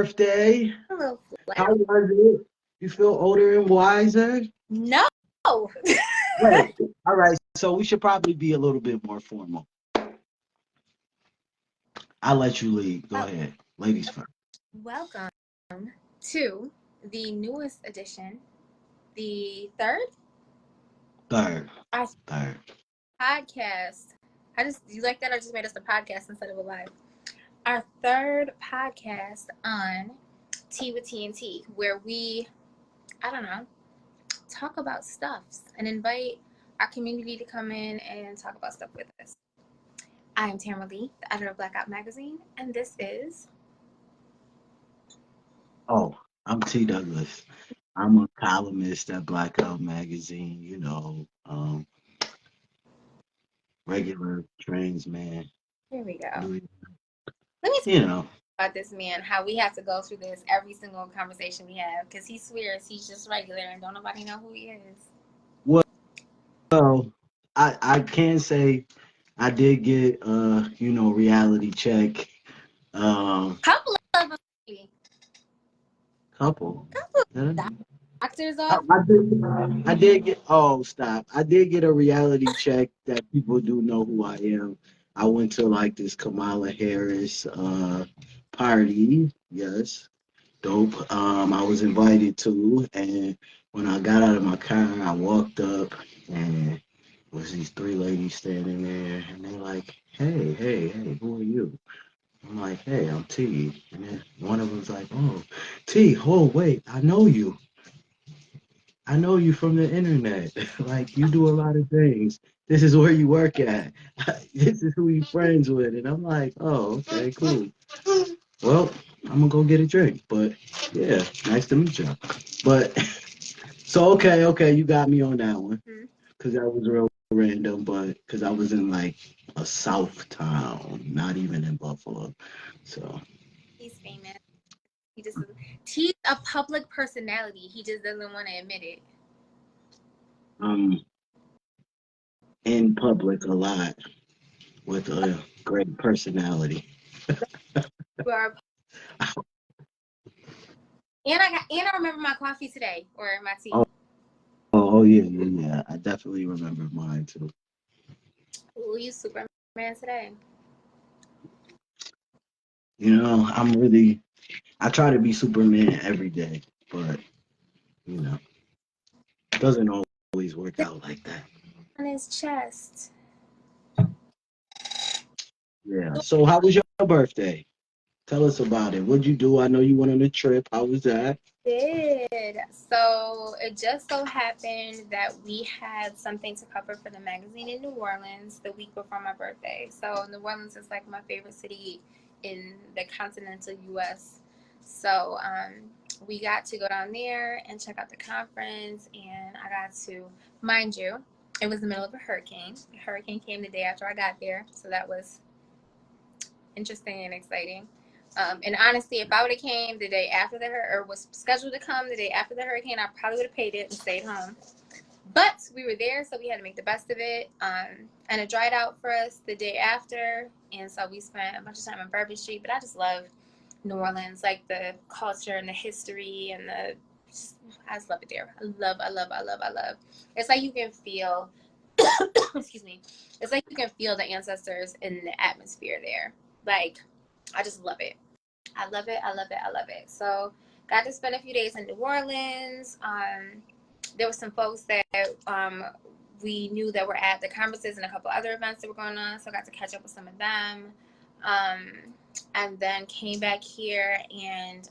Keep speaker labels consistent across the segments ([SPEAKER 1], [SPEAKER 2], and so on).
[SPEAKER 1] birthday.
[SPEAKER 2] Hello,
[SPEAKER 1] How was it? You feel older and wiser?
[SPEAKER 2] No.
[SPEAKER 1] Wait, all right. So we should probably be a little bit more formal. I'll let you lead. Go
[SPEAKER 2] Oh,
[SPEAKER 1] ahead. Ladies first.
[SPEAKER 2] welcome to the newest edition, the third
[SPEAKER 1] Third.
[SPEAKER 2] our
[SPEAKER 1] Third.
[SPEAKER 2] podcast. You like that? I just made us a podcast instead of a live. Our third podcast on Tea with TNT, where we, I don't know, talk about stuffs and invite our community to come in and talk about stuff with us. I am Tamara Lee, the editor of Blackout Magazine, and this is
[SPEAKER 1] Oh, I'm T. Douglas. I'm a columnist at Blackout Magazine, regular trains man.
[SPEAKER 2] here we go.
[SPEAKER 1] Do
[SPEAKER 2] Let me
[SPEAKER 1] You know.
[SPEAKER 2] about this man, how we have to go through this every single conversation we have, because he swears he's just regular and don't nobody know who he is.
[SPEAKER 1] Well, I can say I did get reality check.
[SPEAKER 2] Couple of them,
[SPEAKER 1] Couple.
[SPEAKER 2] couple
[SPEAKER 1] Did
[SPEAKER 2] of doctors
[SPEAKER 1] I,
[SPEAKER 2] off.
[SPEAKER 1] I did get. Oh, stop! I did get a reality check that people do know who I am. I went to like this Kamala Harris party. Yes, dope. I was invited to, and when I got out of my car, I walked up, and was these three ladies standing there, and they're like, "Hey, who are you?" I'm like, "Hey, I'm T," and then one of them's like, "Oh, T. Oh, wait, I know you from the internet. Like you do a lot of things. This is where you work at. This is who you friends with." And I'm like, "Oh, okay, cool. Well, I'm gonna go get a drink. But yeah, nice to meet you." But so okay, you got me on that one
[SPEAKER 2] Mhm.
[SPEAKER 1] because that was real random. But because I was in like a South town, not even in Buffalo. So
[SPEAKER 2] He's famous. He's a public personality. He just doesn't want to admit it.
[SPEAKER 1] I'm in public a lot with a great personality.
[SPEAKER 2] And I remember my coffee today, or my tea.
[SPEAKER 1] Oh, yeah. I definitely remember mine too.
[SPEAKER 2] Ooh, you Superman today.
[SPEAKER 1] I try to be Superman every day, but you know, it doesn't always work out like that.
[SPEAKER 2] On his chest.
[SPEAKER 1] Yeah. So how was your birthday? Tell us about it. What'd you do? I know you went on a trip. How was that?
[SPEAKER 2] Did. So it just so happened that we had something to cover for the magazine in New Orleans the week before my birthday. So New Orleans is like my favorite city in the continental US. So we got to go down there and check out the conference, and I got to, mind you, it was the middle of a hurricane. The hurricane came the day after I got there, so that was interesting and exciting. And honestly, if I would have came the day after or was scheduled to come the day after the hurricane, I probably would have paid it and stayed home. But we were there, so we had to make the best of it. And it dried out for us the day after, and so we spent a bunch of time on Bourbon Street. But I just love New Orleans, like the culture and the history and I just love it there. I love. It's like you can feel, excuse me, it's like you can feel the ancestors in the atmosphere there. Like, I just love it. I love it. I love it. I love it. So, got to spend a few days in New Orleans. There were some folks that we knew that were at the conferences and a couple other events that were going on. So, I got to catch up with some of them. And then came back here, and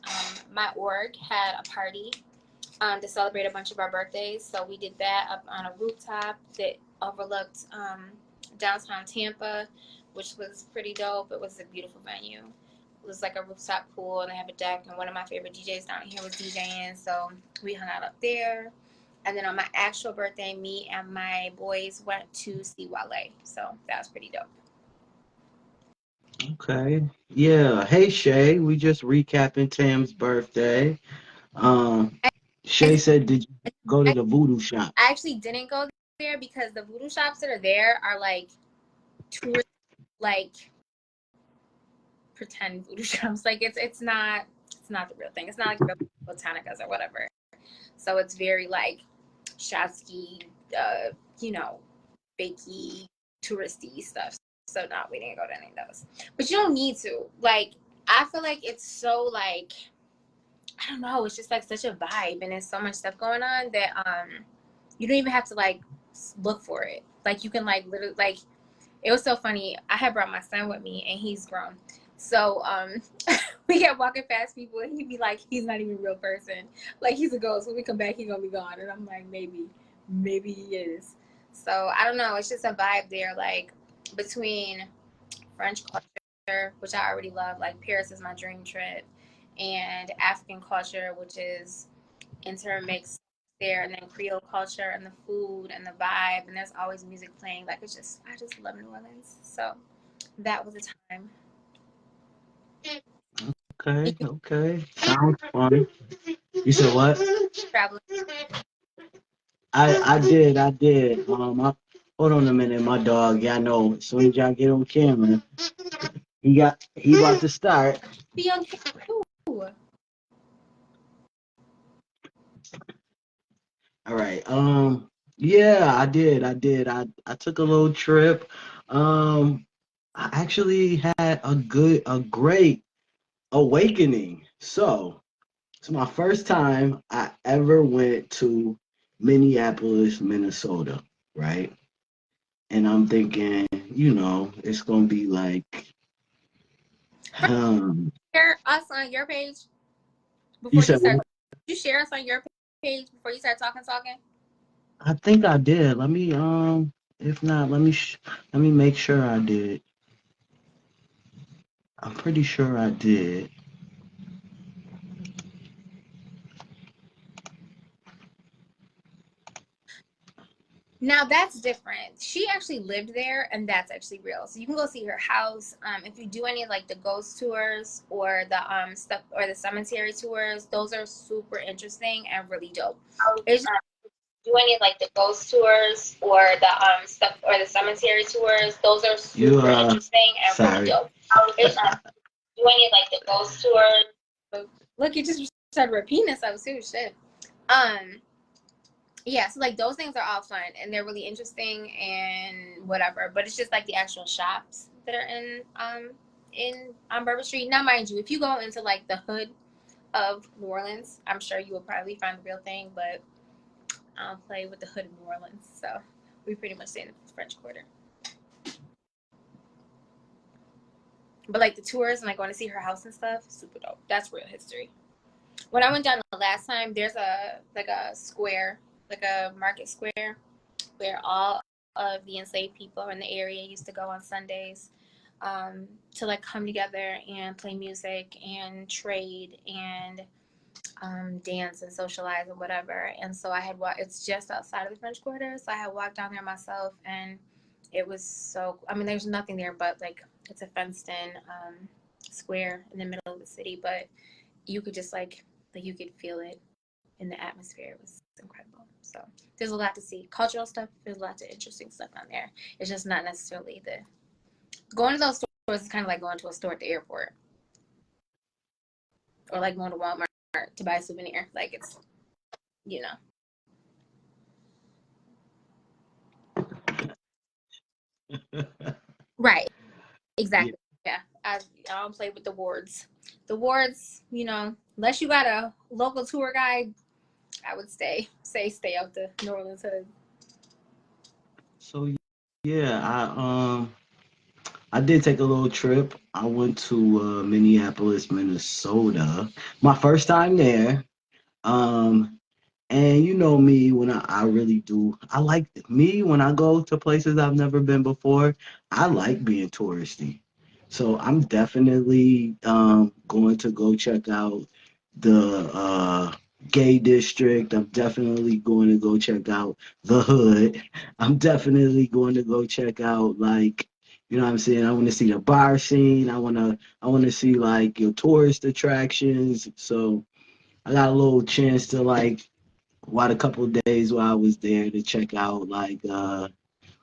[SPEAKER 2] my org had a party to celebrate a bunch of our birthdays. So, we did that up on a rooftop that overlooked downtown Tampa, which was pretty dope. It was a beautiful venue. It was like a rooftop pool, and they have a deck, and one of my favorite DJs down here was DJing, so we hung out up there. And then on my actual birthday, me and my boys went to see Wale, so that was pretty dope.
[SPEAKER 1] Okay. Yeah. Hey Shay, we just recapping Tam's birthday. Um, Shay said, "Did you go to
[SPEAKER 2] I,
[SPEAKER 1] the voodoo shop?"
[SPEAKER 2] I actually didn't go there because the voodoo shops that are there are like tourist, like pretend voodoo shops. Like it's not It's not the real thing. It's not like real botanicas or whatever. So it's very like Shatsky, you know, fakey, touristy stuff. So no, we didn't go to any of those. But you don't need to. Like, I feel like it's so like, I don't know, it's just like such a vibe and there's so much stuff going on that you don't even have to like look for it. Like you can like literally like, it was so funny. I had brought my son with me and he's grown. So we kept walking past people and he'd be like, he's not even a real person. Like he's a ghost. When we come back, he's gonna be gone. And I'm like, maybe he is. So I don't know. It's just a vibe there, like between French culture, which I already love. Like Paris is my dream trip, and African culture, which is intermixed there, and then Creole culture and the food and the vibe, and there's always music playing. Like it's just, I just love New Orleans. So that was a time.
[SPEAKER 1] Okay. Sounds fun. You said what?
[SPEAKER 2] Traveling.
[SPEAKER 1] I did. Hold on a minute, my dog. Y'all know as soon as y'all get on camera, he about to start.
[SPEAKER 2] Be on camera.
[SPEAKER 1] All right. Yeah, I did. I took a little trip. I actually had a great awakening. So it's my first time I ever went to Minneapolis, Minnesota, right? And I'm thinking, it's gonna be like, um,
[SPEAKER 2] Share us on your page
[SPEAKER 1] you
[SPEAKER 2] before you
[SPEAKER 1] said
[SPEAKER 2] start.
[SPEAKER 1] what?
[SPEAKER 2] You share us on your page before you start talking.
[SPEAKER 1] I think I did. Let me, if not, let me make sure I did. I'm pretty sure I did.
[SPEAKER 2] Now that's different. She actually lived there, and that's actually real. So you can go see her house. If you do any of like the ghost tours or the stuff or the cemetery tours, those are super interesting and really dope. It's just, do any of like the ghost tours or the stuff or the cemetery tours, those are super interesting and really dope. It's just, do any of like the ghost tours. Look, you just started repeating this too. Shit. Um, yeah, so like those things are all fun and they're really interesting and whatever, but it's just like the actual shops that are in on Bourbon Street. Now mind you, if you go into like the hood of New Orleans, I'm sure you will probably find the real thing, but I don't play with the hood of New Orleans, so we pretty much stay in the French Quarter. But like the tours and like going to see her house and stuff, super dope. That's real history. When I went down the last time, there's a like a square, like a market square, where all of the enslaved people in the area used to go on Sundays to like come together and play music and trade and dance and socialize and whatever. And so I had it's just outside of the French Quarter, so I had walked down there myself, and it was so. I mean, there's nothing there but like it's a fenced-in square in the middle of the city, but you could just like you could feel it in the atmosphere. It was incredible. So there's a lot to see. Cultural stuff, there's lots of interesting stuff down there. It's just not necessarily going to those stores is kind of like going to a store at the airport. Or like going to Walmart to buy a souvenir. Like it's you know. Right. Exactly. Yeah. I don't play with the wards. The wards, unless you got a local tour guide, I would stay out the New Orleans hood.
[SPEAKER 1] So yeah, I did take a little trip. I went to Minneapolis, Minnesota. My first time there. Um, and you know me when I really do. I like me when I go to places I've never been before. I like being touristy. So I'm definitely going to go check out the gay district. I'm definitely going to go check out the hood. I'm definitely going to go check out like what I'm saying? I want to see the bar scene. I want to see like your tourist attractions. So I got a little chance to like a couple of days while I was there to check out like a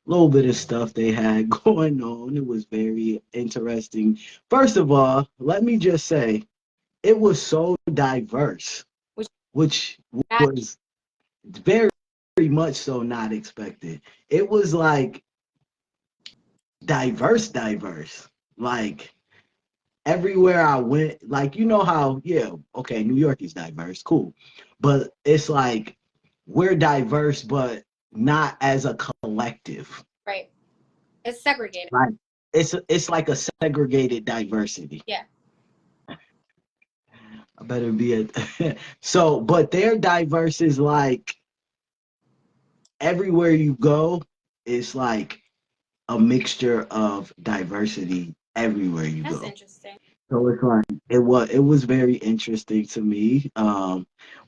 [SPEAKER 1] little bit of stuff they had going on. It was very interesting. First of all, let me just say it was so diverse,
[SPEAKER 2] Which
[SPEAKER 1] which
[SPEAKER 2] that
[SPEAKER 1] was very, very much so not expected. It was like diverse. Like everywhere I went, like you know how, yeah, okay, New York is diverse, cool. But it's like we're diverse, but not as a collective.
[SPEAKER 2] right. It's segregated.
[SPEAKER 1] Like it's like a segregated diversity.
[SPEAKER 2] Yeah.
[SPEAKER 1] I better be a so, but their diverse is like everywhere you go, it's like a mixture of diversity everywhere you
[SPEAKER 2] That's
[SPEAKER 1] go.
[SPEAKER 2] interesting.
[SPEAKER 1] So it's like it was very interesting to me.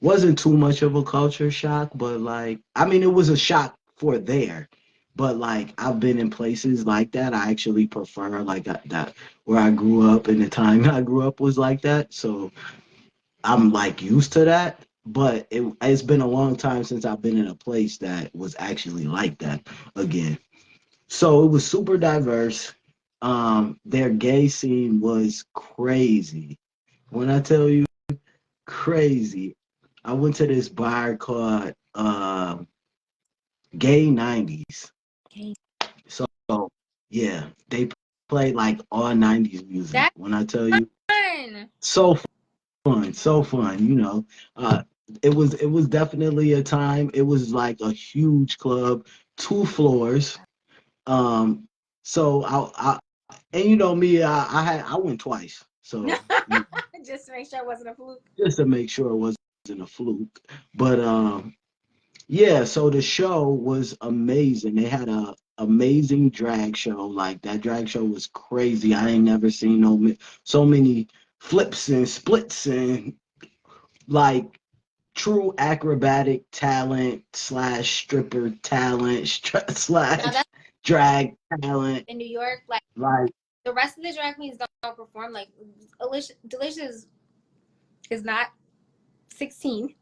[SPEAKER 1] Wasn't too much of a culture shock, but like I mean it was a shock for there. But like I've been in places like that. I actually prefer like that where I grew up and the time I grew up was like that. So I'm like used to that. But it's been a long time since I've been in a place that was actually like that again. So it was super diverse. Their gay scene was crazy. When I tell you crazy, I went to this bar called Gay 90s.
[SPEAKER 2] Okay.
[SPEAKER 1] So yeah, they played like all 90s music.
[SPEAKER 2] That's
[SPEAKER 1] When I tell you,
[SPEAKER 2] fun.
[SPEAKER 1] so so fun, you know. Uh it was definitely a time. It was like a huge club, 2 floors. Um so and you know me, I went twice. So
[SPEAKER 2] Just to make sure it wasn't a fluke.
[SPEAKER 1] just to make sure it wasn't a fluke. But yeah, so the show was amazing. They had a amazing drag show. Like that drag show was crazy. I ain't never seen so many flips and splits and like true acrobatic talent slash stripper talent
[SPEAKER 2] Now
[SPEAKER 1] slash
[SPEAKER 2] that's
[SPEAKER 1] drag talent.
[SPEAKER 2] in New York. Like
[SPEAKER 1] Like
[SPEAKER 2] the rest of the drag queens don't perform. Like Delicious is not 16,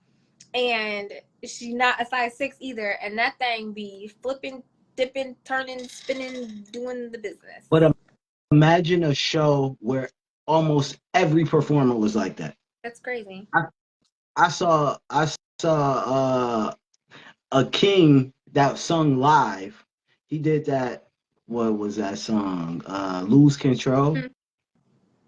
[SPEAKER 2] and she's not a size 6 either. And that thing be flipping, dipping, turning, spinning, doing the business.
[SPEAKER 1] but imagine a show where almost every performer was like that.
[SPEAKER 2] That's crazy.
[SPEAKER 1] I saw a king that sung live. He did that. What was that song? Lose Control.
[SPEAKER 2] Mhm.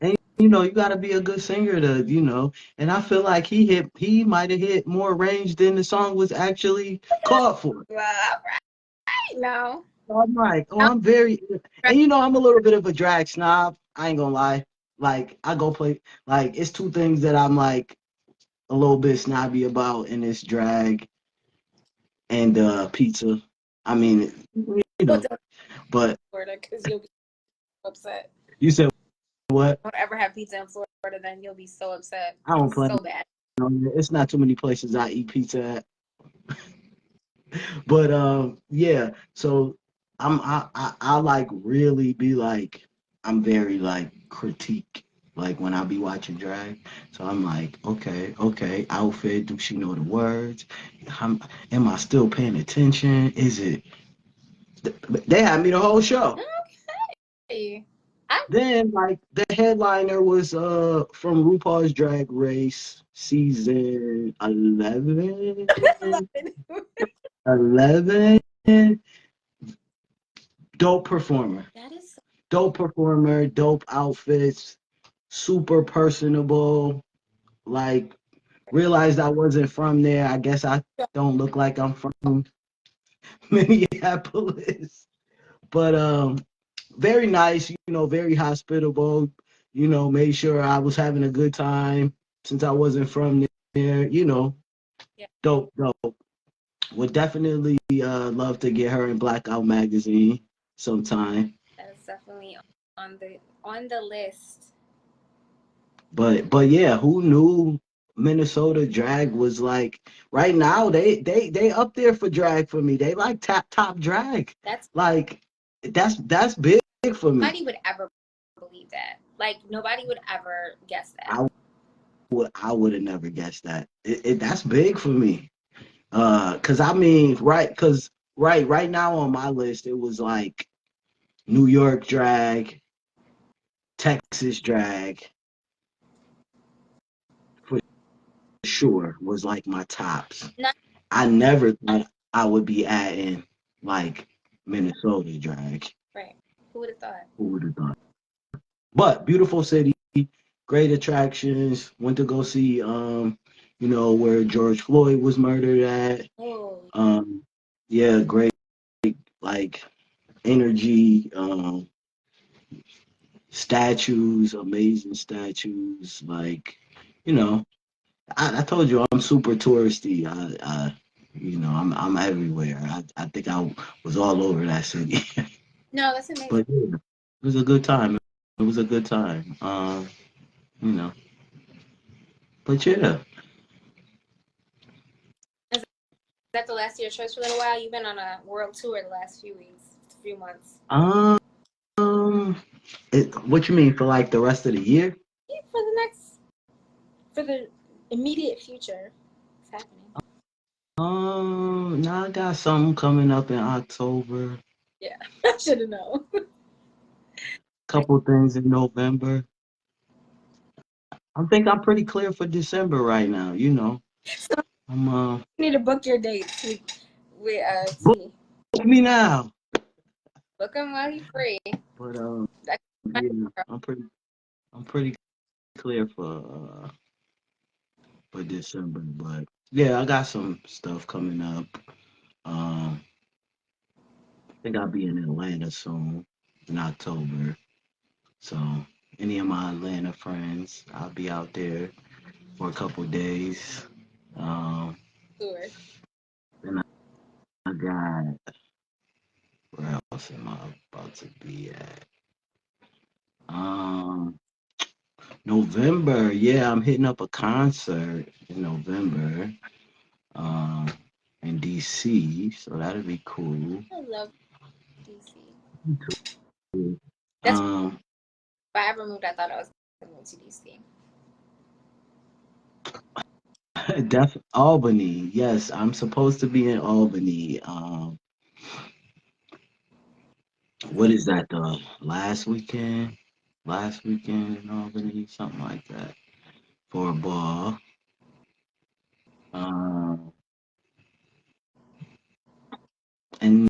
[SPEAKER 1] And you know, you gotta be a good singer to. And I feel like he might have hit more range than the song was actually called for.
[SPEAKER 2] Right now.
[SPEAKER 1] So I'm like, oh, I'm very, and I'm a little bit of a drag snob. I ain't gonna lie. Like, I go play, like, it's two things that I'm like a little bit snobby about, and it's drag and pizza. I mean,
[SPEAKER 2] But don't
[SPEAKER 1] but
[SPEAKER 2] Florida because you'll be upset.
[SPEAKER 1] you said what?
[SPEAKER 2] Don't ever have pizza in Florida, then you'll be so upset.
[SPEAKER 1] I don't
[SPEAKER 2] It's
[SPEAKER 1] plan
[SPEAKER 2] so bad.
[SPEAKER 1] on it. It's not too many places I eat pizza at. But yeah, so I like really be like I'm very like critique like when I be watching drag. So I'm like, okay, outfit, do she know the words? Am I still paying attention? Is it they had me the whole show.
[SPEAKER 2] Okay. I
[SPEAKER 1] Then like the headliner was from RuPaul's Drag Race season 11.
[SPEAKER 2] love it.
[SPEAKER 1] 11. Dope performer.
[SPEAKER 2] That is
[SPEAKER 1] Dope performer, dope outfits, super personable. Like, realized I wasn't from there. I guess I
[SPEAKER 2] so
[SPEAKER 1] don't look like I'm from Minneapolis. But very nice, very hospitable, made sure I was having a good time since I wasn't from there,
[SPEAKER 2] yeah,
[SPEAKER 1] dope. Would definitely love to get her in Blackout magazine sometime.
[SPEAKER 2] that is definitely on the list.
[SPEAKER 1] But yeah, who knew Minnesota drag was like right now they up there for drag for me. They like top drag.
[SPEAKER 2] That's
[SPEAKER 1] Like that's big for me.
[SPEAKER 2] nobody would ever believe that. Like nobody would ever guess that.
[SPEAKER 1] I would have never guessed that. That's big for me. Cause I mean, right now on my list it was like New York drag, Texas drag, sure was like my tops.
[SPEAKER 2] Not
[SPEAKER 1] I never thought I would be adding like Minnesota drag.
[SPEAKER 2] right. Who would have thought?
[SPEAKER 1] Who would have thought? But beautiful city, great attractions. Went to go see where George Floyd was murdered at.
[SPEAKER 2] Oh,
[SPEAKER 1] Yeah, great like energy, statues, amazing statues. Like, you know, I told you I'm super touristy. I'm everywhere. I think I was all over that city.
[SPEAKER 2] no, that's amazing.
[SPEAKER 1] But yeah, it was a good time. It was a good time. You know, but yeah.
[SPEAKER 2] Is that the last of your trips for a little while? You've been on a world tour the last few weeks, few months.
[SPEAKER 1] Um, what you mean for like the rest of the year?
[SPEAKER 2] Yeah, for the immediate future, it's happening.
[SPEAKER 1] Now I got something coming up in October.
[SPEAKER 2] Yeah, I should have known.
[SPEAKER 1] Couple things in November. I think I'm pretty clear for December right now.
[SPEAKER 2] So
[SPEAKER 1] I'm
[SPEAKER 2] you need to book your dates with
[SPEAKER 1] book
[SPEAKER 2] T.
[SPEAKER 1] me now.
[SPEAKER 2] Book them while you're free.
[SPEAKER 1] But
[SPEAKER 2] That's
[SPEAKER 1] yeah, I'm pretty clear for December. But yeah, I got some stuff coming up. I think I'll be in Atlanta soon in October. So any of my Atlanta friends, I'll be out there for a couple days.
[SPEAKER 2] tour.
[SPEAKER 1] Then I got where else am I about to be at? Um, November. Yeah, I'm hitting up a concert in November. Um, in DC, so that'll be cool.
[SPEAKER 2] I love DC. That's
[SPEAKER 1] Um,
[SPEAKER 2] if I ever moved, I thought I was going to move to DC.
[SPEAKER 1] Albany. Yes, I'm supposed to be in Albany. What is that? The last weekend? Last weekend in Albany, something like that, for a ball. Um, and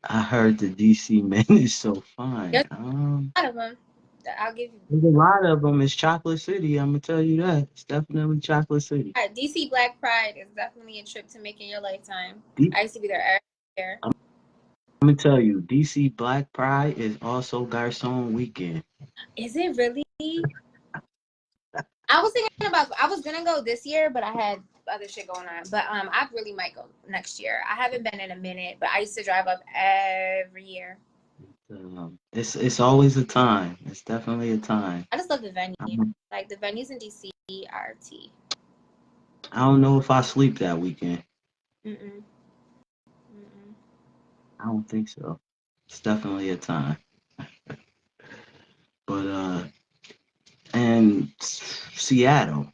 [SPEAKER 1] I heard the DC man is so fine.
[SPEAKER 2] There's a lot of them that I'll give you.
[SPEAKER 1] There's a lot of them. It's Chocolate City. I'm gonna tell you that. It's definitely Chocolate City.
[SPEAKER 2] DC Black Pride is definitely a trip to make in your lifetime.
[SPEAKER 1] D-
[SPEAKER 2] I used to be there every year.
[SPEAKER 1] I'm gonna tell you, DC Black Pride is also Garcon Weekend.
[SPEAKER 2] Is it really? I was thinking I was gonna go this year, but I had other shit going on. But I really might go next year. I haven't been in a minute, but I used to drive up every year.
[SPEAKER 1] It's always a time. It's definitely a time.
[SPEAKER 2] I just love the venue. Like the venues in DC are T.
[SPEAKER 1] I don't know if I sleep that weekend.
[SPEAKER 2] Mm-mm.
[SPEAKER 1] I don't think so. It's definitely a time. But and Seattle.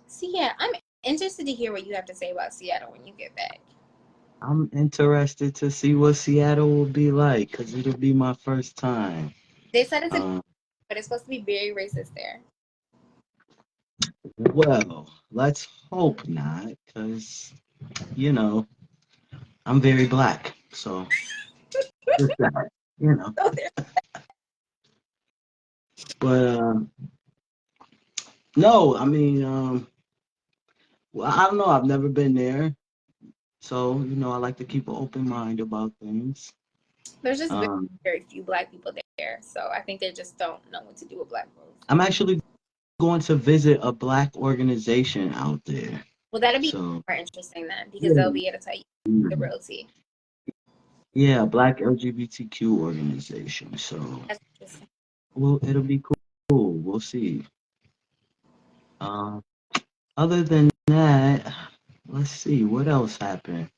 [SPEAKER 2] See, yeah, I'm interested to hear what you have to say about Seattle when you get back.
[SPEAKER 1] I'm interested to see what Seattle will be like because it'll be my first time.
[SPEAKER 2] They said but it's supposed to be very racist there.
[SPEAKER 1] Well, let's hope not, because I'm very black, so just that, But no, I mean, well, I don't know. I've never been there, so I like to keep an open mind about things.
[SPEAKER 2] There's just very few black people there, so I think they just don't know what to do with black folks.
[SPEAKER 1] I'm actually going to visit a black organization out there.
[SPEAKER 2] Well, that'll be more interesting then, because they'll be able to tell you the real tea.
[SPEAKER 1] Yeah, black LGBTQ organization. So,
[SPEAKER 2] that's interesting.
[SPEAKER 1] Well, it'll be cool. We'll see. Other than that, let's see what else happened.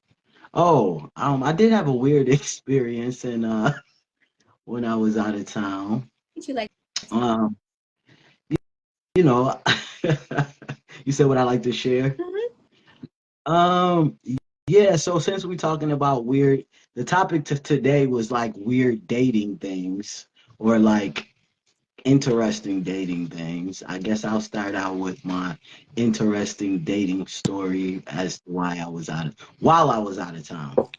[SPEAKER 1] Oh, I did have a weird experience when I was out of town.
[SPEAKER 2] What you like?
[SPEAKER 1] You said what I like to share. Yeah. So since we're talking about weird, the topic today was like weird dating things, or like interesting dating things. I guess I'll start out with my interesting dating story as to why I was while I was out of town.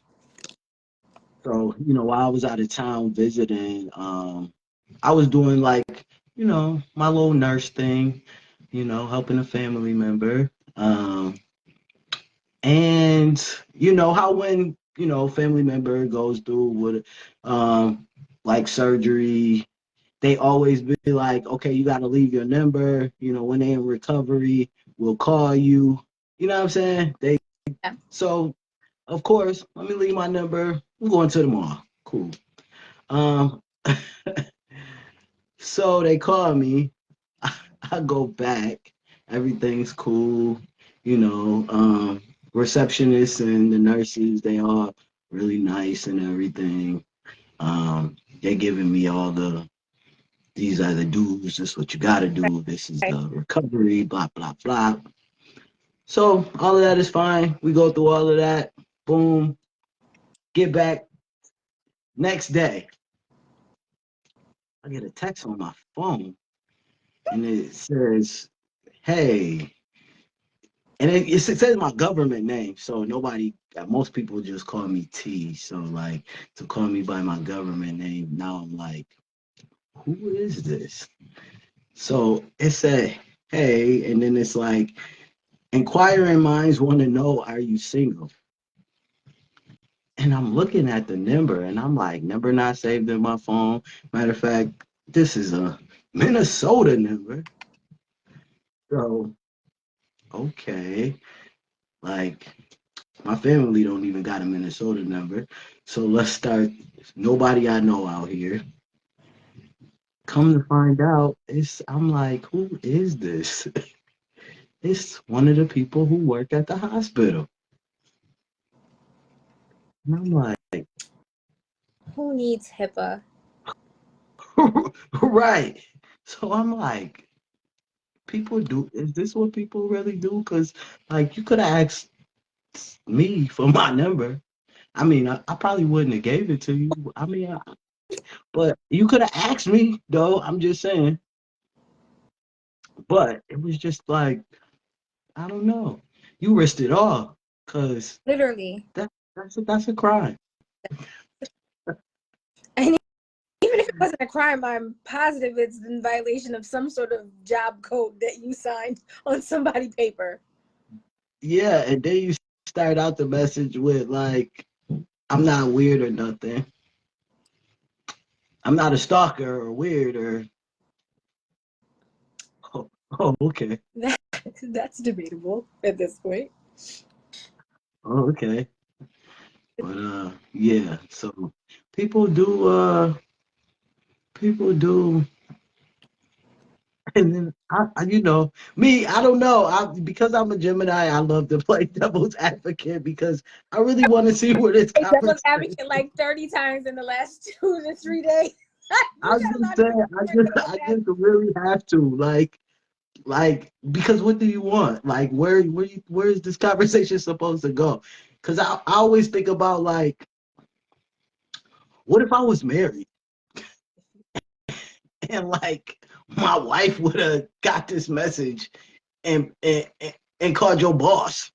[SPEAKER 1] So, while I was out of town visiting, I was doing like, my little nurse thing, helping a family member. And how when, family member goes through with like surgery, they always be like, okay, you got to leave your number. When they in recovery, we'll call you. You know what I'm saying?
[SPEAKER 2] Yeah.
[SPEAKER 1] So, of course, let me leave my number. I'm going to the mall. Cool. Um, so they call me. I go back. Everything's cool. You know, receptionists and the nurses, they are really nice and everything. They're giving me all these are the do's, this is what you gotta do, this is
[SPEAKER 2] Okay.
[SPEAKER 1] the recovery, blah, blah, blah. So all of that is fine. We go through all of that. Boom. Get back. Next day, I get a text on my phone and it says, hey, and it says my government name. So most people just call me T. So like to call me by my government name, now I'm like, who is this? So it said, hey, and then it's like, inquiring minds want to know, are you single? And I'm looking at the number and I'm like, number not saved in my phone. Matter of fact, this is a Minnesota number. So, okay. Like, my family don't even got a Minnesota number. So let's start. Nobody I know out here. Come to find out, I'm like, who is this? It's one of the people who work at the hospital. And I'm like,
[SPEAKER 2] Who needs HIPAA?
[SPEAKER 1] right. So I'm like, people do, is this what people really do? Because, like, you could have asked me for my number. I mean, I probably wouldn't have gave it to you. I mean, but you could have asked me, though. I'm just saying. But it was just like, I don't know. You risked it all because
[SPEAKER 2] Literally.
[SPEAKER 1] that's a crime.
[SPEAKER 2] And even if it wasn't a crime, I'm positive it's in violation of some sort of job code that you signed on somebody's paper.
[SPEAKER 1] Yeah, and then you start out the message with like, I'm not weird or nothing. I'm not a stalker or weird or oh okay.
[SPEAKER 2] That's debatable at this point.
[SPEAKER 1] Oh, okay. But yeah, so people do people do and then me, I don't know. Because I'm a Gemini, I love to play devil's advocate because I really want to see where this
[SPEAKER 2] Hey, devil's
[SPEAKER 1] conversation.
[SPEAKER 2] advocate like 30 times in the last 2 to 3 days.
[SPEAKER 1] I
[SPEAKER 2] You got a
[SPEAKER 1] just
[SPEAKER 2] lot of
[SPEAKER 1] saying, I just really have to because what do you want? Like where is this conversation supposed to go? Because I always think about like, what if I was married and like my wife would have got this message and called your boss?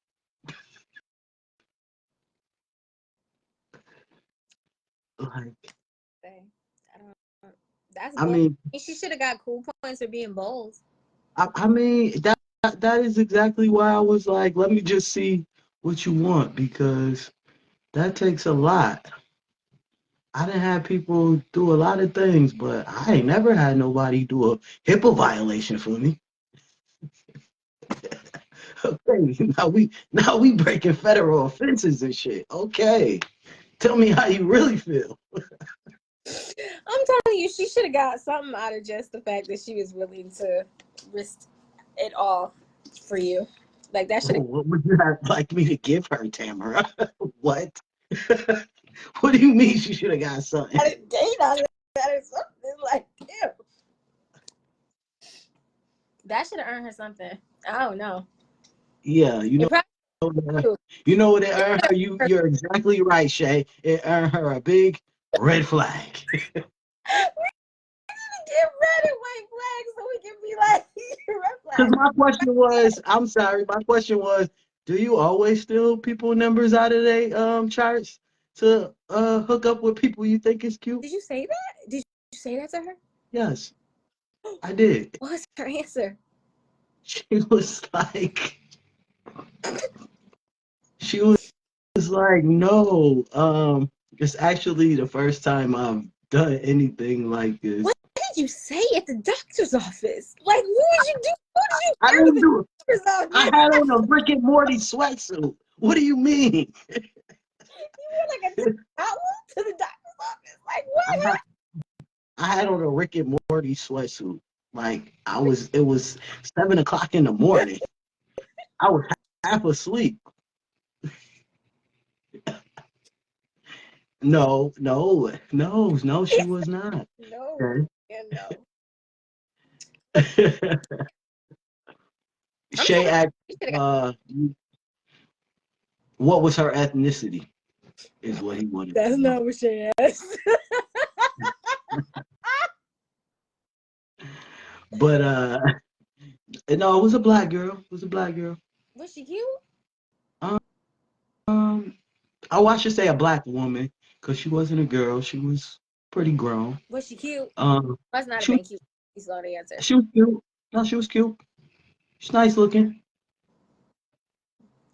[SPEAKER 1] Like,
[SPEAKER 2] I don't. That's
[SPEAKER 1] I
[SPEAKER 2] bold.
[SPEAKER 1] mean,
[SPEAKER 2] She should have got cool points for being bold.
[SPEAKER 1] I mean that is exactly why I was like, let me just see what you want because that takes a lot. I done had people do a lot of things, but I ain't never had nobody do a HIPAA violation for me. Okay, now we breaking federal offenses and shit. Okay, tell me how you really feel.
[SPEAKER 2] I'm telling you, she should have got something out of just the fact that she was willing to risk it all for you. Like that should have.
[SPEAKER 1] What would you have like me to give her, Tamara? What? What do you mean she should have got something?
[SPEAKER 2] Had a date on that or something. Like, ew. That should have earned her something. I don't know.
[SPEAKER 1] Yeah,
[SPEAKER 2] It probably
[SPEAKER 1] you know what it earned her. You're exactly right, Shay. It earned her a big red flag.
[SPEAKER 2] get red and white like red
[SPEAKER 1] Because
[SPEAKER 2] flag.
[SPEAKER 1] my question was, I'm sorry, my question was, do you always steal people numbers out of their charts to hook up with people you think is cute?
[SPEAKER 2] Did you say that? Did you say that to her?
[SPEAKER 1] Yes, I did.
[SPEAKER 2] What was her answer?
[SPEAKER 1] She was like, she was like, no, it's actually the first time I've done anything like this.
[SPEAKER 2] What did you say at the doctor's office? Like, what did you do? What did
[SPEAKER 1] I
[SPEAKER 2] you do at
[SPEAKER 1] didn't
[SPEAKER 2] the
[SPEAKER 1] do it.
[SPEAKER 2] doctor's
[SPEAKER 1] I
[SPEAKER 2] office?
[SPEAKER 1] had on a Rick and Morty sweatsuit. What do you mean?
[SPEAKER 2] You were like a towel to the doctor's office. Like,
[SPEAKER 1] I
[SPEAKER 2] what?
[SPEAKER 1] had, I had on a Rick and Morty sweatsuit. Like it was 7 o'clock in the morning. I was half asleep. No, no, no, no, she was not.
[SPEAKER 2] No,
[SPEAKER 1] Okay.
[SPEAKER 2] and no. I'm
[SPEAKER 1] Shay
[SPEAKER 2] telling
[SPEAKER 1] asked,
[SPEAKER 2] you, you should have
[SPEAKER 1] uh, what was her ethnicity? Is what he wanted
[SPEAKER 2] got.
[SPEAKER 1] to
[SPEAKER 2] That's
[SPEAKER 1] know.
[SPEAKER 2] not what she asked.
[SPEAKER 1] But no, it was a black girl. It was a black girl.
[SPEAKER 2] Was she cute?
[SPEAKER 1] Um, oh, I should say a black woman, because she wasn't a girl. She was pretty grown.
[SPEAKER 2] Was she cute?
[SPEAKER 1] Um,
[SPEAKER 2] Must not have
[SPEAKER 1] she was
[SPEAKER 2] been cute. He's slow to answer.
[SPEAKER 1] she was cute. No, she was cute. She's nice looking.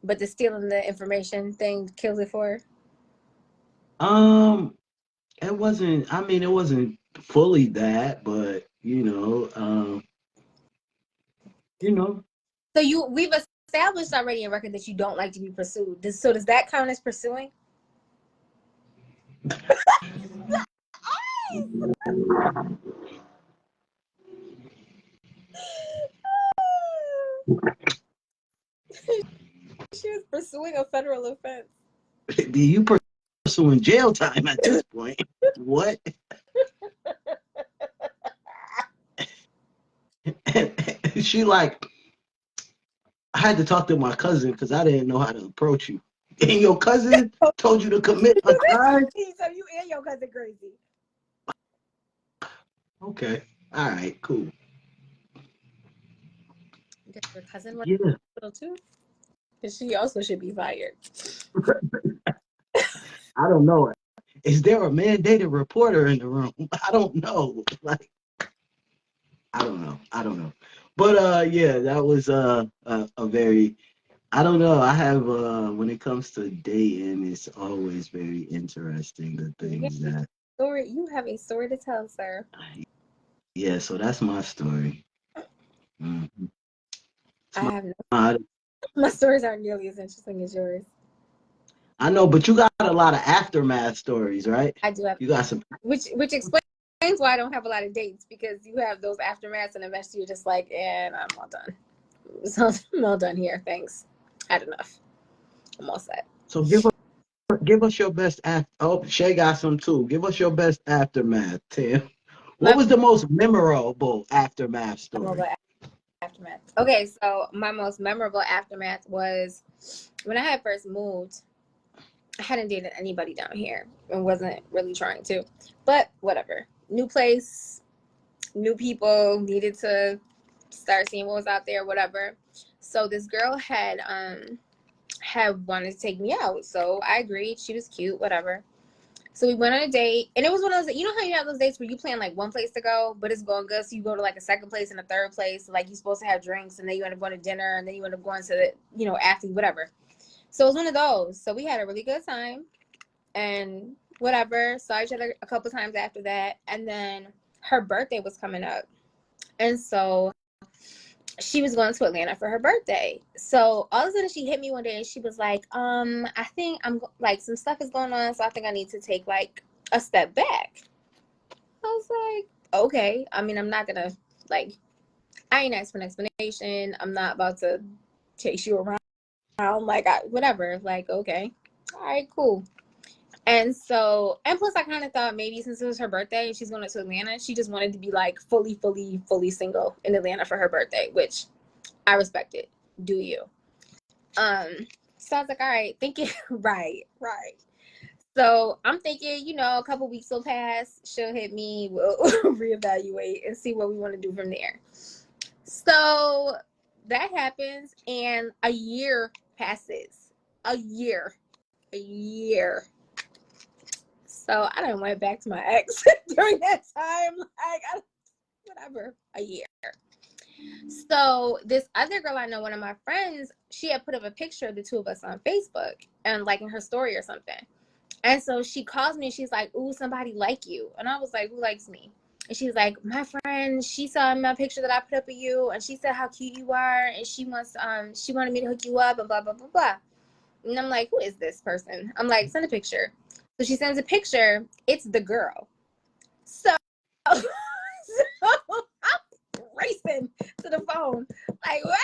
[SPEAKER 2] But the stealing the information thing killed it for her.
[SPEAKER 1] Um, it wasn't. I mean, it wasn't fully that, but you know,
[SPEAKER 2] So we've established already in record that you don't like to be pursued. So does that count as pursuing? She was pursuing a federal offense.
[SPEAKER 1] you pursuing jail time at this point. What? She like, I had to talk to my cousin because I didn't know how to approach you. And your cousin told you to commit a crime?
[SPEAKER 2] So you and your cousin crazy.
[SPEAKER 1] Okay. All right, cool.
[SPEAKER 2] Does your cousin work
[SPEAKER 1] Yeah.
[SPEAKER 2] in the hospital too? Because she also should be fired.
[SPEAKER 1] I don't know. Is there a mandated reporter in the room? I don't know. Like, I don't know. I don't know. But yeah, that was a very, I don't know. I have when it comes to dating, it's always very interesting the
[SPEAKER 2] Yeah,
[SPEAKER 1] things that
[SPEAKER 2] you have a story to tell, sir.
[SPEAKER 1] yeah, so that's my story. Mhm. It's
[SPEAKER 2] I have no,
[SPEAKER 1] my,
[SPEAKER 2] my stories aren't nearly as interesting as yours.
[SPEAKER 1] I know, but you got a lot of aftermath stories, right?
[SPEAKER 2] I do have,
[SPEAKER 1] You got some.
[SPEAKER 2] which explains why I don't have a lot of dates, because you have those aftermaths and eventually you're just like, and I'm all done. So I'm all done here. Thanks. Had enough. I'm all set.
[SPEAKER 1] So give us your best after. Oh, Shay got some too. Give us your best aftermath, Tim. What
[SPEAKER 2] My
[SPEAKER 1] was the most memorable aftermath
[SPEAKER 2] memorable
[SPEAKER 1] story?
[SPEAKER 2] aftermath. Okay, so my most memorable aftermath was when I had first moved. I hadn't dated anybody down here and wasn't really trying to, but whatever. New place, new people, needed to start seeing what was out there, whatever. So this girl had wanted to take me out, so I agreed. She was cute, whatever. So we went on a date, and it was one of those, you know how you have those dates where you plan like one place to go, but it's going good, so you go to like a second place and a third place, like you're supposed to have drinks, and then you end up going to dinner, and then you end up going to the, after whatever. So it was one of those. So we had a really good time, and whatever. Saw each other a couple times after that, and then her birthday was coming up, and so she was going to Atlanta for her birthday. So all of a sudden she hit me one day and she was like, I think I'm like, some stuff is going on, so I think I need to take like a step back. I was like, okay. I mean, I'm not gonna, like, I ain't asked for an explanation. I'm not about to chase you around. Like, whatever. Like, okay, all right, cool. And so, and plus I kind of thought maybe since it was her birthday and she's going to Atlanta, she just wanted to be like fully single in Atlanta for her birthday, which I respect it. Do you? So I was like, all right, thinking, right. So I'm thinking, a couple weeks will pass. She'll hit me. We'll reevaluate and see what we want to do from there. So that happens, and a year passes. A year. So I done went back to my ex during that time. Like, whatever, a year. So this other girl I know, one of my friends, she had put up a picture of the two of us on Facebook and like in her story or something. And so she calls me and she's like, ooh, somebody like you. And I was like, who likes me? And she's like, my friend, she saw my picture that I put up of you and she said how cute you are and she wanted me to hook you up and blah, blah, blah, blah. And I'm like, who is this person? I'm like, send a picture. So she sends a picture. It's the girl. So, so I'm racing to the phone. Like, what?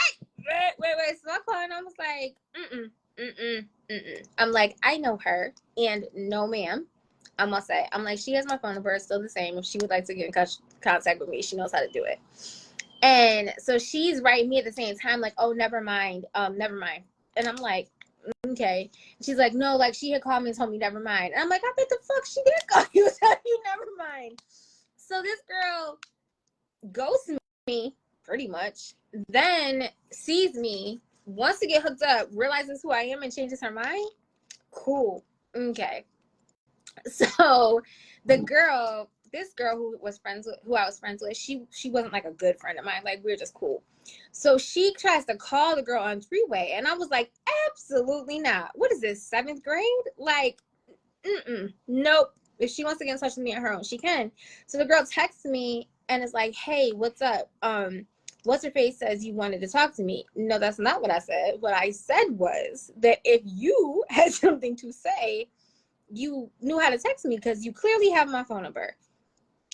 [SPEAKER 2] Wait. So I call and I was like, mm-mm. I'm like, I know her. And no, ma'am. I must say, I'm like, she has my phone number. It's still the same. If she would like to get in contact with me, she knows how to do it. And so she's writing me at the same time, like, oh, never mind. And I'm like, okay. She's like, no, like she had called me and told me never mind. And I'm like, I bet the fuck she did call you and tell you never mind. So this girl ghosts me pretty much, then sees me, wants to get hooked up, realizes who I am and changes her mind. Cool. Okay. So this girl who I was friends with, she wasn't like a good friend of mine. Like we were just cool. So she tries to call the girl on three-way, and I was like, absolutely not. What is this, 7th grade? Like, nope. If she wants to get in touch with me on her own, she can. So the girl texts me and is like, hey, what's up? What's her face says you wanted to talk to me. No, that's not what I said. What I said was that if you had something to say, you knew how to text me because you clearly have my phone number.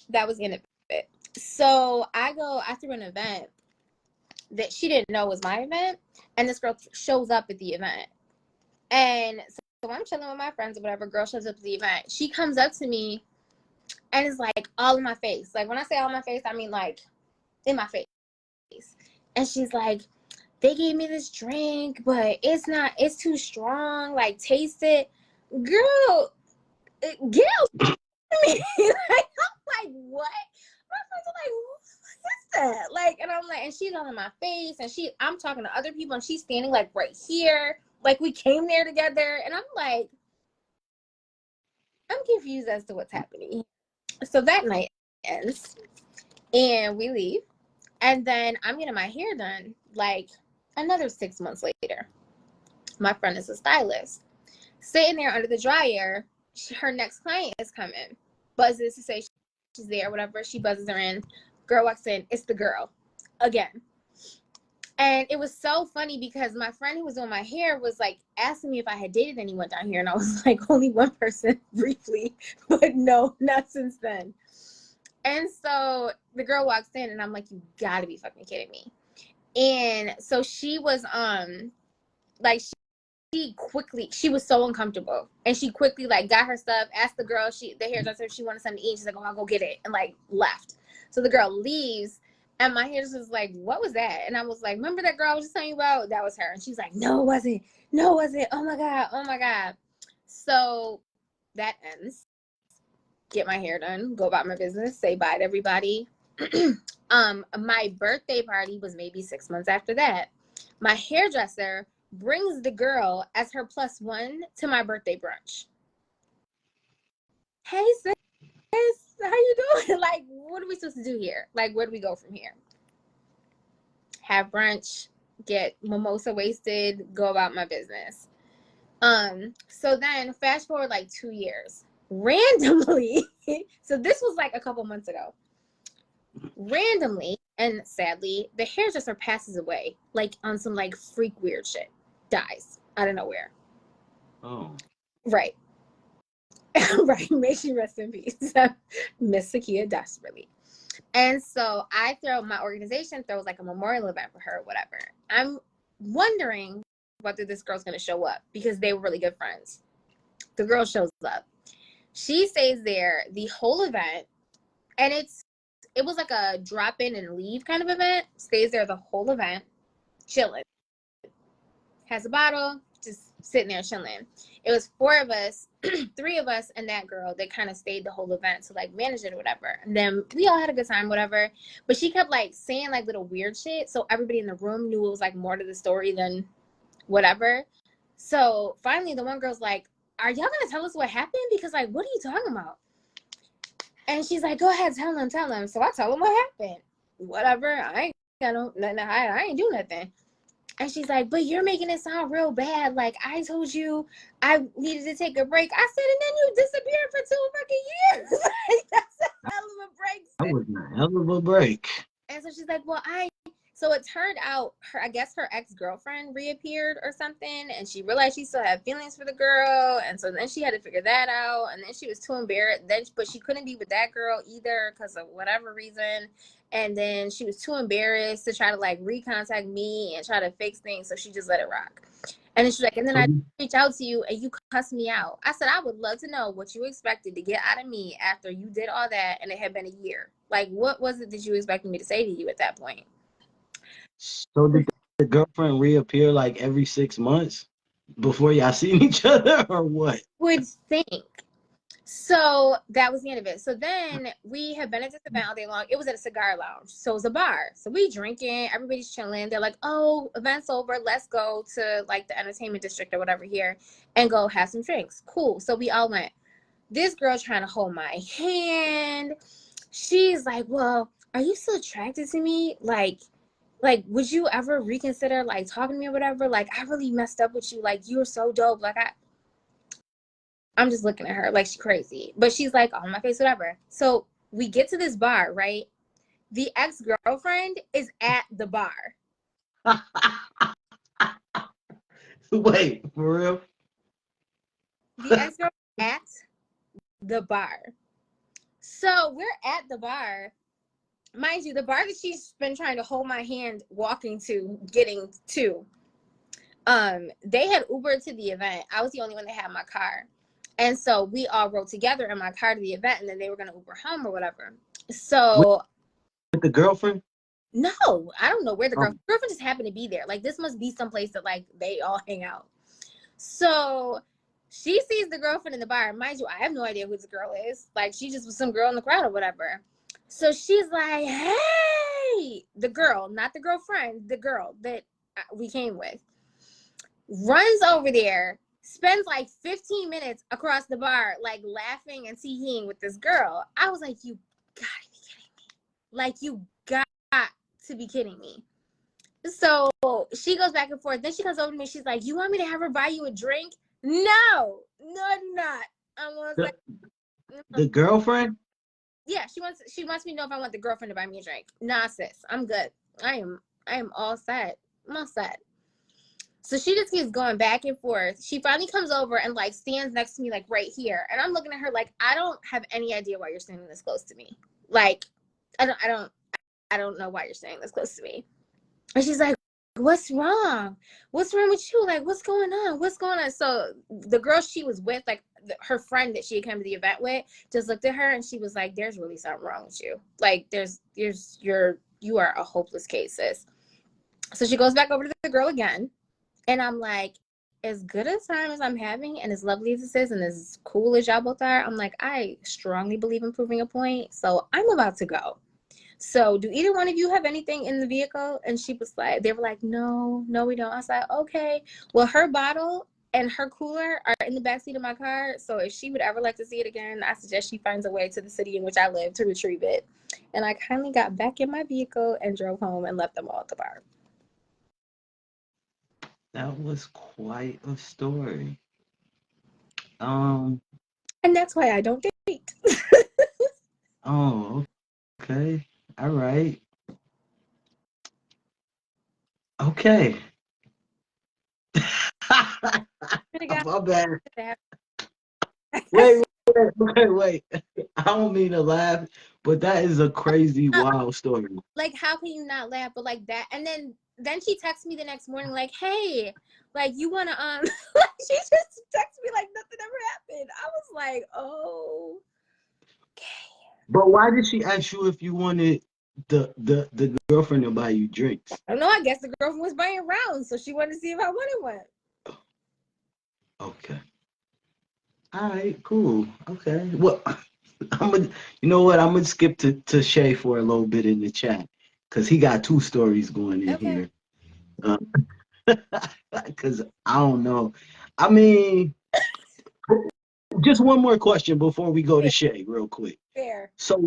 [SPEAKER 2] That was in it. So I threw an event that she didn't know was my event, and this girl shows up at the event. And so I'm chilling with my friends or whatever. Girl shows up at the event. She comes up to me and is like all in my face. Like when I say all in my face, I mean like in my face. And she's like, they gave me this drink, but it's too strong. Like taste it. Girl, get out me. Like, I'm like, what? My friends are like, what is that? Like, and I'm like, and she's all in my face, and I'm talking to other people, and she's standing like right here. Like we came there together, and I'm like, I'm confused as to what's happening. So that night ends, and we leave, and then I'm getting my hair done like another 6 months later. My friend is a stylist, sitting there under the dryer. Her next client is coming, buzzes to say she's there, whatever. She buzzes her in. Girl walks in. It's the girl again. And it was so funny because my friend who was doing my hair was like asking me if I had dated anyone down here. And I was like, only one person briefly, but no, not since then. And so the girl walks in and I'm like, you gotta be fucking kidding me. And so she was, like, she was so uncomfortable, and she quickly like got her stuff, asked the hairdresser if she wanted something to eat. She's like, oh, I'll go get it, and like left. So the girl leaves, and my hairdresser was like, what was that? And I was like, remember that girl I was just telling you about? That was her. And she's like, no, it wasn't. Oh my god. So that ends. Get my hair done, go about my business, say bye to everybody. My birthday party was maybe 6 months after that. My hairdresser brings the girl as her +1 to my birthday brunch. Hey sis, how you doing? Like, what are we supposed to do here? Like, where do we go from here? Have brunch, get mimosa wasted, go about my business. So then fast forward like 2 years. Randomly, so this was like a couple months ago. Randomly and sadly, the hairdresser passes away, like on some like freak weird shit. Dies out of nowhere.
[SPEAKER 1] Oh.
[SPEAKER 2] Right. Right. May she rest in peace. Miss Sakia desperately. And so my organization throws like a memorial event for her or whatever. I'm wondering whether this girl's going to show up because they were really good friends. The girl shows up. She stays there the whole event, and it was like a drop in and leave kind of event. Stays there the whole event, chilling. Has a bottle, just sitting there chilling. It was 4 of us, 3 of us, and that girl that kind of stayed the whole event to like manage it or whatever. And then we all had a good time, whatever. But she kept like saying like little weird shit, so everybody in the room knew it was like more to the story than whatever. So finally, the one girl's like, "Are y'all gonna tell us what happened? Because like, what are you talking about?" And she's like, "Go ahead, tell him, tell him." So I tell him what happened. Whatever. I ain't got no, I ain't do nothing. And she's like, "But you're making it sound real bad. Like, I told you I needed to take a break." I said, "And then you disappeared for 2 fucking years." Like, that's a hell of a break.
[SPEAKER 1] That was a hell of a break.
[SPEAKER 2] And so she's like, "Well, so it turned out I guess her ex-girlfriend reappeared or something, and she realized she still had feelings for the girl, and so then she had to figure that out, and then she was too embarrassed. But she couldn't be with that girl either because of whatever reason, and then she was too embarrassed to try to like recontact me and try to fix things, so she just let it rock. And then she's like, and then I reached out to you and you cussed me out. I said, I would love to know what you expected to get out of me after you did all that and it had been a year. Like, what was it that you expected me to say to you at that point?"
[SPEAKER 1] So did the girlfriend reappear like every 6 months before y'all seen each other, or what?
[SPEAKER 2] Would think. So that was the end of it. So then we have been at this event all day long. It was at a cigar lounge. So it was a bar. So we drinking, everybody's chilling. They're like, "Oh, event's over. Let's go to like the entertainment district or whatever here and go have some drinks." Cool. So we all went. This girl trying to hold my hand. She's like, "Well, are you still attracted to me? Like, would you ever reconsider like talking to me or whatever? Like, I really messed up with you. Like, you were so dope. Like, I'm just looking at her like she's crazy." But she's like, "On my face, whatever." So we get to this bar, right? The ex-girlfriend is at the bar.
[SPEAKER 1] Wait, for real?
[SPEAKER 2] The ex-girlfriend at the bar. So we're at the bar. Mind you, the bar that she's been trying to hold my hand walking to, getting to, they had Ubered to the event. I was the only one that had my car. And so we all rode together in my car to the event, and then they were going to Uber home or whatever. So
[SPEAKER 1] With the girlfriend?
[SPEAKER 2] no, I don't know where the girlfriend just happened to be there. Like, this must be someplace that like they all hang out. So she sees the girlfriend in the bar. Mind you, I have no idea who this girl is. Like, she just was some girl in the crowd or whatever. So she's like, "Hey," the girl, not the girlfriend, the girl that we came with, runs over there, spends like 15 minutes across the bar, like laughing and teeing with this girl. I was like, "You gotta be kidding me. Like, you got to be kidding me." So she goes back and forth. Then she comes over to me. She's like, "You want me to have her buy you a drink?" No, I do not. I was like,
[SPEAKER 1] the girlfriend?
[SPEAKER 2] yeah, she wants me to know if I want the girlfriend to buy me a drink. Nah, sis, I'm good. I am all set. I'm all set. So she just keeps going back and forth. She finally comes over and like stands next to me, like right here. And I'm looking at her like, I don't have any idea why you're standing this close to me. Like, I don't know why you're standing this close to me. And she's like, "What's wrong? What's wrong with you? Like, what's going on? What's going on?" So the girl she was with, like her friend that she had come to the event with, just looked at her and she was like, "There's really something wrong with you. Like, you are a hopeless case, sis." So she goes back over to the girl again. And I'm like, as good a time as I'm having and as lovely as this is and as cool as y'all both are, I'm like, I strongly believe in proving a point. So I'm about to go. So do either one of you have anything in the vehicle? And she was like, they were like, no, we don't. I was like, okay. Well, her bottle and her cooler are in the backseat of my car. So if she would ever like to see it again, I suggest she finds a way to the city in which I live to retrieve it. And I kindly got back in my vehicle and drove home and left them all at the bar.
[SPEAKER 1] That was quite a story.
[SPEAKER 2] And that's why I don't date.
[SPEAKER 1] Oh, okay. All right. Okay. My bad. Wait. I don't mean to laugh, but that is a crazy, wild story.
[SPEAKER 2] Like, how can you not laugh? But like that, and then she texts me the next morning, like, "Hey, like, you wanna like, she just texted me like nothing ever happened." I was like, "Oh, okay."
[SPEAKER 1] But why did she ask you if you wanted the girlfriend to buy you drinks?
[SPEAKER 2] I don't know. I guess the girlfriend was buying rounds, so she wanted to see if I wanted one.
[SPEAKER 1] Okay. All right. Cool. Okay. Well, I'm gonna. You know what? I'm gonna skip to Shay for a little bit in the chat because he got two stories going in
[SPEAKER 2] Okay.
[SPEAKER 1] here. Because I don't know. I mean, just one more question before we go to
[SPEAKER 2] Fair.
[SPEAKER 1] Shay, real quick.
[SPEAKER 2] Fair.
[SPEAKER 1] So,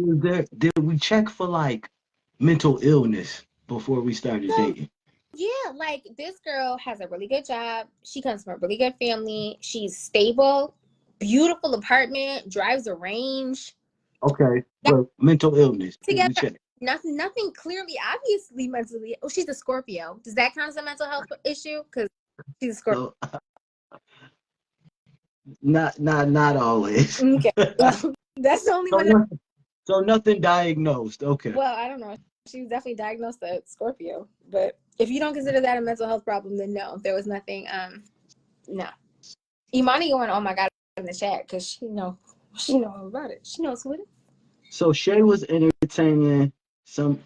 [SPEAKER 1] did we check for like mental illness before we started
[SPEAKER 2] So
[SPEAKER 1] dating?
[SPEAKER 2] yeah, like this girl has a really good job. She comes from a really good family. She's stable, beautiful apartment, drives a range.
[SPEAKER 1] Okay,
[SPEAKER 2] Got
[SPEAKER 1] but mental illness, did we
[SPEAKER 2] together.
[SPEAKER 1] check?
[SPEAKER 2] Nothing clearly, obviously mentally. Oh, she's a Scorpio. Does that count as a mental health issue? Because she's a Scorpio.
[SPEAKER 1] So, not always.
[SPEAKER 2] Okay. Well, that's the only
[SPEAKER 1] So,
[SPEAKER 2] one that,
[SPEAKER 1] so nothing diagnosed. Okay.
[SPEAKER 2] well, I don't know. She was definitely diagnosed as Scorpio. But if you don't consider that a mental health problem, then no, there was nothing. No. Imani going, oh my God, in the chat because she know all about it. She knows who it is.
[SPEAKER 1] So Shay was entertaining some.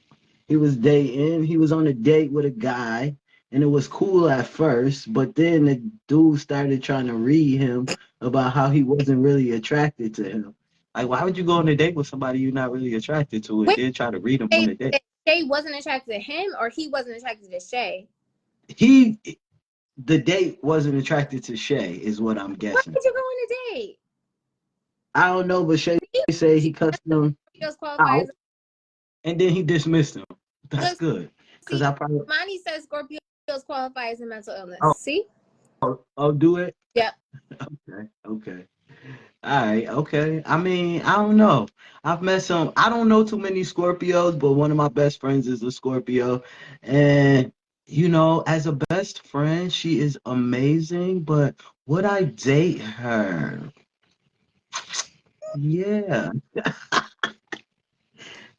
[SPEAKER 1] He was dating. He was on a date with a guy, and it was cool at first. But then the dude started trying to read him about how he wasn't really attracted to him. Like, why would you go on a date with somebody you're not really attracted to, and
[SPEAKER 2] Wait,
[SPEAKER 1] then try to read him on a date?
[SPEAKER 2] Shay wasn't attracted to him, or he wasn't attracted to Shay.
[SPEAKER 1] He, the date wasn't attracted to Shay, is what I'm
[SPEAKER 2] Why
[SPEAKER 1] guessing.
[SPEAKER 2] did you go on a date?
[SPEAKER 1] I don't know, but Shay
[SPEAKER 2] See,
[SPEAKER 1] said he cussed him
[SPEAKER 2] Scorpios qualify as
[SPEAKER 1] out, and then he dismissed him. That's
[SPEAKER 2] look.
[SPEAKER 1] good, cause
[SPEAKER 2] See,
[SPEAKER 1] I probably.
[SPEAKER 2] Imani says Scorpios qualify as a mental illness.
[SPEAKER 1] Oh,
[SPEAKER 2] See?
[SPEAKER 1] I'll do it.
[SPEAKER 2] Yep.
[SPEAKER 1] Okay, okay. All right, okay. I mean, I don't know. I've met some, I don't know too many Scorpios, but one of my best friends is a Scorpio. And, as a best friend, she is amazing, but would I date her? Yeah.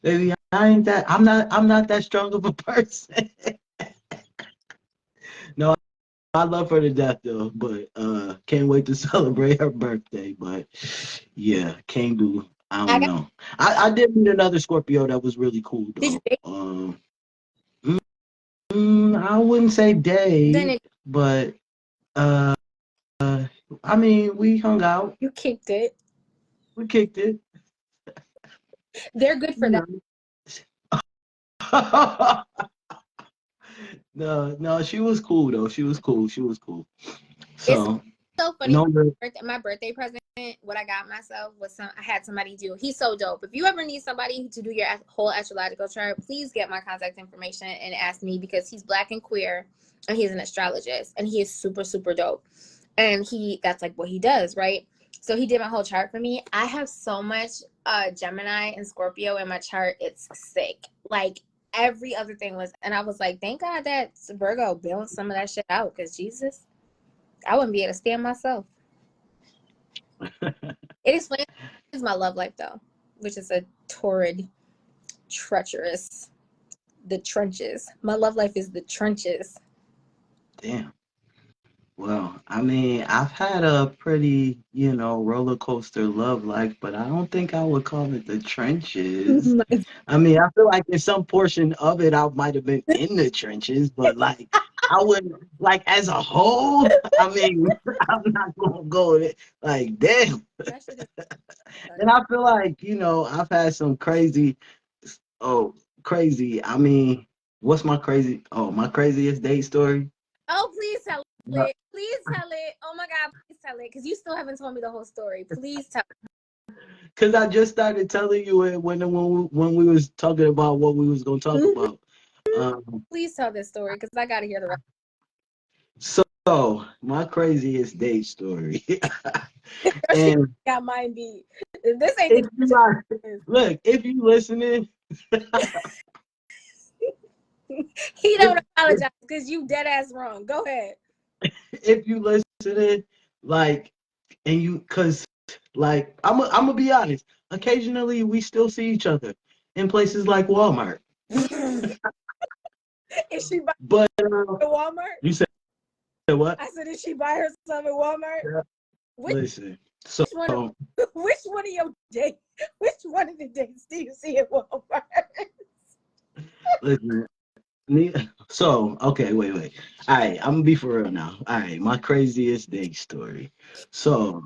[SPEAKER 1] Baby, I'm not that strong of a person. No, I love her to death though, but can't wait to celebrate her birthday. But yeah, can't do. I
[SPEAKER 2] I
[SPEAKER 1] don't
[SPEAKER 2] got.
[SPEAKER 1] know. I did meet another Scorpio that was really cool
[SPEAKER 2] Did you
[SPEAKER 1] though.
[SPEAKER 2] date?
[SPEAKER 1] I wouldn't say
[SPEAKER 2] Then
[SPEAKER 1] date, but uh, I mean we hung out,
[SPEAKER 2] you kicked it.
[SPEAKER 1] we kicked it,
[SPEAKER 2] They're good for
[SPEAKER 1] you
[SPEAKER 2] that.
[SPEAKER 1] know. No, she was cool though. She was cool. She was cool.
[SPEAKER 2] It's
[SPEAKER 1] So
[SPEAKER 2] so funny.
[SPEAKER 1] no,
[SPEAKER 2] My birthday present, what I got myself was I had somebody do. He's so dope. If you ever need somebody to do your whole astrological chart, please get my contact information and ask me because he's Black and queer, and he's an astrologist, and he is super super dope. And that's like what he does, right? So he did my whole chart for me. I have so much Gemini and Scorpio in my chart. It's sick. Like every other thing was, and I was like, thank God that Virgo balanced some of that shit out because Jesus, I wouldn't be able to stand myself. It explains my love life though, which is a torrid, treacherous, the trenches. My love life is the trenches.
[SPEAKER 1] damn. Well, I mean, I've had a pretty, roller coaster love life, but I don't think I would call it the trenches. I mean, I feel like in some portion of it, I might have been in the trenches, but like, I wouldn't, like, as a whole, I mean, I'm not gonna go with it. Like, damn.
[SPEAKER 2] That shit is
[SPEAKER 1] And I feel like, I've had some crazy. I mean, what's my craziest date story?
[SPEAKER 2] Oh, please tell it. Please tell it. Oh my God, please tell it. Because you still haven't told me the whole story. Please tell
[SPEAKER 1] Because I just started telling you it when we was talking about what we was gonna talk
[SPEAKER 2] it.
[SPEAKER 1] about. Um,
[SPEAKER 2] Please tell this story because I gotta hear the rest.
[SPEAKER 1] so my craziest date story, and
[SPEAKER 2] Got mine beat. This ain't
[SPEAKER 1] if you are,
[SPEAKER 2] the
[SPEAKER 1] look, if you listening,
[SPEAKER 2] he don't
[SPEAKER 1] if,
[SPEAKER 2] apologize because you dead ass wrong. Go ahead.
[SPEAKER 1] if you listening, like, and you, cause like I'm gonna be honest. Occasionally, we still see each other in places like Walmart.
[SPEAKER 2] Is she by
[SPEAKER 1] But
[SPEAKER 2] Walmart?
[SPEAKER 1] you said what?
[SPEAKER 2] I said, is she by herself at Walmart?
[SPEAKER 1] Yeah.
[SPEAKER 2] Which
[SPEAKER 1] Listen, so
[SPEAKER 2] which one of your dates? Which one of the dates do you see at Walmart?
[SPEAKER 1] listen. So, okay, wait. All right, I'm gonna be for real now. All right, my craziest day story. So,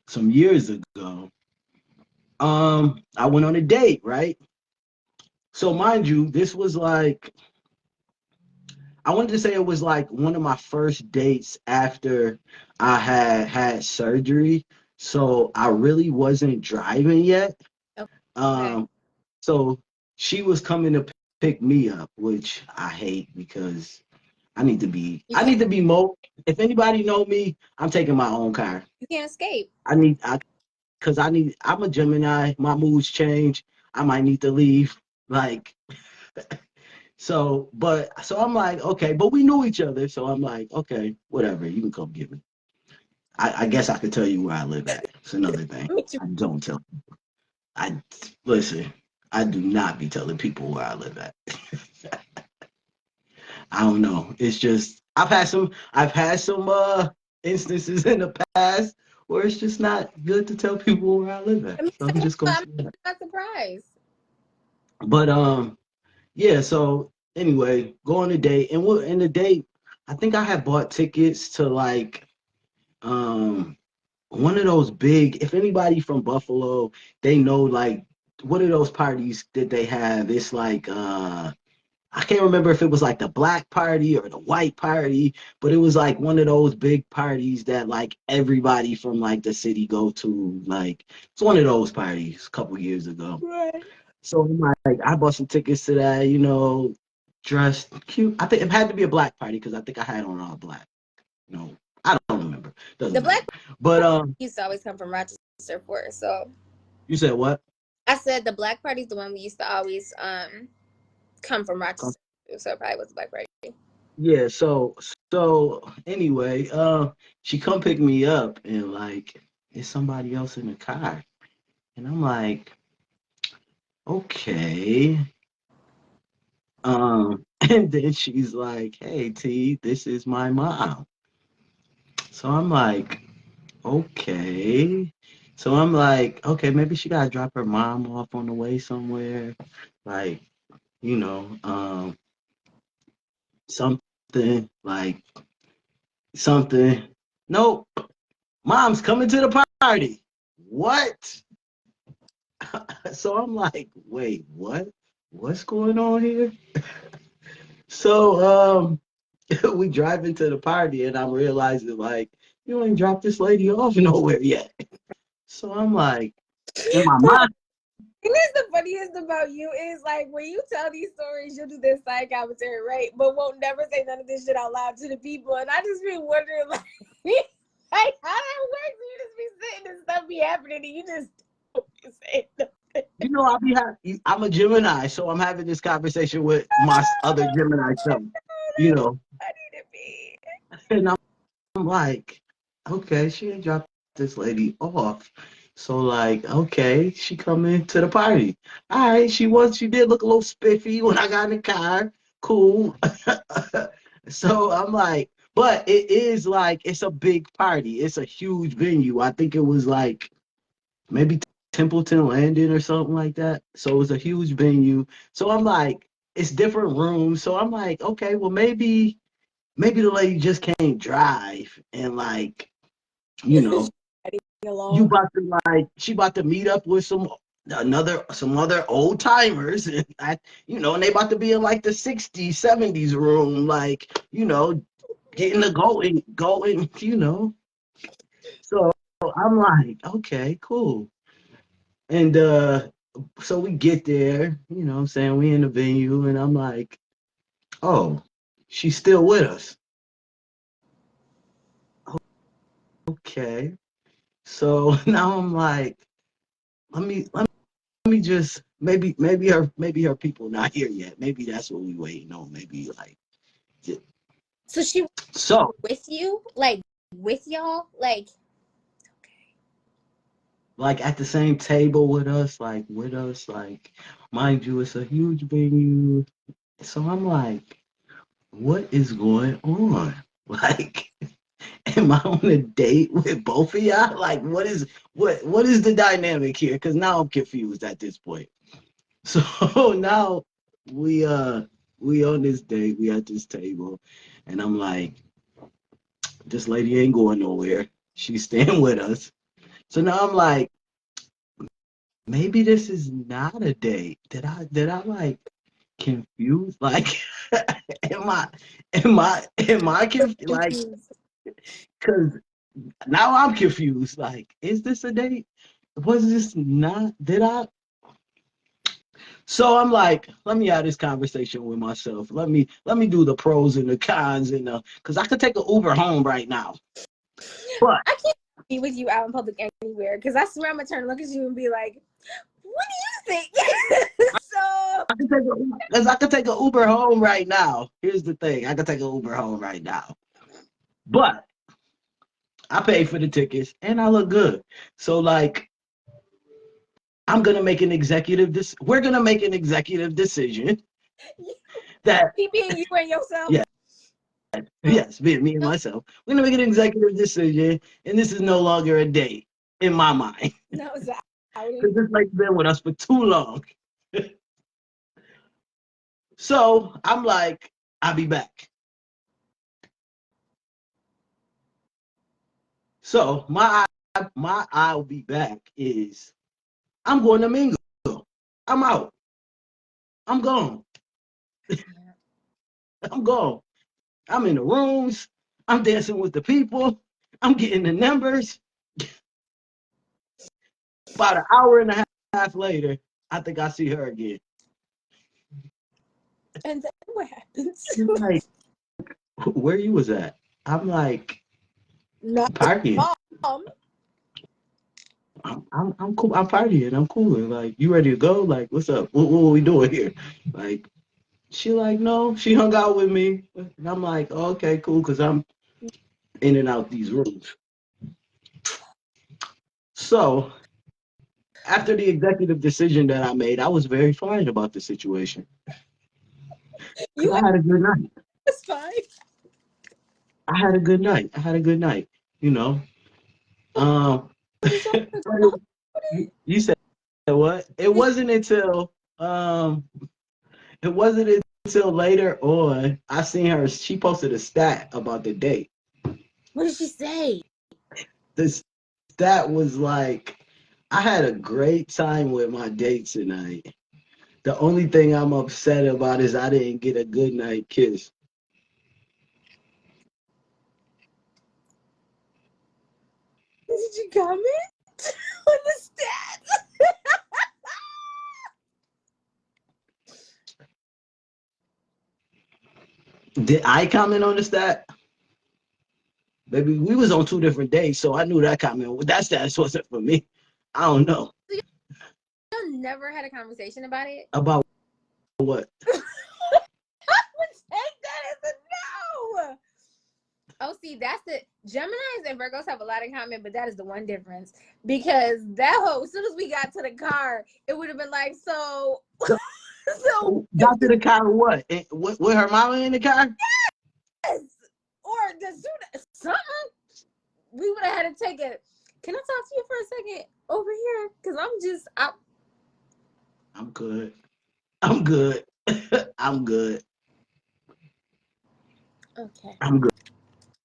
[SPEAKER 1] some years ago, I went on a date, right? So, mind you, this was like, I wanted to say it was like one of my first dates after I had surgery. So, I really wasn't driving yet.
[SPEAKER 2] Okay.
[SPEAKER 1] Um, so she was coming to pick me up, which I hate because
[SPEAKER 2] You
[SPEAKER 1] I
[SPEAKER 2] can't
[SPEAKER 1] need to be more. If anybody know me, I'm taking my own car.
[SPEAKER 2] you can't escape.
[SPEAKER 1] I because I'm a Gemini. My moods change. I might need to leave. Like so I'm like, okay, but we knew each other, so I'm like, okay, whatever, you can come get me. I guess I could tell you where I live at. It's another thing. I don't tell. I listen. I do not be telling people where I live at. I don't know. It's just I've had some instances in the past where it's just not good to tell people where I live at.
[SPEAKER 2] I mean,
[SPEAKER 1] So I'm just gonna
[SPEAKER 2] I'm
[SPEAKER 1] say that.
[SPEAKER 2] not surprised.
[SPEAKER 1] But yeah, so anyway, go on a date and what in the date, I think I had bought tickets to like um one of those big, if anybody from Buffalo, they know like what are those parties that they have? It's like I can't remember if it was like the black party or the white party, but it was like one of those big parties that like everybody from like the city go to. Like it's one of those parties a couple years ago.
[SPEAKER 2] Right.
[SPEAKER 1] So I'm like, I bought some tickets to that, dressed cute. I think it had to be a black party because I think I had on all black. No, I don't remember.
[SPEAKER 2] The
[SPEAKER 1] Doesn't matter.
[SPEAKER 2] black
[SPEAKER 1] But
[SPEAKER 2] used to always come from Rochester for. So
[SPEAKER 1] you said what?
[SPEAKER 2] I said the black party's the one we used to always come from Rochester. So it probably was the black party.
[SPEAKER 1] Yeah, so anyway, she come pick me up and like it's somebody else in the car. And I'm like, okay. And then she's like, hey T, this is my mom. So I'm like, okay. So I'm like, okay, maybe she gotta drop her mom off on the way somewhere. Like, you know, something like something. Nope, mom's coming to the party. What? So I'm like, wait, what? What's going on here? So we drive into the party and I'm realizing like you ain't dropped this lady off nowhere yet. So I'm like, in my
[SPEAKER 2] Bro,
[SPEAKER 1] mind,
[SPEAKER 2] and that's the funniest about you is like when you tell these stories, you'll do this side commentary, right? But won't never say none of this shit out loud to the people. And I just be wondering, like, like how that works. You just be sitting and stuff be happening, and you just don't be saying nothing.
[SPEAKER 1] I'll be happy. I'm a Gemini, so I'm having this conversation with my other Gemini self, you know,
[SPEAKER 2] I need to be.
[SPEAKER 1] and I'm like, okay, she ain't dropped this lady off. So like, okay, she coming to the party. All right, she did look a little spiffy when I got in the car. Cool. So I'm like, but it is like it's a big party. It's a huge venue. I think it was like maybe Templeton Landing or something like that. So it was a huge venue. So I'm like, it's different rooms. So I'm like, okay, well maybe the lady just can't drive and like, you know, you
[SPEAKER 2] Alone.
[SPEAKER 1] about to like she about to meet up with some other old timers and and they about to be in like the 60s, 70s room, like, getting the going. So I'm like, okay, cool. And so we get there, what I'm saying, we in the venue, and I'm like, oh, she's still with us. Okay. So now I'm like, let me just maybe her people not here yet. Maybe that's what we waiting on. Maybe like
[SPEAKER 2] So she was
[SPEAKER 1] so
[SPEAKER 2] with you, like with y'all, like okay.
[SPEAKER 1] like at the same table with us, like mind you, it's a huge venue. So I'm like, what is going on? Like, am I on a date with both of y'all? Like, what is the dynamic here? Because now I'm confused at this point. So now we we on this date, we at this table, and I'm like, this lady ain't going nowhere. She's staying with us. So now I'm like, maybe this is not a date. Did I like confused? Like, am I confused? Like,
[SPEAKER 2] Confused.
[SPEAKER 1] cause now I'm confused. Like, is this a date? Was this not? Did I? So I'm like, let me have this conversation with myself. Let me do the pros and the cons and because I could take an Uber home right now. But
[SPEAKER 2] I can't be with you out in public anywhere because I swear I'm gonna turn and look at you and be like, "What do you think?" So
[SPEAKER 1] I could take an Uber home right now. Here's the thing: I could take an Uber home right now, but I paid for the tickets and I look good. So like, I'm gonna make an executive. We're gonna make an executive decision that
[SPEAKER 2] he being you and yourself.
[SPEAKER 1] yeah. Yes, me and myself. We're gonna make an executive decision, and this is no longer a date in my mind.
[SPEAKER 2] No, it's not.
[SPEAKER 1] Because this lady's been with us for too long. So I'm like, I'll be back. So my I'll be back is I'm going to mingle. I'm out. I'm gone. I'm gone. I'm in the rooms. I'm dancing with the people. I'm getting the numbers. About an hour and a half later, I think I see her again.
[SPEAKER 2] And then what happens?
[SPEAKER 1] She's like, where you was at? I'm like,
[SPEAKER 2] Not
[SPEAKER 1] partying.
[SPEAKER 2] mom.
[SPEAKER 1] I'm cool. I'm partying. I'm cooling. Like, you ready to go? Like, what's up? What are we doing here? Like, she like, no. She hung out with me, and I'm like, oh, okay, cool, because I'm in and out these rooms. So after the executive decision that I made, I was very fine about the situation because
[SPEAKER 2] You
[SPEAKER 1] I had a good night.
[SPEAKER 2] was fine.
[SPEAKER 1] I had a good night. I had a good night. You know. Um, you said what? Um it wasn't until later on I seen her. She posted a stat about the date.
[SPEAKER 2] What did she say?
[SPEAKER 1] The stat was like, I had a great time with my date tonight. The only thing I'm upset about is I didn't get a good night kiss.
[SPEAKER 2] Did you comment on the stats?
[SPEAKER 1] Did I comment on the stat? Baby, we was on two different days, so I knew that stat wasn't for me. I don't know.
[SPEAKER 2] Y'all never had a conversation about it?
[SPEAKER 1] About what?
[SPEAKER 2] I would take that as a no. Oh, see, that's the Geminis and Virgos have a lot in common, but that is the one difference. Because that whole, as soon as we got to the car, it would have been like, so
[SPEAKER 1] Got to the car what? With her mama in the car?
[SPEAKER 2] yes. Or something. We would have had to take it. Can I talk to you for a second over here? Because
[SPEAKER 1] I'm good. I'm good. I'm good.
[SPEAKER 2] okay.
[SPEAKER 1] I'm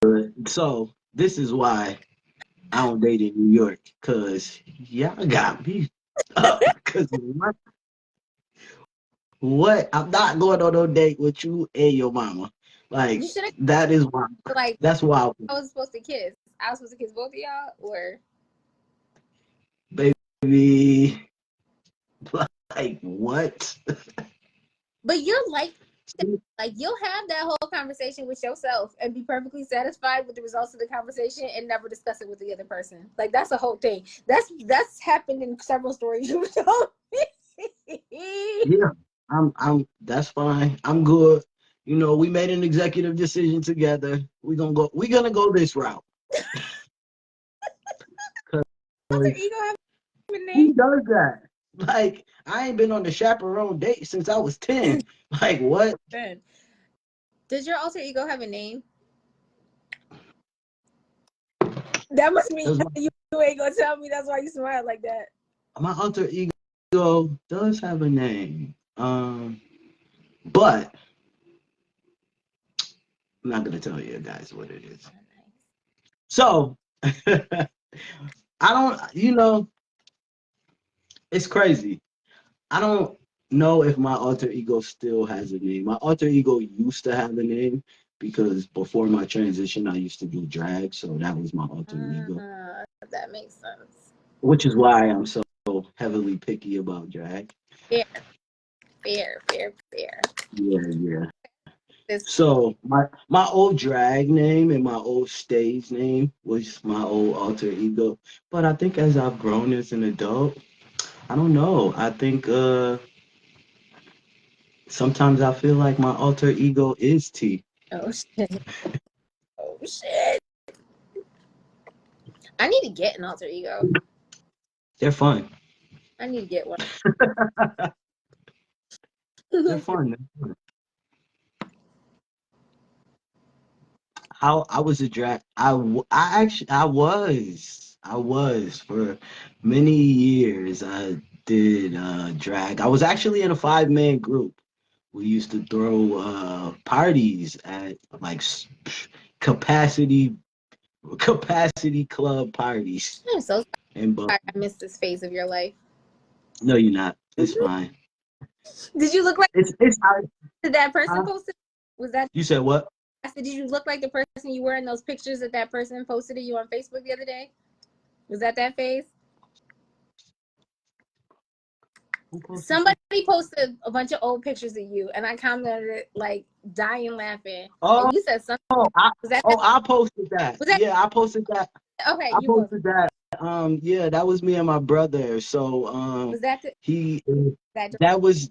[SPEAKER 1] good. So this is why I don't date in New York, cause y'all got me up. Cause what? I'm not going on no date with you and your mama. Like,
[SPEAKER 2] You should have
[SPEAKER 1] that is why.
[SPEAKER 2] like
[SPEAKER 1] That's why,
[SPEAKER 2] I was supposed to kiss. I was supposed to kiss both of y'all, or
[SPEAKER 1] baby. Like what?
[SPEAKER 2] but you're like you'll have that whole conversation with yourself and be perfectly satisfied with the results of the conversation and never discuss it with the other person. Like that's the whole thing. That's happened in several stories you told me.
[SPEAKER 1] Yeah, that's fine. I'm good. You know, we made an executive decision together. We're gonna go this route.
[SPEAKER 2] Alter ego have a name?
[SPEAKER 1] Who does that? Like, I ain't been on the chaperone date since I was 10. Like, what?
[SPEAKER 2] Ben. Does your alter ego have a name? That must mean you ain't gonna tell me. That's why you smile like that.
[SPEAKER 1] My alter ego does have a name. But I'm not gonna tell you guys what it is.
[SPEAKER 2] Oh, nice.
[SPEAKER 1] So I don't, it's crazy. I don't know if my alter ego still has a name. My alter ego used to have a name because before my transition, I used to do drag, so that was my alter ego,
[SPEAKER 2] That makes sense.
[SPEAKER 1] which is why I'm so heavily picky about drag.
[SPEAKER 2] Fair, fair, fair, fair.
[SPEAKER 1] Yeah, yeah.
[SPEAKER 2] This
[SPEAKER 1] So my old drag name and my old stage name was my old alter ego. But I think as I've grown as an adult, I don't know. I think sometimes I feel like my alter ego is T.
[SPEAKER 2] oh shit. Oh shit. I need to get an alter ego.
[SPEAKER 1] They're fun.
[SPEAKER 2] I need to get one.
[SPEAKER 1] They're fun. How I was a drag. I actually I was for many years. I did drag. I was actually in a 5-man group. We used to throw parties at like capacity capacity club parties.
[SPEAKER 2] I'm so
[SPEAKER 1] And
[SPEAKER 2] sorry I missed this phase of your life.
[SPEAKER 1] no, you're not. It's fine.
[SPEAKER 2] Did you look like
[SPEAKER 1] It's
[SPEAKER 2] did that person
[SPEAKER 1] uh,
[SPEAKER 2] posted? Was that
[SPEAKER 1] you said what?
[SPEAKER 2] I said, did you look like the person you were in those pictures that that person posted of you on Facebook the other day? Was that phase?
[SPEAKER 1] Who posted
[SPEAKER 2] Somebody
[SPEAKER 1] that?
[SPEAKER 2] posted a bunch of old pictures of you, and I commented it, like dying laughing.
[SPEAKER 1] Oh,
[SPEAKER 2] And you said something.
[SPEAKER 1] I,
[SPEAKER 2] Was that
[SPEAKER 1] I posted that.
[SPEAKER 2] was that
[SPEAKER 1] Yeah, I posted that.
[SPEAKER 2] okay?
[SPEAKER 1] I
[SPEAKER 2] You posted.
[SPEAKER 1] posted that. Yeah, that was me and my brother. So
[SPEAKER 2] Was that the,
[SPEAKER 1] he
[SPEAKER 2] that?
[SPEAKER 1] that was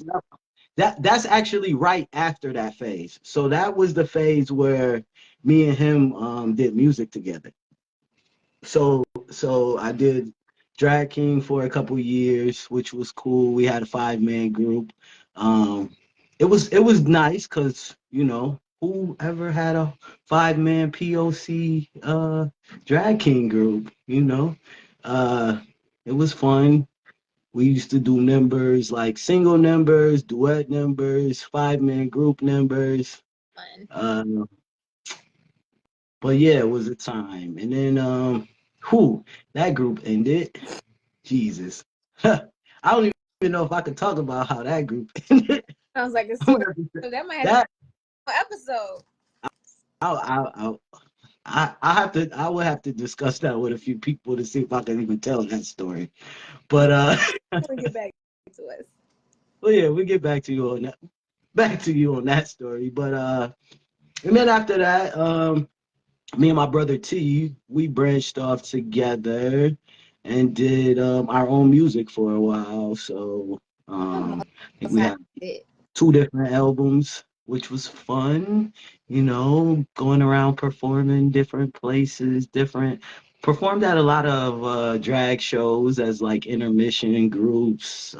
[SPEAKER 1] that's actually right after that phase. So that was the phase where me and him did music together. So I did Drag King for a couple years, which was cool. We had a 5-man group. Um, it was nice because who ever had a 5-man POC Drag King group? Uh, it was fun. We used to do numbers like single numbers, duet numbers, 5-man group numbers.
[SPEAKER 2] Fun.
[SPEAKER 1] Uh, but yeah, it was a time. And then who that group ended. Jesus. I don't even know if I could talk about how that group ended.
[SPEAKER 2] Sounds like a
[SPEAKER 1] I'm
[SPEAKER 2] story.
[SPEAKER 1] gonna have to-
[SPEAKER 2] So that might have to be
[SPEAKER 1] that
[SPEAKER 2] an episode.
[SPEAKER 1] I'll, I have to I will have to discuss that with a few people to see if I can even tell that story. But
[SPEAKER 2] We'll get back to us.
[SPEAKER 1] well yeah, we get back to you on that story. But and then after that, me and my brother T, we branched off together and did our own music for a while. So
[SPEAKER 2] Almost
[SPEAKER 1] I think we
[SPEAKER 2] had
[SPEAKER 1] had
[SPEAKER 2] it.
[SPEAKER 1] 2 different albums, which was fun, going around performing different places, performed at a lot of drag shows as like intermission groups.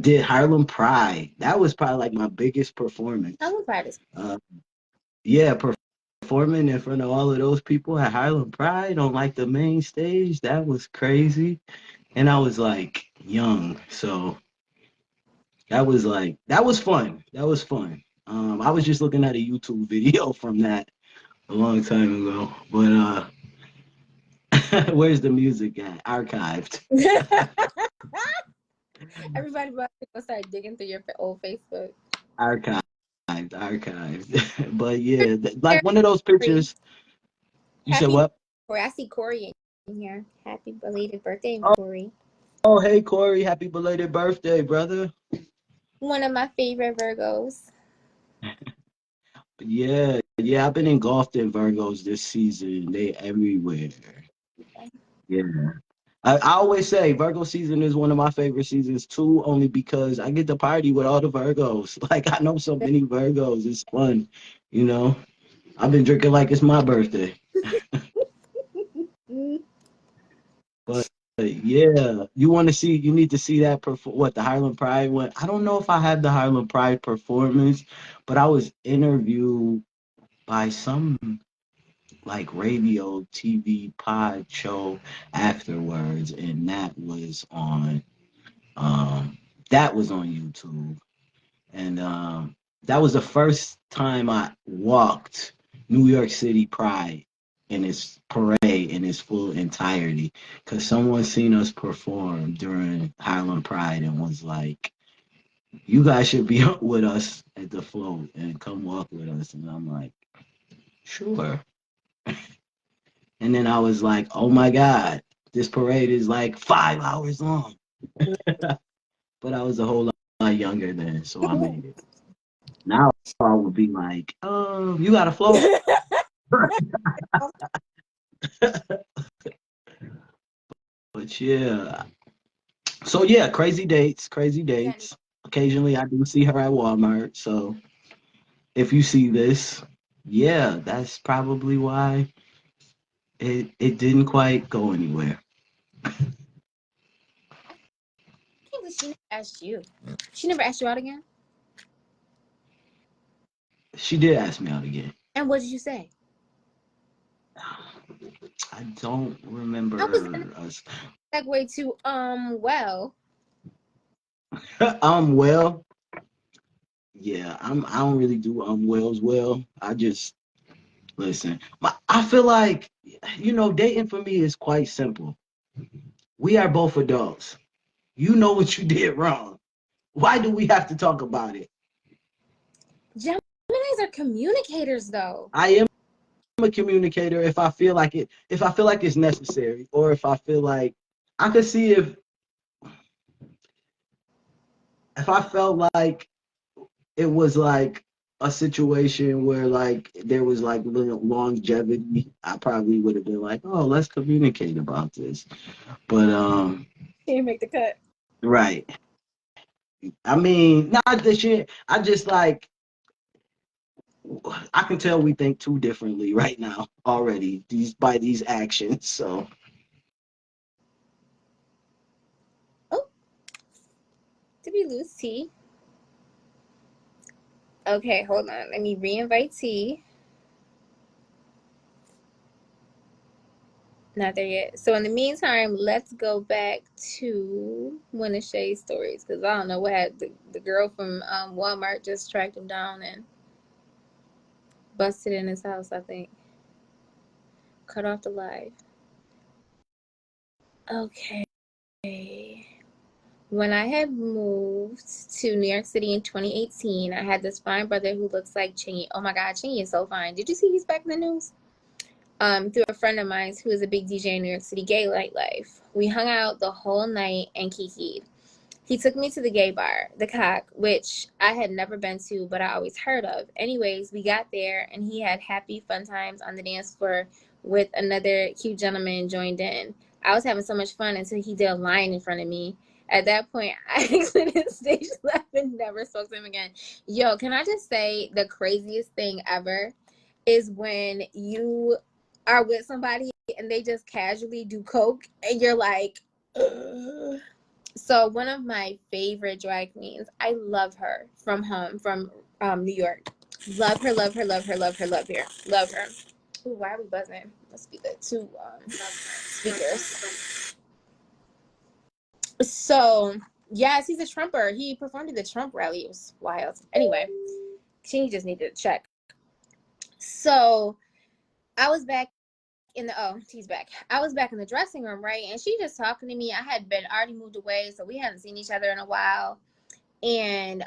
[SPEAKER 1] Did Harlem Pride. That was probably like my biggest performance.
[SPEAKER 2] I'm proud of
[SPEAKER 1] Uh, yeah, performing in front of all of those people at Harlem Pride on like the main stage. That was crazy. And I was like young, so that was fun. That was fun. I was just looking at a YouTube video from that a long time ago. But where's the music at? Archived.
[SPEAKER 2] Everybody about to go start digging through your old Facebook.
[SPEAKER 1] Archived. But yeah, like one of those
[SPEAKER 2] Corey.
[SPEAKER 1] pictures. You said
[SPEAKER 2] Happy
[SPEAKER 1] what?
[SPEAKER 2] Corey. I see Corey in here. Happy belated birthday,
[SPEAKER 1] Oh,
[SPEAKER 2] Corey.
[SPEAKER 1] oh, hey Corey, happy belated birthday, brother.
[SPEAKER 2] One of my favorite Virgos.
[SPEAKER 1] Yeah, yeah, I've been engulfed in Virgos this season. They everywhere. Yeah. I always say Virgo season is one of my favorite seasons too, only because I get to party with all the Virgos. Like I know so many Virgos. It's fun, you know. I've been drinking like it's my birthday.
[SPEAKER 2] Mm,
[SPEAKER 1] But yeah, you need to see that what the Harlem Pride one. I don't know if I had the Harlem Pride performance, but I was interviewed by some like radio, TV, pod show afterwards, and um that was on YouTube. And that was the first time I walked New York City Pride in its parade in its full entirety. Cause someone seen us perform during Harlem Pride and was like, "You guys should be with us at the float and come walk with us." And I'm like, "Sure." And then I was like, "Oh my God, this parade is like 5 hours long." But I was a whole lot younger then, so I made it. Now I would be like, you got a float?" But yeah. So yeah, crazy dates, crazy
[SPEAKER 2] Yeah.
[SPEAKER 1] dates. Occasionally I do see her at Walmart. So if you see this, yeah, that's probably why it didn't quite go anywhere.
[SPEAKER 2] I can't believe she never asked you. She never asked you out again.
[SPEAKER 1] She did ask me out again.
[SPEAKER 2] And what did you say?
[SPEAKER 1] I don't
[SPEAKER 2] I was gonna
[SPEAKER 1] remember us.
[SPEAKER 2] segue to well.
[SPEAKER 1] Well, yeah, I don't really do wells well. I just listen. I feel like dating for me is quite simple. We are both adults. You know what you did wrong. Why do we have to talk about it?
[SPEAKER 2] Geminis are communicators though.
[SPEAKER 1] I am a communicator if I feel like it, if I feel like it's necessary, or if I feel like I could see if I felt like it was like a situation where like there was like longevity, I probably would have been like, oh, let's communicate about this. But
[SPEAKER 2] She didn't make the cut.
[SPEAKER 1] right. I mean, not this shit. I just like I can tell we think too differently right now already these actions. So
[SPEAKER 2] Oh, did we lose T? Okay, hold on. Let me re-invite T. Not there yet. So in the meantime, let's go back to one of Shay's stories because I don't know what had the girl from Walmart just tracked him down and busted in his house. I think cut off the live. Okay. When I had moved to New York City in 2018, I had this fine brother who looks like Chingy. Oh my God, Chingy is so fine. Did you see he's back in the news? Through a friend of mine who is a big DJ in New York City, Gay Nightlife. We hung out the whole night and kikied. He took me to the gay bar, the Cock, which I had never been to, but I always heard of. Anyways, we got there and he had happy, fun times on the dance floor with another cute gentleman joined in. I was having so much fun until he did a line in front of me. At that point, I exited stage left and never spoke to him again. Yo, can I just say the craziest thing ever is when you are with somebody and they just casually do coke and you're like, ugh. So one of my favorite drag queens, I love her from New York. Love her, love her, love her, love her, love her, love her. Ooh, why are we buzzing? Must be the two speakers. So yes, he's a Trumper. He performed at the Trump rally. It was wild. Anyway, she just needed to check. So I was back in the T's back. I was back in the dressing room, right? And she just talking to me. I had been already moved away, so we hadn't seen each other in a while. And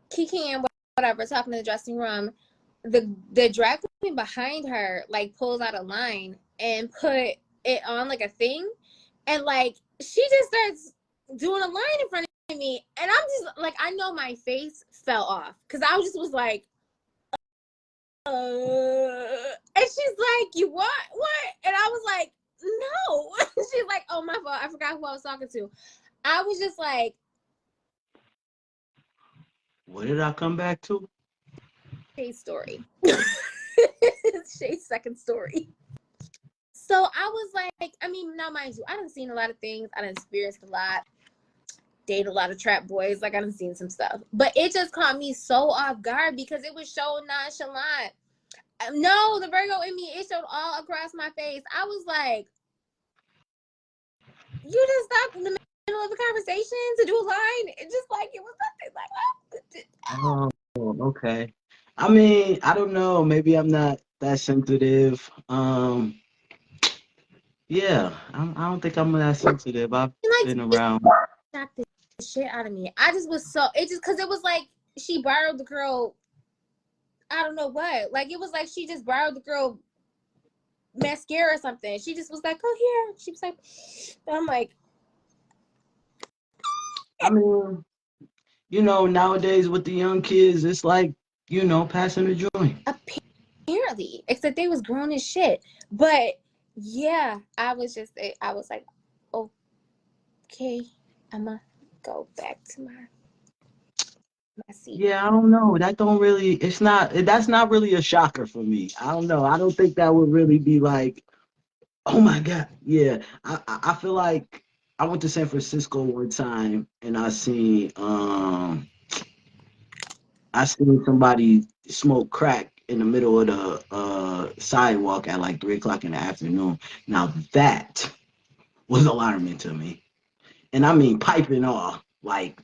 [SPEAKER 2] Kiki and whatever talking in the dressing room. The drag queen behind her like pulls out a line and put it on like a thing, and like she just starts doing a line in front of me, and I'm just like, I know my face fell off because I was like, and she's like, you what? And I was like, no. She's like, oh, my fault. I forgot who I was talking to. I was just like,
[SPEAKER 1] what did I come back to?
[SPEAKER 2] Shay's story. Shay's second story. So I was like, I mean, now mind you, I done seen a lot of things. I done experienced a lot. Date a lot of trap boys. Like I done seen some stuff. But it just caught me so off guard because it was so nonchalant. No, the Virgo in me, it showed all across my face. I was like, you just stopped in the middle of a conversation to do a line. It just like, it was nothing. Like,
[SPEAKER 1] Oh, okay. I mean, I don't know. Maybe I'm not that sensitive. Yeah, I don't think I'm that sensitive. I've
[SPEAKER 2] Like
[SPEAKER 1] been around.
[SPEAKER 2] shocked the shit out of me. I just was so it just because it was like she borrowed the girl. I don't know what. Like it was like she just borrowed the girl mascara or something. She just was like, "Oh here." She was like, I'm like,
[SPEAKER 1] I mean, nowadays with the young kids, it's like, passing a joint.
[SPEAKER 2] apparently, except they was grown as shit. But yeah, I was like, okay, I'ma go back to my seat.
[SPEAKER 1] Yeah, I don't know. That's not really a shocker for me. I don't know. I don't think that would really be like, oh my God. Yeah. I feel like I went to San Francisco one time and I seen somebody smoke crack in the middle of the sidewalk at like 3 o'clock in the afternoon. Now that was alarming to me. And I mean piping off, like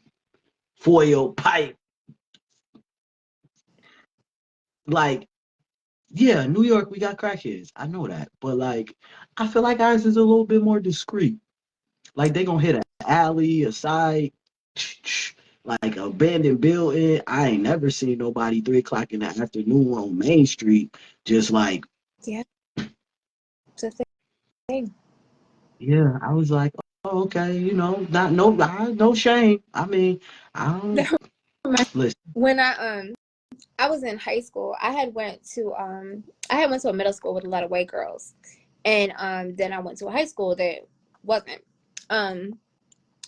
[SPEAKER 1] foil pipe, like yeah, New York, we got crackheads. I know that. But like I feel like ours is a little bit more discreet. Like they gonna hit an alley, a side, like a abandoned building. I ain't never seen nobody 3 o'clock in the afternoon on Main Street just like
[SPEAKER 2] Yeah, it's a thing.
[SPEAKER 1] yeah. I was like, oh, okay, not no shame. I mean, I don't listen.
[SPEAKER 2] When I was in high school, I had went to a middle school with a lot of white girls, and then I went to a high school that wasn't. Um,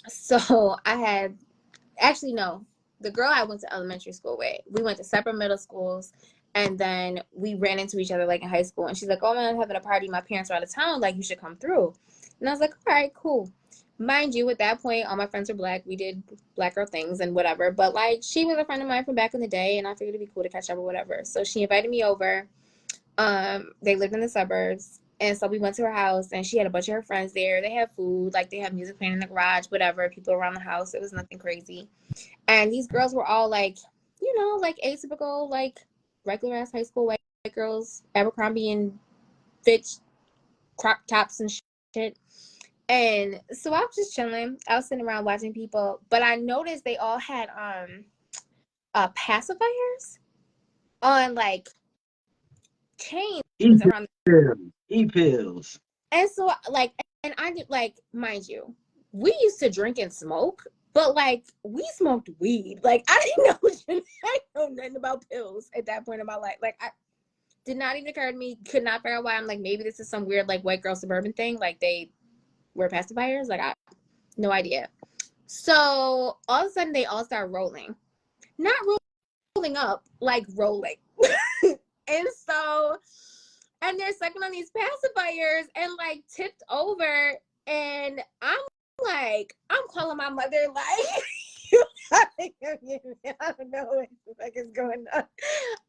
[SPEAKER 2] so I had actually no, the girl I went to elementary school with, we went to separate middle schools, and then we ran into each other like in high school, and she's like, "Oh man, I'm having a party. My parents are out of town. Like you should come through." And I was like, "All right, cool." Mind you, at that point, all my friends were black. We did black girl things and whatever. But like, she was a friend of mine from back in the day, and I figured it'd be cool to catch up or whatever. So she invited me over. They lived in the suburbs, and so we went to her house, and she had a bunch of her friends there. They had food, like they had music playing in the garage, whatever. People around the house. It was nothing crazy. And these girls were all like, like atypical, like regular ass high school white girls, Abercrombie and Fitch crop tops and shit. And so I was just chilling. I was sitting around watching people, but I noticed they all had pacifiers on like chains around.
[SPEAKER 1] E-pills. E-pills.
[SPEAKER 2] And so like, and I did like, mind you, we used to drink and smoke, but like we smoked weed. Like I didn't know, I didn't know nothing about pills at that point in my life. Like I did not even occur to me. Could not figure out why. I'm like, maybe this is some weird like white girl suburban thing. Like they were pacifiers. Like I no idea. So all of a sudden they all start rolling, not rolling up, like rolling. And so, and they're sucking on these pacifiers and like tipped over. And I'm calling my mother, like, you gotta come get me. I don't know what the fuck is going on.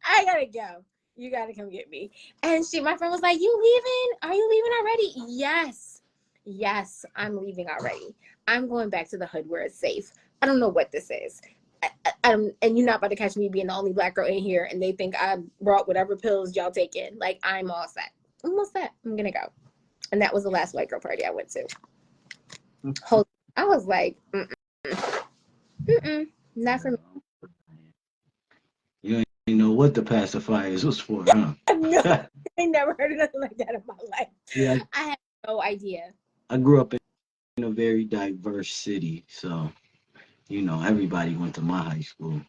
[SPEAKER 2] I gotta go. You gotta come get me. And my friend was like, you leaving? Are you leaving already? Yes. Yes, I'm leaving already. I'm going back to the hood where it's safe. I don't know what this is. And you're not about to catch me being the only black girl in here and they think I brought whatever pills y'all take in. Like, I'm all set. I'm all set. I'm gonna go. And that was the last white girl party I went to. I was like, not for me.
[SPEAKER 1] You ain't know what the pacifiers was for, huh?
[SPEAKER 2] No, I never heard of nothing like that in my life.
[SPEAKER 1] Yeah,
[SPEAKER 2] I had no idea.
[SPEAKER 1] I grew up in a very diverse city, so everybody went to my high school.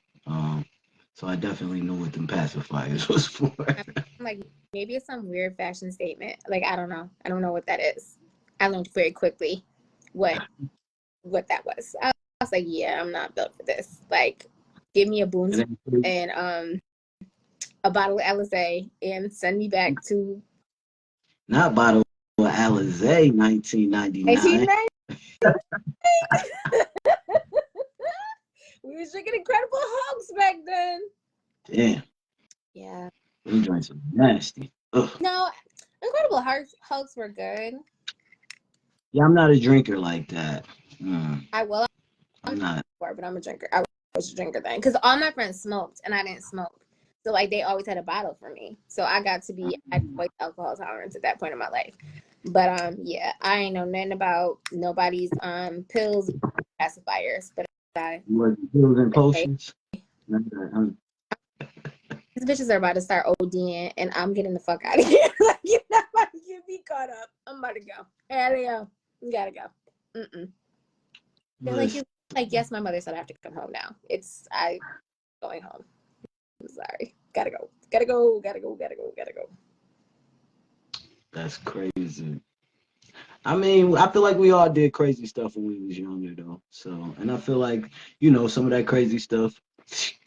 [SPEAKER 1] So I definitely knew what them pacifiers was for.
[SPEAKER 2] I'm like, maybe it's some weird fashion statement. Like, I don't know. I don't know what that is. I learned very quickly what that was. I was like, yeah, I'm not built for this. Like, give me a boom and a bottle of Alizé and send me back to
[SPEAKER 1] Not bottle of Alizé, 1999.
[SPEAKER 2] 1990. We was drinking Incredible Hulks back then.
[SPEAKER 1] Damn.
[SPEAKER 2] Yeah.
[SPEAKER 1] Them joints are nasty. Ugh.
[SPEAKER 2] No, Incredible Hulks were good.
[SPEAKER 1] Yeah, I'm not a drinker like that.
[SPEAKER 2] I'm
[SPEAKER 1] not.
[SPEAKER 2] but I'm a drinker. social drinker thing because all my friends smoked and I didn't smoke. So like they always had a bottle for me. So I got to be at quite alcohol tolerance at that point in my life. But yeah, I ain't know nothing about nobody's pills pacifiers. But
[SPEAKER 1] What, pills and
[SPEAKER 2] okay.
[SPEAKER 1] potions?
[SPEAKER 2] These bitches are about to start ODing and I'm getting the fuck out of here. Like you're not about to get me caught up. I'm about to go. Hey, you gotta go. They're like, you're like, yes, my mother said I have to come home now. I going home. I'm sorry. Gotta go. Gotta go. Gotta go. Gotta go. Gotta go.
[SPEAKER 1] That's crazy. I mean, I feel like we all did crazy stuff when we was younger, though. So, and I feel like, some of that crazy stuff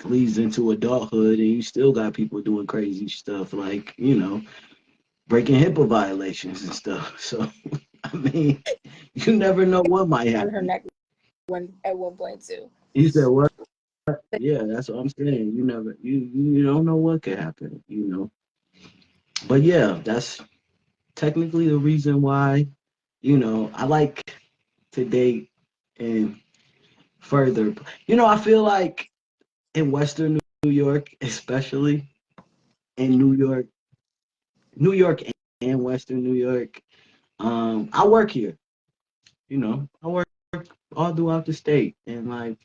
[SPEAKER 1] leads into adulthood, and you still got people doing crazy stuff, like, breaking HIPAA violations and stuff. So, I mean, you never know what might
[SPEAKER 2] On her
[SPEAKER 1] happen.
[SPEAKER 2] neck at one point too.
[SPEAKER 1] You said what? Yeah, that's what I'm saying. You don't know what could happen, But yeah, that's technically the reason why, I like to date and further. I feel like in Western New York, especially in New York and Western New York, I work here. I work all throughout the state, and like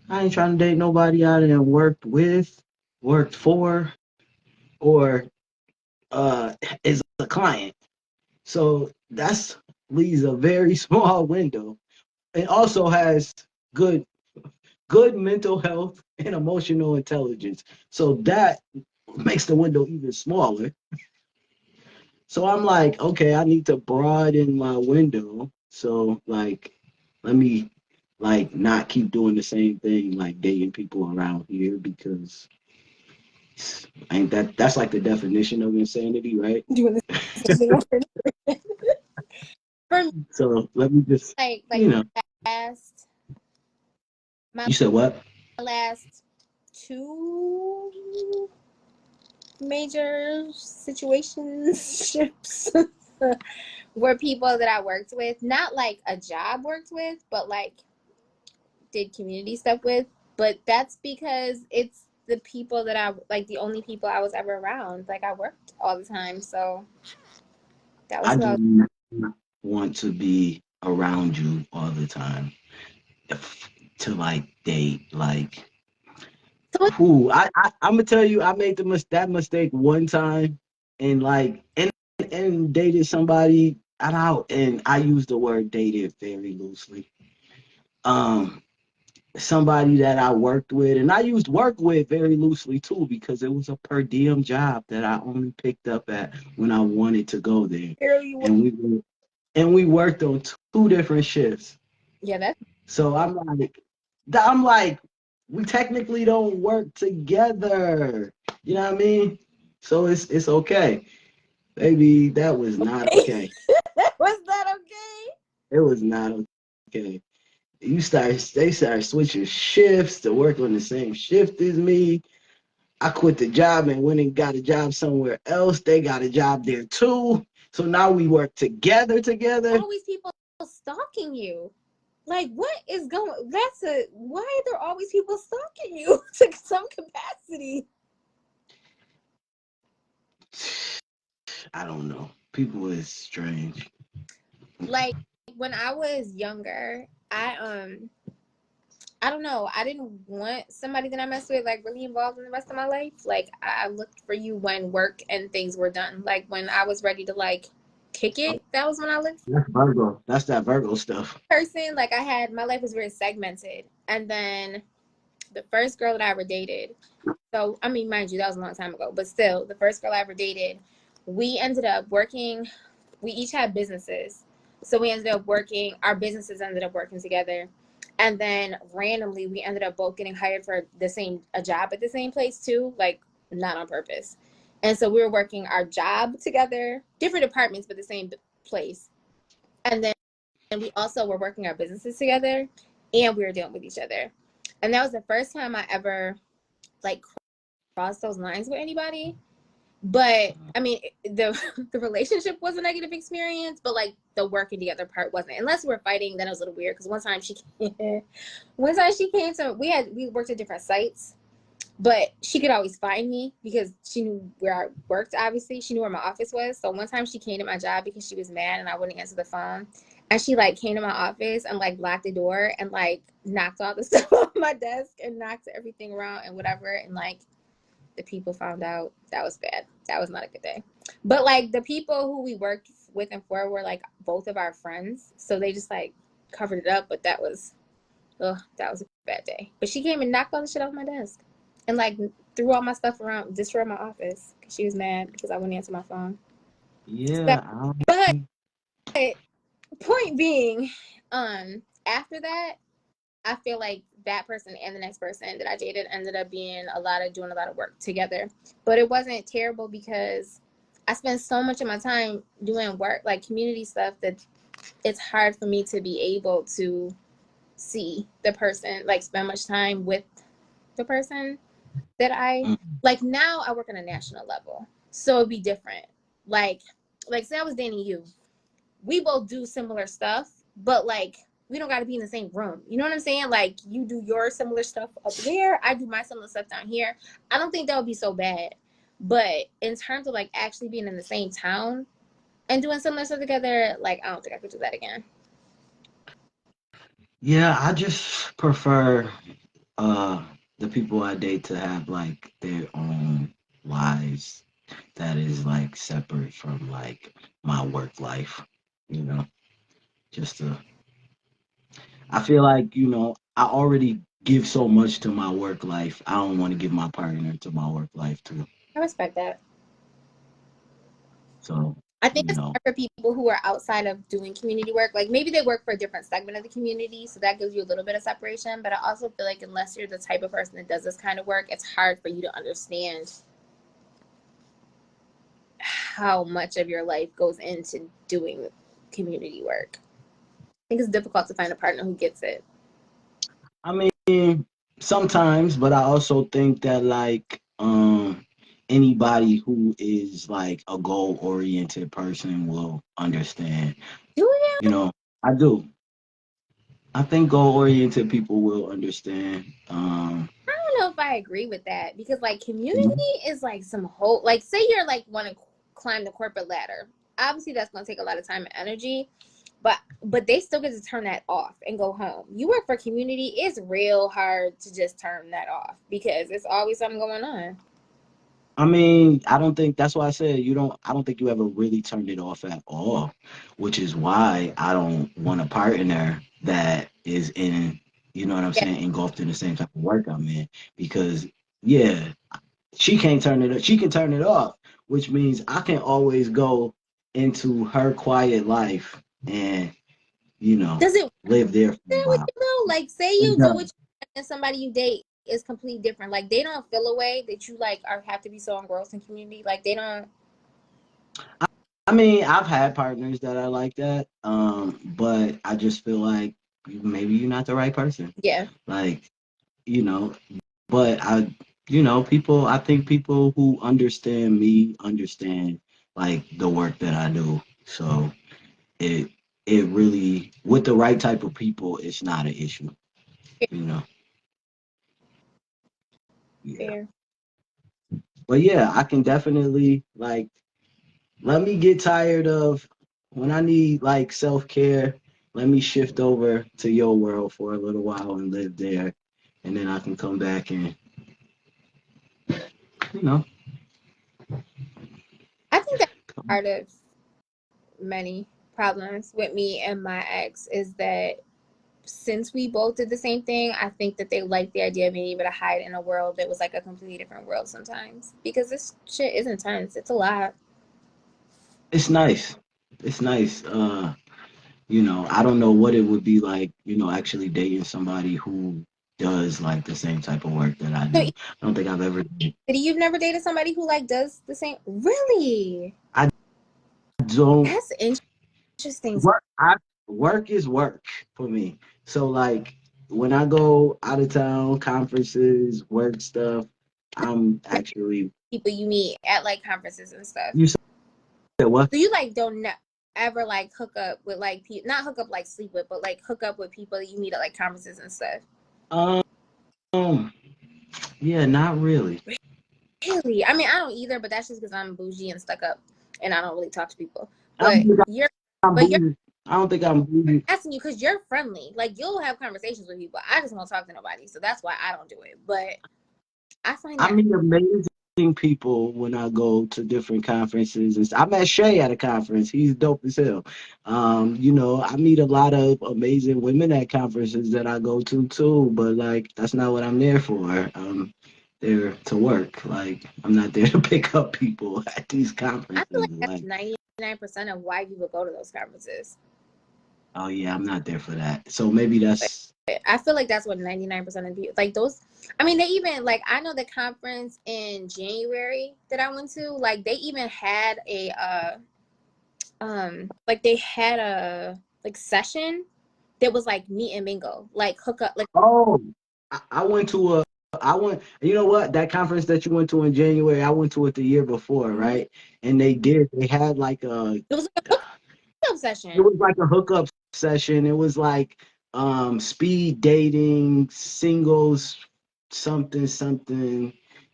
[SPEAKER 1] I ain't trying to date nobody I done worked with, worked for, or is a client. So that's leaves a very small window. It also has good good mental health and emotional intelligence. So that makes the window even smaller. So I'm like, okay, I need to broaden my window. So like, let me like not keep doing the same thing, like dating people around here because ain't that's like the definition of insanity, right?
[SPEAKER 2] Doing the same thing over. For me,
[SPEAKER 1] So let me just,
[SPEAKER 2] like
[SPEAKER 1] you know,
[SPEAKER 2] last my
[SPEAKER 1] you said what?
[SPEAKER 2] last two major situationships were people that I worked with, not like a job worked with, but like did community stuff with. But that's because it's the people that I like, the only people I was ever around. Like I worked all the time, so that was
[SPEAKER 1] I
[SPEAKER 2] who I
[SPEAKER 1] do
[SPEAKER 2] was.
[SPEAKER 1] not want to be around you all the time to like date. Like,
[SPEAKER 2] So
[SPEAKER 1] who I'm gonna tell you, I made that mistake one time, and like and dated somebody. And I use the word dated very loosely. Um, Somebody that I worked with, and I used work with very loosely too because it was a per diem job that I only picked up at when I wanted to go there,
[SPEAKER 2] barely.
[SPEAKER 1] and we worked on two different shifts.
[SPEAKER 2] Yeah, that's
[SPEAKER 1] So I'm like, we technically don't work together. You know what I mean? So it's okay. Maybe that was not okay.
[SPEAKER 2] was that okay?
[SPEAKER 1] It was not okay. They started switching shifts to work on the same shift as me. I quit the job and went and got a job somewhere else. They got a job there too. So now we work together.
[SPEAKER 2] Always people stalking you. Like what is going? Why are there always people stalking you to some capacity?
[SPEAKER 1] I don't know. People is strange.
[SPEAKER 2] Like when I was younger, I don't know. I didn't want somebody that I messed with like really involved in the rest of my life. Like I looked for you when work and things were done. Like when I was ready to like kick it, that was when I looked for
[SPEAKER 1] That's Virgo. That's that Virgo stuff.
[SPEAKER 2] a person. Like I had my life was very segmented. And then the first girl that I ever dated. So I mean, mind you, that was a long time ago, but still, the first girl I ever dated, we ended up working. We each had businesses, so we ended up working. Our businesses ended up working together, and then randomly, we ended up both getting hired for a job at the same place too, like not on purpose. And so we were working our job together, different departments, but the same place. And then we also were working our businesses together, and we were dealing with each other. And that was the first time I ever like cross those lines with anybody But I mean, the the relationship was a negative experience, but like the working together part wasn't. Unless we were fighting, then it was a little weird. Because one time she came to we worked at different sites, but she could always find me because she knew where I worked. Obviously, she knew where my office was. So one time she came to my job because she was mad and I wouldn't answer the phone, and she like came to my office and like locked the door and like knocked all the stuff off my desk and knocked everything around and whatever, and like the people found out. That was bad. That was not a good day. But like the people who we worked with and for were like both of our friends, so they just like covered it up. But that was a bad day. But she came and knocked all the shit off my desk and like threw all my stuff around, destroyed my office because she was mad because I wouldn't answer my phone. So,
[SPEAKER 1] Yeah.
[SPEAKER 2] but point being, after that, I feel like that person and the next person that I dated ended up doing a lot of work together. But it wasn't terrible because I spent so much of my time doing work, like community stuff, that it's hard for me to be able to see the person, like spend much time with the person that I like. Now I work on a national level, so it'd be different. Like say I was dating you, we both do similar stuff, but like we don't got to be in the same room. You know what I'm saying? Like you do your similar stuff up there, I do my similar stuff down here. I don't think that would be so bad. But in terms of like actually being in the same town and doing similar stuff together, like I don't think I could do that again.
[SPEAKER 1] Yeah, I just prefer the people I date to have like their own lives that is like separate from like my work life, you know. Just to I feel like, I already give so much to my work life. I don't want to give my partner to my work life too.
[SPEAKER 2] I respect that.
[SPEAKER 1] So,
[SPEAKER 2] I think
[SPEAKER 1] you
[SPEAKER 2] it's
[SPEAKER 1] know.
[SPEAKER 2] hard for people who are outside of doing community work. Like maybe they work for a different segment of the community, so that gives you a little bit of separation. But I also feel like unless you're the type of person that does this kind of work, it's hard for you to understand how much of your life goes into doing community work. I think it's difficult to find a partner who gets it.
[SPEAKER 1] I mean, sometimes, but I also think that like anybody who is like a goal oriented person will understand.
[SPEAKER 2] Do you?
[SPEAKER 1] You know, I do. I think goal oriented people will understand.
[SPEAKER 2] I don't know if I agree with that because like community is like some whole like say you're like want to climb the corporate ladder. Obviously that's going to take a lot of time and energy, but they still get to turn that off and go home. You work for community, it's real hard to just turn that off because it's always something going on.
[SPEAKER 1] I mean, I don't think that's why I said I don't think you ever really turned it off at all, which is why I don't want a partner that is in, you know what I'm
[SPEAKER 2] Yeah.
[SPEAKER 1] saying, engulfed in the same type of work I'm in. Because yeah, she can't turn it she can turn it off, which means I can always go into her quiet life and,
[SPEAKER 2] Does it
[SPEAKER 1] live there for a
[SPEAKER 2] that with
[SPEAKER 1] while.
[SPEAKER 2] you though? Like say
[SPEAKER 1] It
[SPEAKER 2] you do
[SPEAKER 1] does.
[SPEAKER 2] what you and somebody you date is completely different. Like they don't feel a way that you like are have to be so engrossed in community. Like they don't.
[SPEAKER 1] I mean, I've had partners that are like that, but I just feel like maybe you're not the right person.
[SPEAKER 2] Yeah.
[SPEAKER 1] Like, you know, but I think people who understand me understand like the work that I do. So it it really with the right type of people, it's not an issue. You know, yeah.
[SPEAKER 2] Fair.
[SPEAKER 1] But yeah, I can definitely like let me get tired of when I need like self care. Let me shift over to your world for a little while and live there, and then I can come back and you know.
[SPEAKER 2] I think that's part of many problems with me and my ex is that since we both did the same thing, I think that they liked the idea of being able to hide in a world that was like a completely different world sometimes. Because this shit is intense. It's a lot.
[SPEAKER 1] It's nice. It's nice. I don't know what it would be like, actually dating somebody who does like the same type of work that I
[SPEAKER 2] So
[SPEAKER 1] do. I don't think I've ever.
[SPEAKER 2] you've never dated somebody who like does the same? Really?
[SPEAKER 1] I don't
[SPEAKER 2] That's interesting.
[SPEAKER 1] work. Work is work for me. So like when I go out of town, conferences, work stuff, I'm actually.
[SPEAKER 2] People you meet at like conferences and stuff.
[SPEAKER 1] You said what?
[SPEAKER 2] So you like don't ever like hook up with like people, not hook up like sleep with, but like hook up with people that you meet at like conferences and stuff.
[SPEAKER 1] Um, yeah, not really.
[SPEAKER 2] Really? I mean, I don't either, but that's just because I'm bougie and stuck up, and I don't really talk to people.
[SPEAKER 1] I
[SPEAKER 2] But
[SPEAKER 1] don't think
[SPEAKER 2] you're,
[SPEAKER 1] I'm
[SPEAKER 2] but you're
[SPEAKER 1] bougie. I don't think I'm bougie.
[SPEAKER 2] asking you because you're friendly. Like you'll have conversations with people. I just won't talk to nobody, so that's why I don't do it. But I find
[SPEAKER 1] I
[SPEAKER 2] that
[SPEAKER 1] meet amazing people when I go to different conferences. I met Shay at a conference. He's dope as hell. You know, I meet a lot of amazing women at conferences that I go to too, but like that's not what I'm there for. There to work. Like I'm not there to pick up people at these
[SPEAKER 2] I feel
[SPEAKER 1] conferences.
[SPEAKER 2] like that's
[SPEAKER 1] Like,
[SPEAKER 2] 99% of why people go to those conferences.
[SPEAKER 1] oh yeah, I'm not there for that. So maybe that's
[SPEAKER 2] I feel like that's what 99% of people like those. I mean, they even like I know the conference in January that I went to. Like they even had a like they had a like session that was like meet and mingle, like hook up, like
[SPEAKER 1] oh I went to a I went, you know what? That conference that you went to in January, I went to it the year before, right? And they had like
[SPEAKER 2] it was like a hook up
[SPEAKER 1] it
[SPEAKER 2] session.
[SPEAKER 1] was like a hookup session. It was like speed dating, singles, something, something.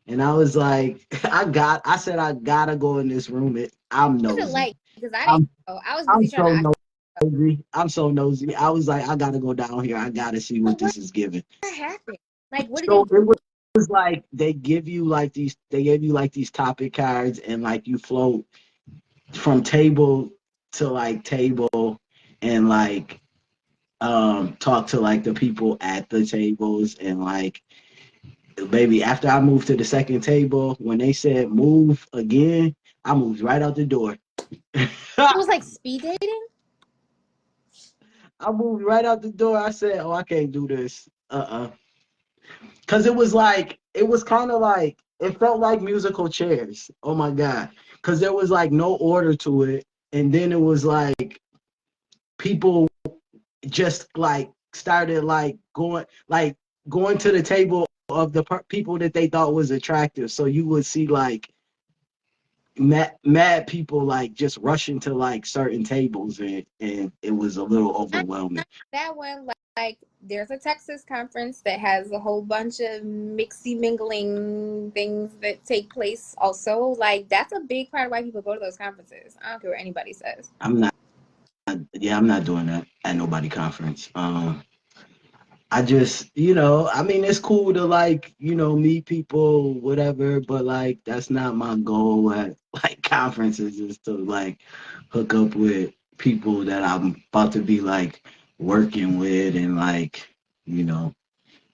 [SPEAKER 1] And I was like, I said I gotta go in this room. I'm
[SPEAKER 2] What was it
[SPEAKER 1] nosy.
[SPEAKER 2] like? Because I didn't
[SPEAKER 1] I'm
[SPEAKER 2] know. I was busy
[SPEAKER 1] I'm
[SPEAKER 2] trying to.
[SPEAKER 1] so nosy. I'm so nosy. I was like, I gotta go down here. I gotta see
[SPEAKER 2] So
[SPEAKER 1] what
[SPEAKER 2] what
[SPEAKER 1] this is giving.
[SPEAKER 2] happened? Like, what did they
[SPEAKER 1] So
[SPEAKER 2] do?
[SPEAKER 1] it was like they gave you like these topic cards and like you float from table to like table and like talk to like the people at the tables and like baby after I moved to the second table when they said move again, I moved right out the door.
[SPEAKER 2] It was like speed dating.
[SPEAKER 1] I moved right out the door. I said, oh, I can't do this. Because it was like it was kind of like it felt like musical chairs. Oh my god. Because there was like no order to it. And then it was like people just like started like going to the table of the people that they thought was attractive. So you would see like mad people like just rushing to like certain tables and it was a little overwhelming.
[SPEAKER 2] That one, like, there's a Texas conference that has a whole bunch of mixy mingling things that take place. Also, like, that's a big part of why people go to those conferences. I don't care what anybody says.
[SPEAKER 1] I'm not yeah, I'm not doing that at nobody conference. I just, I mean, it's cool to like, meet people, whatever, but like that's not my goal at like conferences is to like hook up with people that I'm about to be like working with and like, you know,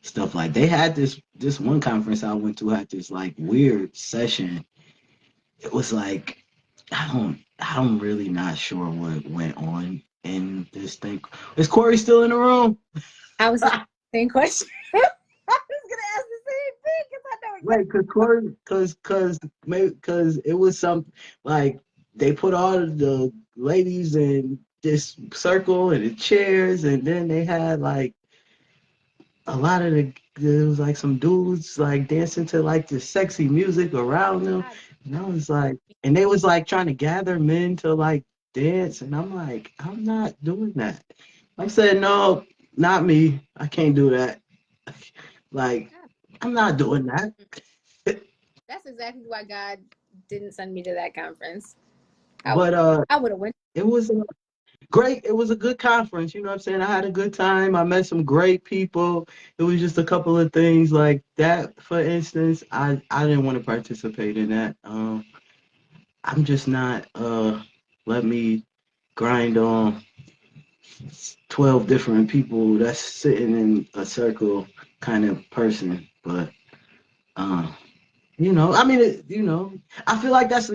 [SPEAKER 1] stuff like they had this one conference I went to had this like weird session. It was like I'm really not sure what went on in this thing. Is Corey still in the room?
[SPEAKER 2] I was like, same question. I was gonna ask the same thing because I know exactly.
[SPEAKER 1] Right, because it was some like they put all of the ladies in this circle and the chairs, and then they had like a lot of there was like some dudes like dancing to like the sexy music around them, and I was like, and they was like trying to gather men to like dance, and I'm like, I'm not doing that. I said, no, not me. I can't do that. Like, I'm not doing that.
[SPEAKER 2] That's exactly why God didn't send me to that conference.
[SPEAKER 1] But
[SPEAKER 2] I would have went.
[SPEAKER 1] it was great. It was a good conference. You know what I'm saying? I had a good time. I met some great people. It was just a couple of things like that. For instance, I didn't want to participate in that. I'm just not let me grind on 12 different people that's sitting in a circle kind of person. But I mean, I feel like that's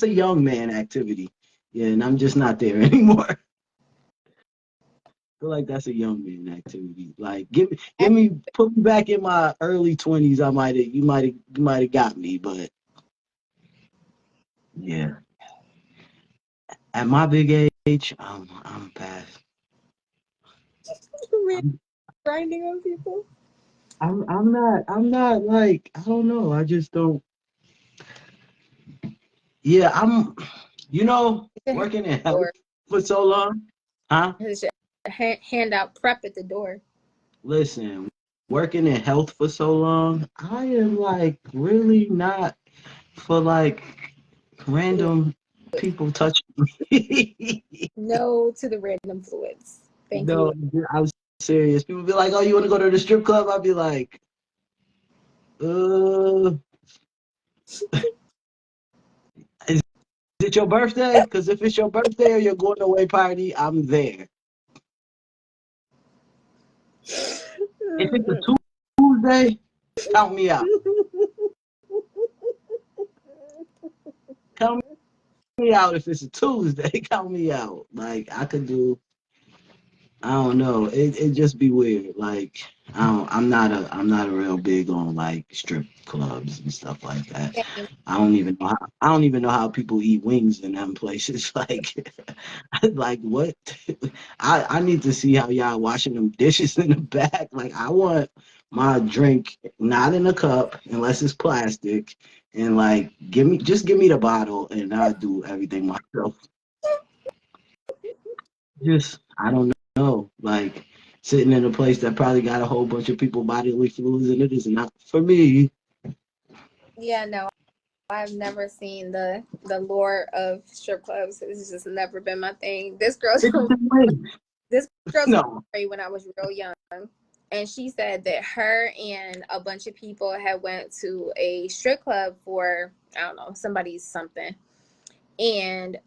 [SPEAKER 1] a young man activity. Yeah, and I'm just not there anymore. Feel like that's a young man activity. Like, put me back in my early 20s. You might have got me, but yeah, at my big age, I'm past.
[SPEAKER 2] Really
[SPEAKER 1] I'm,
[SPEAKER 2] grinding on people.
[SPEAKER 1] I'm not like, I don't know. I just don't. Yeah, working in health
[SPEAKER 2] Or
[SPEAKER 1] for so long, huh?
[SPEAKER 2] is your hand out prep at the door?
[SPEAKER 1] Listen, working in health for so long, I am like really not for like random people touching me.
[SPEAKER 2] No to the random fluids. Thank you.
[SPEAKER 1] No, I'm serious. People be like, "Oh, you want to go to the strip club?" I'd be like, "Uh, is it your birthday? Because if it's your birthday or you're going away party, I'm there. If it's a Tuesday, count me out. Count me out if it's a Tuesday. Count me out. Like I could do. I don't know. It just be weird. Like I'm not a real big on like strip clubs and stuff like that.
[SPEAKER 2] Same.
[SPEAKER 1] I don't even know how people eat wings in them places. Like like what? I need to see how y'all washing them dishes in the back. Like I want my drink not in a cup unless it's plastic, and like give me the bottle and I'll do everything myself. Just I don't know. Like sitting in a place that probably got a whole bunch of people bodily fluids in it is not for me.
[SPEAKER 2] Yeah, no, I've never seen the lore of strip clubs. It's just never been my thing.
[SPEAKER 1] It's the wings.
[SPEAKER 2] This girl told
[SPEAKER 1] No.
[SPEAKER 2] me when I was real young, and she said that her and a bunch of people had went to a strip club for, I don't know, somebody's something, and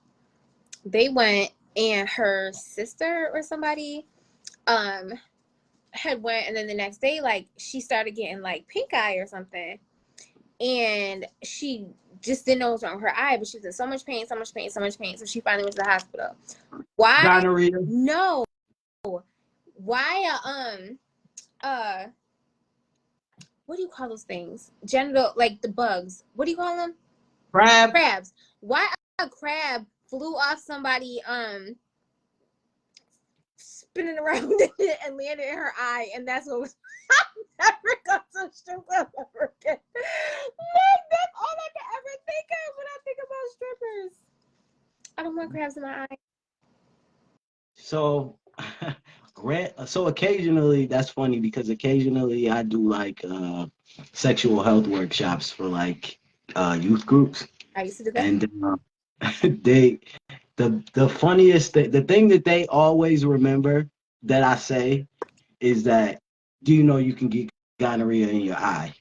[SPEAKER 2] they went, and her sister or somebody um had went, and then the next day, like, she started getting like pink eye or something, and she just didn't know what was wrong with her eye, but she was in so much pain, so much pain, so much pain, so she finally went to the hospital. Why?
[SPEAKER 1] Gonorrhea.
[SPEAKER 2] No. Why? Uh what do you call those things? Genital, like the bugs. What do you call them?
[SPEAKER 1] Crab.
[SPEAKER 2] Crabs. Why a crab flew off somebody spinning around and landed in her eye, and that's what was never got to strip club ever again. Like, that's all I can ever think of when I think about strippers. I don't want crabs in my eye.
[SPEAKER 1] So so occasionally that's funny because occasionally I do like sexual health workshops for like youth groups
[SPEAKER 2] I used to do that.
[SPEAKER 1] and they the funniest thing, the thing that they always remember that I say is that, do you know you can get gonorrhea in your eye?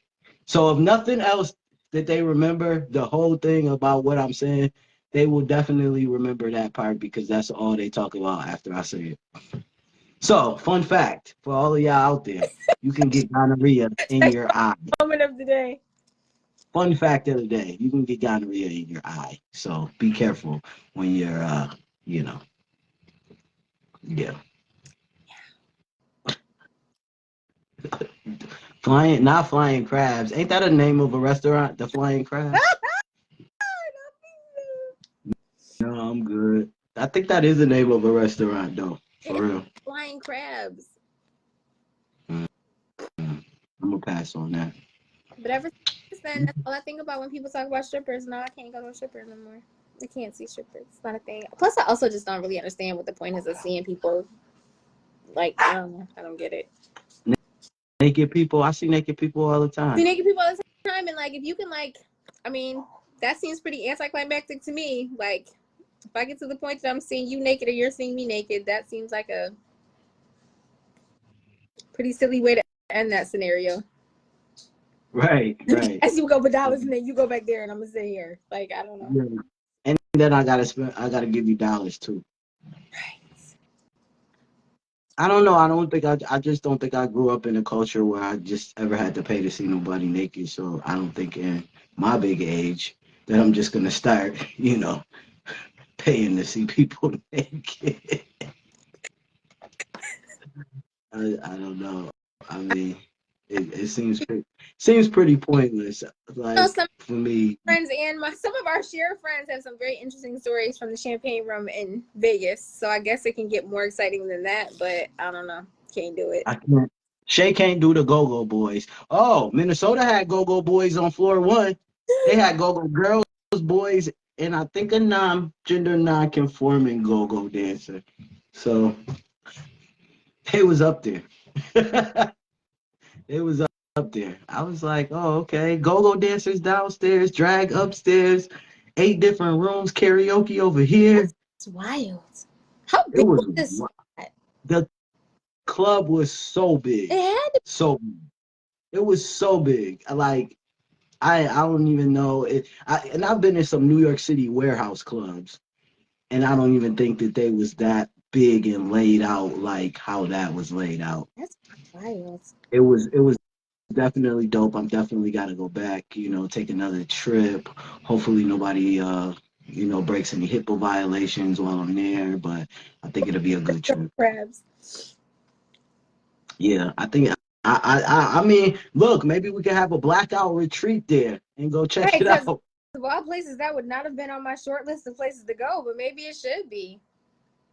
[SPEAKER 1] So if nothing else that they remember, the whole thing about what I'm saying, they will definitely remember that part because that's all they talk about after I say it. So, fun fact for all of y'all out there, you can get gonorrhea in your eye.
[SPEAKER 2] Moment of the day.
[SPEAKER 1] Fun fact of the day, you can get gonorrhea in your eye. So be careful when you're you know, yeah. Not flying crabs. Ain't that a name of a restaurant? The Flying Crabs? No, I'm good. I think that is the name of a restaurant though. For
[SPEAKER 2] It's
[SPEAKER 1] real.
[SPEAKER 2] flying crabs.
[SPEAKER 1] Mm, I'm gonna pass on that.
[SPEAKER 2] But ever since then, that's all I think about when people talk about strippers. No, I can't go to a stripper anymore. I can't see strippers. It's not a thing. Plus, I also just don't really understand what the point is of seeing people. Like, I don't know. I don't get it.
[SPEAKER 1] Naked people, I see naked people all the
[SPEAKER 2] See
[SPEAKER 1] time.
[SPEAKER 2] naked people all the time, and like, if you can, like, I mean, that seems pretty anticlimactic to me. Like, if I get to the point that I'm seeing you naked or you're seeing me naked, that seems like a pretty silly way to end that scenario.
[SPEAKER 1] Right, right.
[SPEAKER 2] As you go for dollars, and then you go back there, and I'm gonna sit here. Like, I don't know.
[SPEAKER 1] Yeah. And then I gotta give you dollars too.
[SPEAKER 2] Right.
[SPEAKER 1] I don't know. I just don't think I grew up in a culture where I just ever had to pay to see nobody naked. So I don't think in my big age that I'm just gonna start, paying to see people naked. I don't know. I mean, it seems pretty pointless.
[SPEAKER 2] So
[SPEAKER 1] Like
[SPEAKER 2] some
[SPEAKER 1] for me,
[SPEAKER 2] friends and some of our share friends have some very interesting stories from the Champagne Room in Vegas. So I guess it can get more exciting than that, but I don't know. Can't do it.
[SPEAKER 1] I can't. Shay can't do the Go-Go Boys. Oh, Minnesota had Go-Go Boys on floor one. They had Go-Go Girls, Boys, and I think a gender non-conforming Go-Go dancer. So they was up there. It was up there. I was like, oh, okay. Go-go dancers downstairs, drag upstairs, 8 different rooms, karaoke over here.
[SPEAKER 2] That's wild. How
[SPEAKER 1] It
[SPEAKER 2] big
[SPEAKER 1] was
[SPEAKER 2] was this?
[SPEAKER 1] the club was so big,
[SPEAKER 2] It had to.
[SPEAKER 1] so big. It was so big. Like I don't even know it. And I've been in some New York City warehouse clubs, and I don't even think that they was that big and laid out like how that was laid out.
[SPEAKER 2] That's wild.
[SPEAKER 1] It was definitely dope. I'm definitely got to go back, take another trip. Hopefully nobody breaks any HIPAA violations while I'm there, but I think it'll be a good trip.
[SPEAKER 2] Crabs.
[SPEAKER 1] Yeah, I think I mean, look, maybe we could have a blackout retreat there and go check it out.
[SPEAKER 2] Of all places, that would not have been on my short list of places to go, but maybe it should be.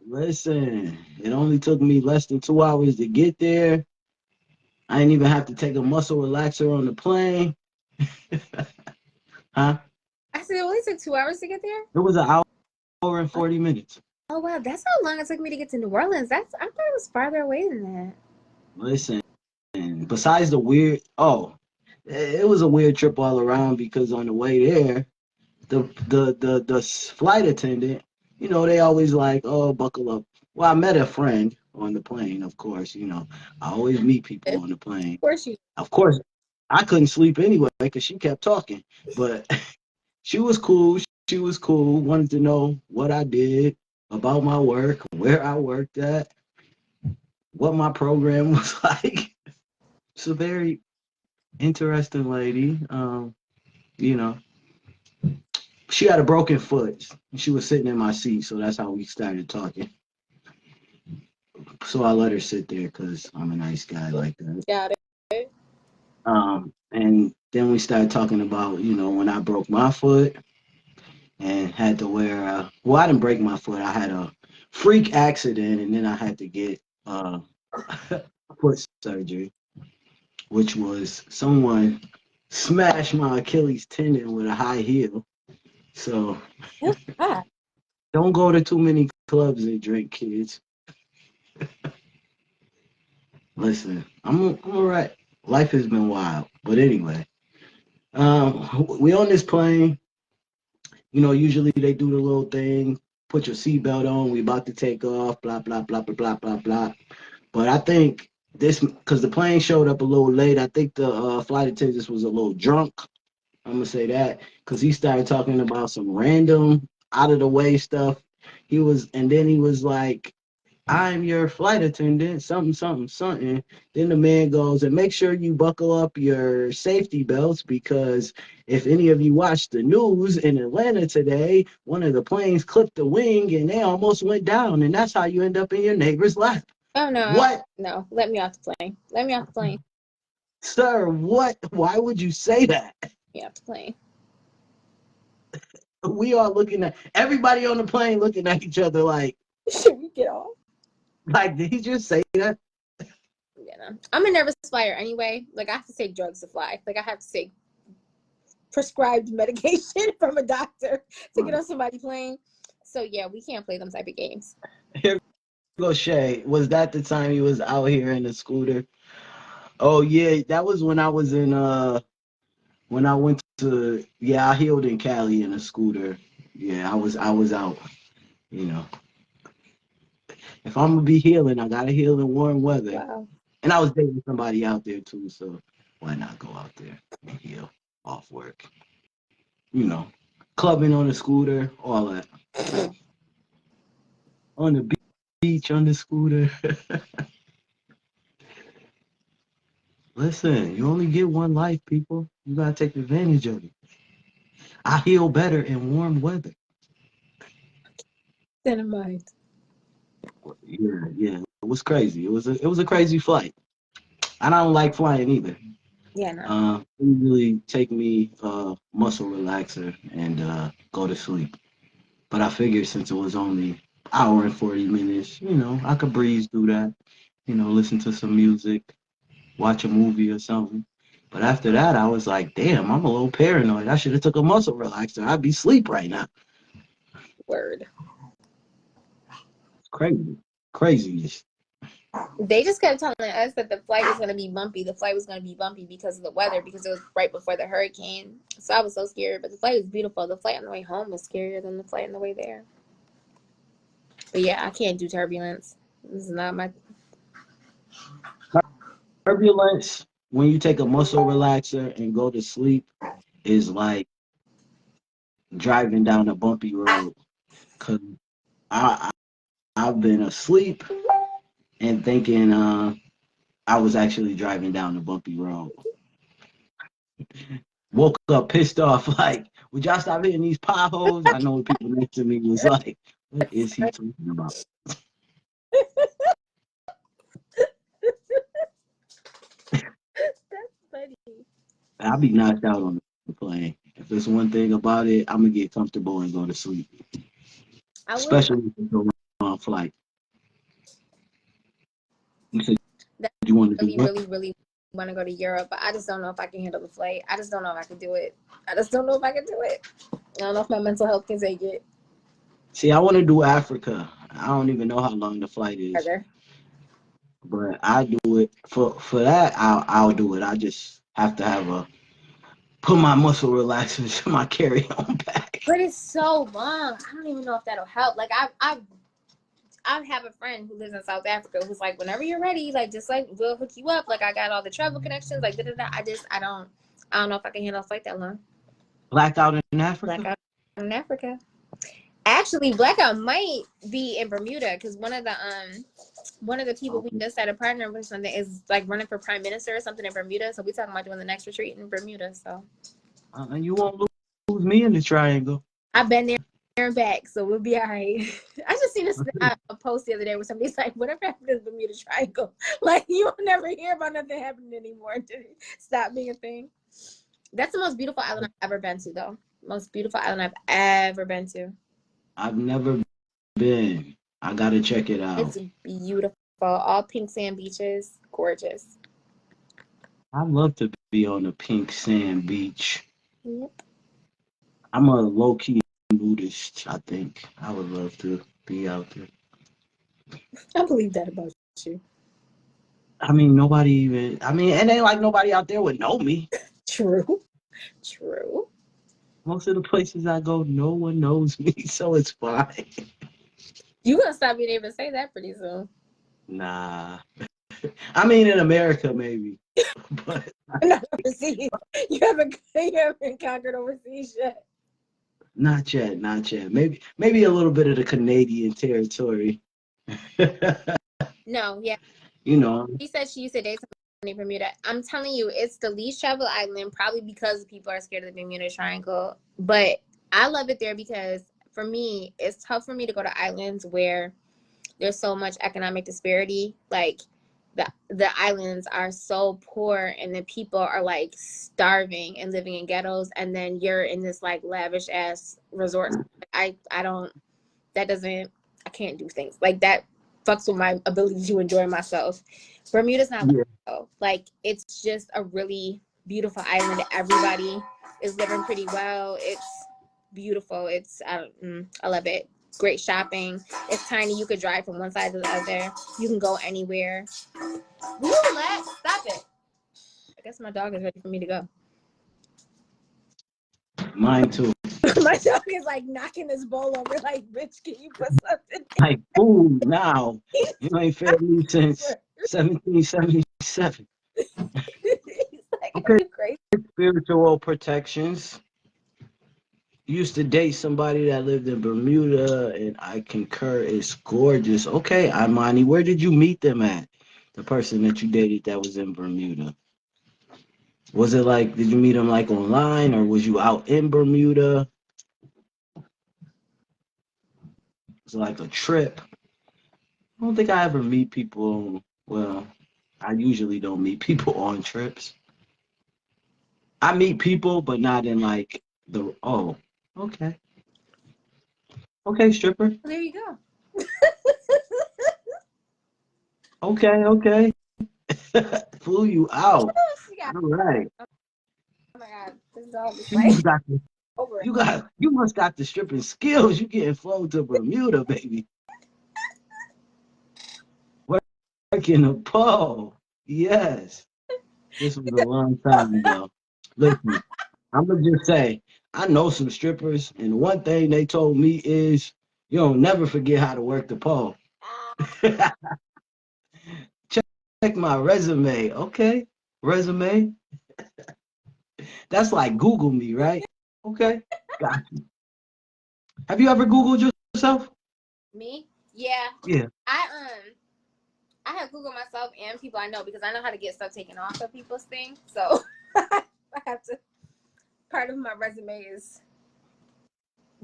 [SPEAKER 1] Listen, it only took me less than 2 hours to get there. I didn't even have to take a muscle relaxer on the plane. Huh?
[SPEAKER 2] I said it only took 2 hours to get there?
[SPEAKER 1] It was an hour and 40 minutes.
[SPEAKER 2] Oh, wow. That's how long it took me to get to New Orleans. I thought it was farther away than that.
[SPEAKER 1] Listen, besides the weird, it was a weird trip all around because on the way there, the flight attendant, they always like, oh, buckle up. Well, I met a friend on the plane, of course. I always meet people on the plane. Of course, I couldn't sleep anyway because she kept talking, but she was cool. She was cool. Wanted to know what I did about my work, where I worked at, what my program was like. It's a very interesting lady. You know, she had a broken foot. She was sitting in my seat, so that's how we started talking. So I let her sit there because I'm a nice guy like that.
[SPEAKER 2] Got it.
[SPEAKER 1] And then we started talking about, when I broke my foot and had to wear. Well, I didn't break my foot. I had a freak accident, and then I had to get foot surgery, which was someone smashed my Achilles tendon with a high heel. So don't go to too many clubs and drink, kids. Listen, I'm all right. Life has been wild, but anyway, we on this plane. Usually they do the little thing, put your seatbelt on. We about to take off. Blah blah blah blah blah blah blah. But I think because the plane showed up a little late. I think the flight attendant was a little drunk. I'm gonna say that because he started talking about some random out of the way stuff. And then he was like, I'm your flight attendant, something, something, something. Then the man goes, and make sure you buckle up your safety belts because if any of you watched the news in Atlanta today, one of the planes clipped the wing and they almost went down. And that's how you end up in your neighbor's lap.
[SPEAKER 2] Oh, no.
[SPEAKER 1] What?
[SPEAKER 2] No, let me off the plane. Let me off the plane.
[SPEAKER 1] Sir, what? Why would you say that?
[SPEAKER 2] Yeah, off the plane.
[SPEAKER 1] We are looking at everybody on the plane looking at each other like,
[SPEAKER 2] should we get off?
[SPEAKER 1] Like, did he just say that?
[SPEAKER 2] Yeah, no. I'm a nervous flyer anyway. Like, I have to take drugs to fly. Like, I have to take prescribed medication from a doctor to get on somebody's plane. So, yeah, we can't play them type of games.
[SPEAKER 1] Here goes Shay. Was that the time he was out here in the scooter? Oh, yeah. That was when I was in, when I went to, I healed in Cali in a scooter. Yeah, I was out, If I'm going to be healing, I got to heal in warm weather.
[SPEAKER 2] Wow.
[SPEAKER 1] And I was dating somebody out there too, so why not go out there and heal off work? Clubbing on a scooter, all that. On the beach, on the scooter. Listen, you only get one life, people. You gotta take advantage of it. I heal better in warm weather.
[SPEAKER 2] Dynamite.
[SPEAKER 1] Yeah. It was crazy. It was a crazy flight. And I don't like flying either.
[SPEAKER 2] Yeah, no.
[SPEAKER 1] It really take me muscle relaxer and go to sleep. But I figured since it was only hour and 40 minutes, I could breeze through that. Listen to some music, watch a movie or something. But after that, I was like, damn, I'm a little paranoid. I should have took a muscle relaxer. I'd be asleep right now.
[SPEAKER 2] Word.
[SPEAKER 1] It's crazy. Craziness.
[SPEAKER 2] They just kept telling us that the flight was going to be bumpy. The flight was going to be bumpy because of the weather, because it was right before the hurricane. So I was so scared. But the flight was beautiful. The flight on the way home was scarier than the flight on the way there. But yeah, I can't do turbulence. This is not my.
[SPEAKER 1] Turbulence, when you take a muscle relaxer and go to sleep, is like driving down a bumpy road. Cause I I've been asleep and thinking I was actually driving down a bumpy road. Woke up pissed off, like, would y'all stop hitting these potholes? I know what people next to me was like, what is he talking about?
[SPEAKER 2] That's funny.
[SPEAKER 1] I'll be knocked out on the plane. If there's one thing about it, I'm gonna get comfortable and go to sleep. Especially if it's a long flight. You said you want to do what?
[SPEAKER 2] Really want to go to Europe, but I just don't know if I can handle the flight. I just don't know if I can do it. I don't know if my mental health can take it.
[SPEAKER 1] See, I want to do Africa. I don't even know how long the flight is, but I do it for that. I'll do it. I just have to have put my muscle relaxers in my carry-on bag.
[SPEAKER 2] But it's so long. I don't even know if that'll help. Like I have a friend who lives in South Africa who's like, whenever you're ready, like just like we'll hook you up. Like I got all the travel connections. Like da-da-da. I don't know if I can handle a flight that long.
[SPEAKER 1] Blackout in Africa.
[SPEAKER 2] Blackout in Africa. Actually, blackout might be in Bermuda because one of the people we just had a partner with something is like running for prime minister or something in Bermuda. So we talking about doing the next retreat in Bermuda. So
[SPEAKER 1] And you won't lose me in the triangle.
[SPEAKER 2] I've been there and back, so we'll be all right. I just seen a post the other day where somebody's like, whatever happened to the Bermuda Triangle? Like, you will never hear about nothing happening anymore. Did it stop being a thing? That's the most beautiful island I've ever been to, though. Most beautiful island I've ever been to.
[SPEAKER 1] I've never been. I gotta check it out.
[SPEAKER 2] It's beautiful. All pink sand beaches. Gorgeous.
[SPEAKER 1] I'd love to be on a pink sand beach.
[SPEAKER 2] Yep.
[SPEAKER 1] I'm a low-key Buddhist, I think. I would love to be out there.
[SPEAKER 2] I believe that about you.
[SPEAKER 1] I mean, it ain't like nobody out there would know me.
[SPEAKER 2] True.
[SPEAKER 1] Most of the places I go, no one knows me, so it's fine.
[SPEAKER 2] You're going to stop being able to say that pretty soon.
[SPEAKER 1] Nah. I mean, in America, maybe. But
[SPEAKER 2] not overseas. You haven't conquered overseas yet.
[SPEAKER 1] Not yet. Maybe a little bit of the Canadian territory.
[SPEAKER 2] No, yeah.
[SPEAKER 1] You know.
[SPEAKER 2] She said she used to date somebody from Bermuda. I'm telling you, it's the least traveled island, probably because people are scared of the Bermuda Triangle. But I love it there because for me, it's tough for me to go to islands where there's so much economic disparity. Like the islands are so poor and the people are like starving and living in ghettos, and then you're in this like lavish ass resort. I can't do things like that. Fucks with my ability to enjoy myself. Bermuda's not like it's just a really beautiful island. Everybody is living pretty well. It's beautiful. I love it. Great shopping. It's tiny. You could drive from one side to the other. You can go anywhere. Will you relax? Stop it. I guess my dog is ready for me to go.
[SPEAKER 1] Mine too.
[SPEAKER 2] My dog is like knocking his bowl over like, bitch, can you put something in?
[SPEAKER 1] Like food now. You ain't fed me since 1777.
[SPEAKER 2] Like,
[SPEAKER 1] okay. Spiritual protections. Used to date somebody that lived in Bermuda, and I concur, it's gorgeous. Okay, Imani, where did you meet them at? The person that you dated that was in Bermuda. Was it like, did you meet them like online, or was you out in Bermuda? Was it like a trip? I don't think I ever meet people. Well, I usually don't meet people on trips. I meet people, but not in like okay. Okay, stripper.
[SPEAKER 2] There you go.
[SPEAKER 1] Okay. flew you out.
[SPEAKER 2] She got,
[SPEAKER 1] All right.
[SPEAKER 2] oh my God, this dog is
[SPEAKER 1] You
[SPEAKER 2] like
[SPEAKER 1] must got the,
[SPEAKER 2] over it.
[SPEAKER 1] you must got the stripping skills. You getting flown to Bermuda, baby. Working a pole. Yes. This was a long time ago. Listen, I'm gonna just say, I know some strippers, and one thing they told me is you don't never forget how to work the pole. Check my resume. Okay. Resume. That's like Google me, right? Okay. Got you. Have you ever Googled yourself?
[SPEAKER 2] Me? Yeah.
[SPEAKER 1] Yeah.
[SPEAKER 2] I have Googled myself and people I know because I know how to get stuff taken off of people's things. So I have to. Part of my resume is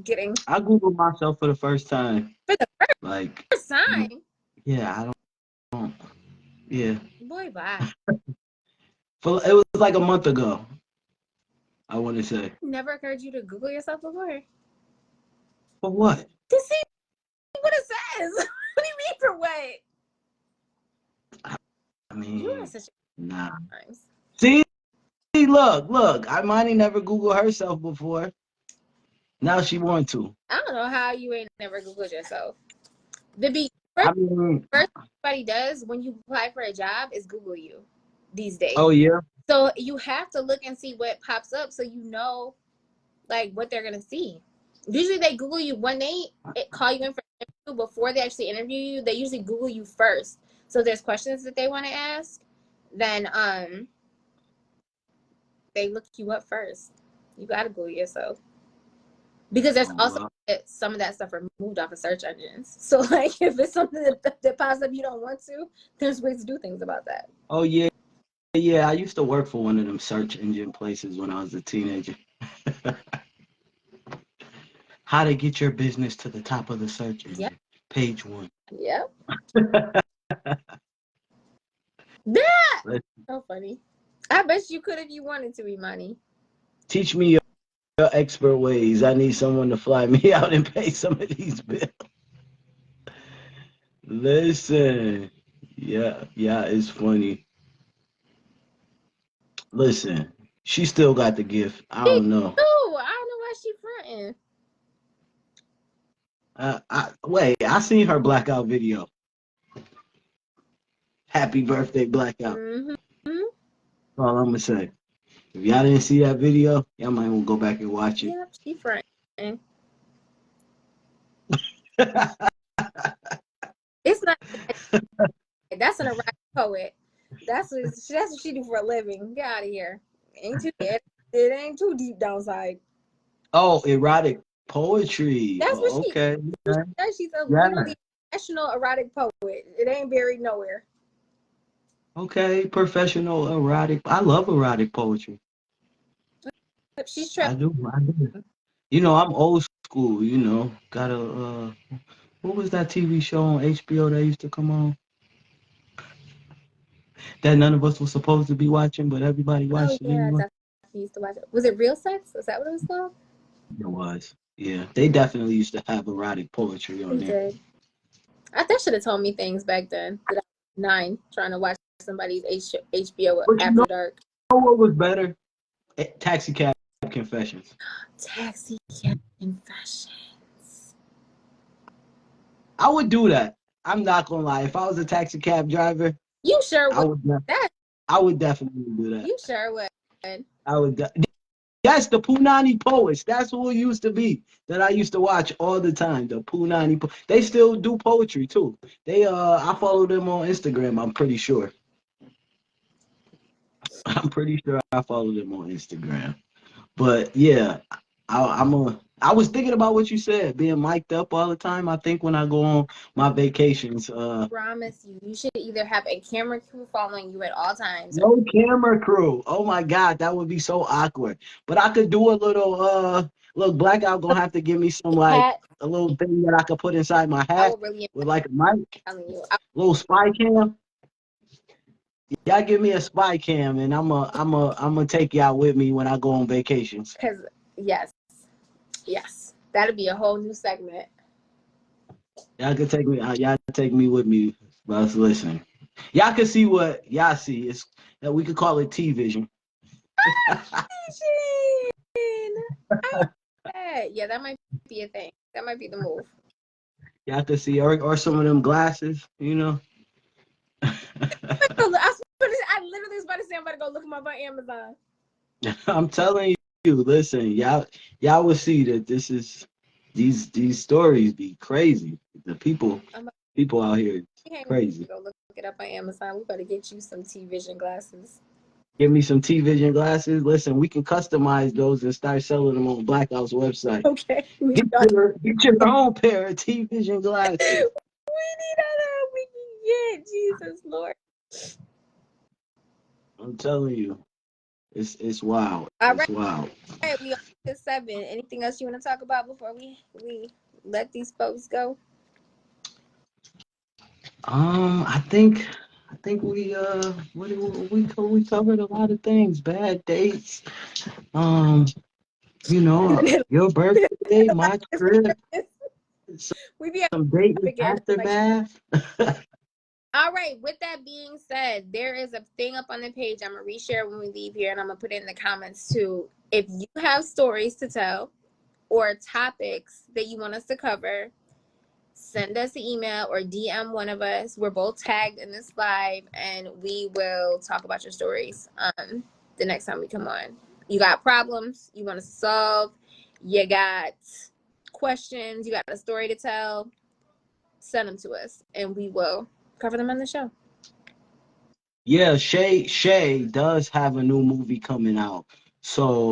[SPEAKER 2] getting
[SPEAKER 1] I Googled myself for the first time.
[SPEAKER 2] for the
[SPEAKER 1] Like,
[SPEAKER 2] first time.
[SPEAKER 1] yeah, I don't. Yeah.
[SPEAKER 2] Boy, bye.
[SPEAKER 1] It was like a month ago, I want to say.
[SPEAKER 2] Never occurred you to Google yourself before
[SPEAKER 1] For what?
[SPEAKER 2] to see what it says. What do you mean for what?
[SPEAKER 1] I
[SPEAKER 2] You are
[SPEAKER 1] mean,
[SPEAKER 2] such
[SPEAKER 1] nah.
[SPEAKER 2] a times.
[SPEAKER 1] See, look. Imani never Googled herself before. Now she want to.
[SPEAKER 2] I don't know how you ain't never Googled yourself. The
[SPEAKER 1] I mean,
[SPEAKER 2] first everybody does when you apply for a job is Google you these days.
[SPEAKER 1] oh yeah.
[SPEAKER 2] So you have to look and see what pops up so you know like what they're gonna see. Usually they Google you when they call you in for an interview before they actually interview you. They usually Google you first. So there's questions that they want to ask. Then they look you up first. You gotta Google yourself because there's also some of that stuff removed off of search engines. So like if it's something that pops up you don't want to, there's ways to do things about that.
[SPEAKER 1] Oh yeah. Yeah, I used to work for one of them search engine places when I was a teenager. How to get your business to the top of the search engine.
[SPEAKER 2] Yep.
[SPEAKER 1] Page 1.
[SPEAKER 2] Yep. So funny. I bet you could if you wanted to, Imani.
[SPEAKER 1] Teach me your expert ways. I need someone to fly me out and pay some of these bills. Listen. Yeah, it's funny. Listen, she still got the gift. I don't know.
[SPEAKER 2] Oh, I don't know why she fronting.
[SPEAKER 1] Wait, I seen her blackout video. Happy birthday, blackout.
[SPEAKER 2] Mm-hmm.
[SPEAKER 1] That's all I'm gonna say. If y'all didn't see that video, y'all might want to go back and watch it.
[SPEAKER 2] Yep, she fronting. It's not. That's an erotic poet. That's what she do for a living. Get out of here. It ain't too deep downside.
[SPEAKER 1] Oh, erotic poetry.
[SPEAKER 2] That's what she.
[SPEAKER 1] Okay.
[SPEAKER 2] She's a literally national erotic poet. It ain't buried nowhere.
[SPEAKER 1] Okay, professional erotic. I love erotic poetry.
[SPEAKER 2] She's
[SPEAKER 1] I do. You know, I'm old school. You know, got a. What was that TV show on HBO that used to come on? That none of us were supposed to be watching, but everybody watched it anyway.
[SPEAKER 2] I used to watch it. Was it Real Sex? Was that what it was called?
[SPEAKER 1] It was. Yeah, they definitely used to have erotic poetry on there.
[SPEAKER 2] Did. They should have told me things back then. That I was 9 trying to watch somebody's HBO after dark.
[SPEAKER 1] You know what was better? Taxi Cab Confessions.
[SPEAKER 2] Taxi Cab Confessions.
[SPEAKER 1] I would do that. I'm not gonna lie. If I was a taxi cab driver,
[SPEAKER 2] you sure would.
[SPEAKER 1] I would definitely do that.
[SPEAKER 2] You sure would.
[SPEAKER 1] I would. Yes, the Punani Poets. That's who it used to be that I used to watch all the time. The Punani. They still do poetry too. I follow them on Instagram. I'm pretty sure. I follow them on Instagram. But yeah, I was thinking about what you said, being mic'd up all the time. I think when I go on my vacations,
[SPEAKER 2] I promise you should either have a camera crew following you at all times.
[SPEAKER 1] No camera crew. Oh my God, that would be so awkward. But I could do a little look, Blackout gonna have to give me some like a little thing that I could put inside my hat with like a mic. Little spy cam. Y'all give me a spy cam and I'm gonna take y'all with me when I go on vacations.
[SPEAKER 2] Cause yes, that'd be a whole new segment.
[SPEAKER 1] Y'all take me with me. But listen, Y'all can see what y'all see. It's that we could call it T vision.
[SPEAKER 2] Yeah, that might be a thing. That might be the move.
[SPEAKER 1] Y'all can see, or some of them glasses, you know.
[SPEAKER 2] I literally was about to say I'm about to go look them up on Amazon.
[SPEAKER 1] I'm telling you, listen, y'all will see that this is these stories be crazy. The people out here crazy.
[SPEAKER 2] Go look it up on Amazon. We better get you some T Vision glasses.
[SPEAKER 1] Give me some T Vision glasses. Listen, we can customize those and start selling them on Blackhouse website.
[SPEAKER 2] Okay.
[SPEAKER 1] Get your own pair of T Vision glasses.
[SPEAKER 2] We need all the help we can get. Jesus Lord.
[SPEAKER 1] I'm telling you, it's wild.
[SPEAKER 2] All
[SPEAKER 1] It's wild.
[SPEAKER 2] right, we on to 7. Anything else you want to talk about before we let these folks go?
[SPEAKER 1] I think we covered a lot of things. Bad dates. Um, your birthday, my trip,
[SPEAKER 2] We be
[SPEAKER 1] some dating
[SPEAKER 2] like,
[SPEAKER 1] aftermath.
[SPEAKER 2] all right, with that being said, there is a thing up on the page. I'm going to reshare when we leave here, and I'm going to put it in the comments too. If you have stories to tell or topics that you want us to cover, send us an email or DM one of us. We're both tagged in this live, and we will talk about your stories the next time we come on. You got problems you want to solve, you got questions, you got a story to tell, send them to us, and we will cover them on the show.
[SPEAKER 1] Yeah, Shay does have a new movie coming out. So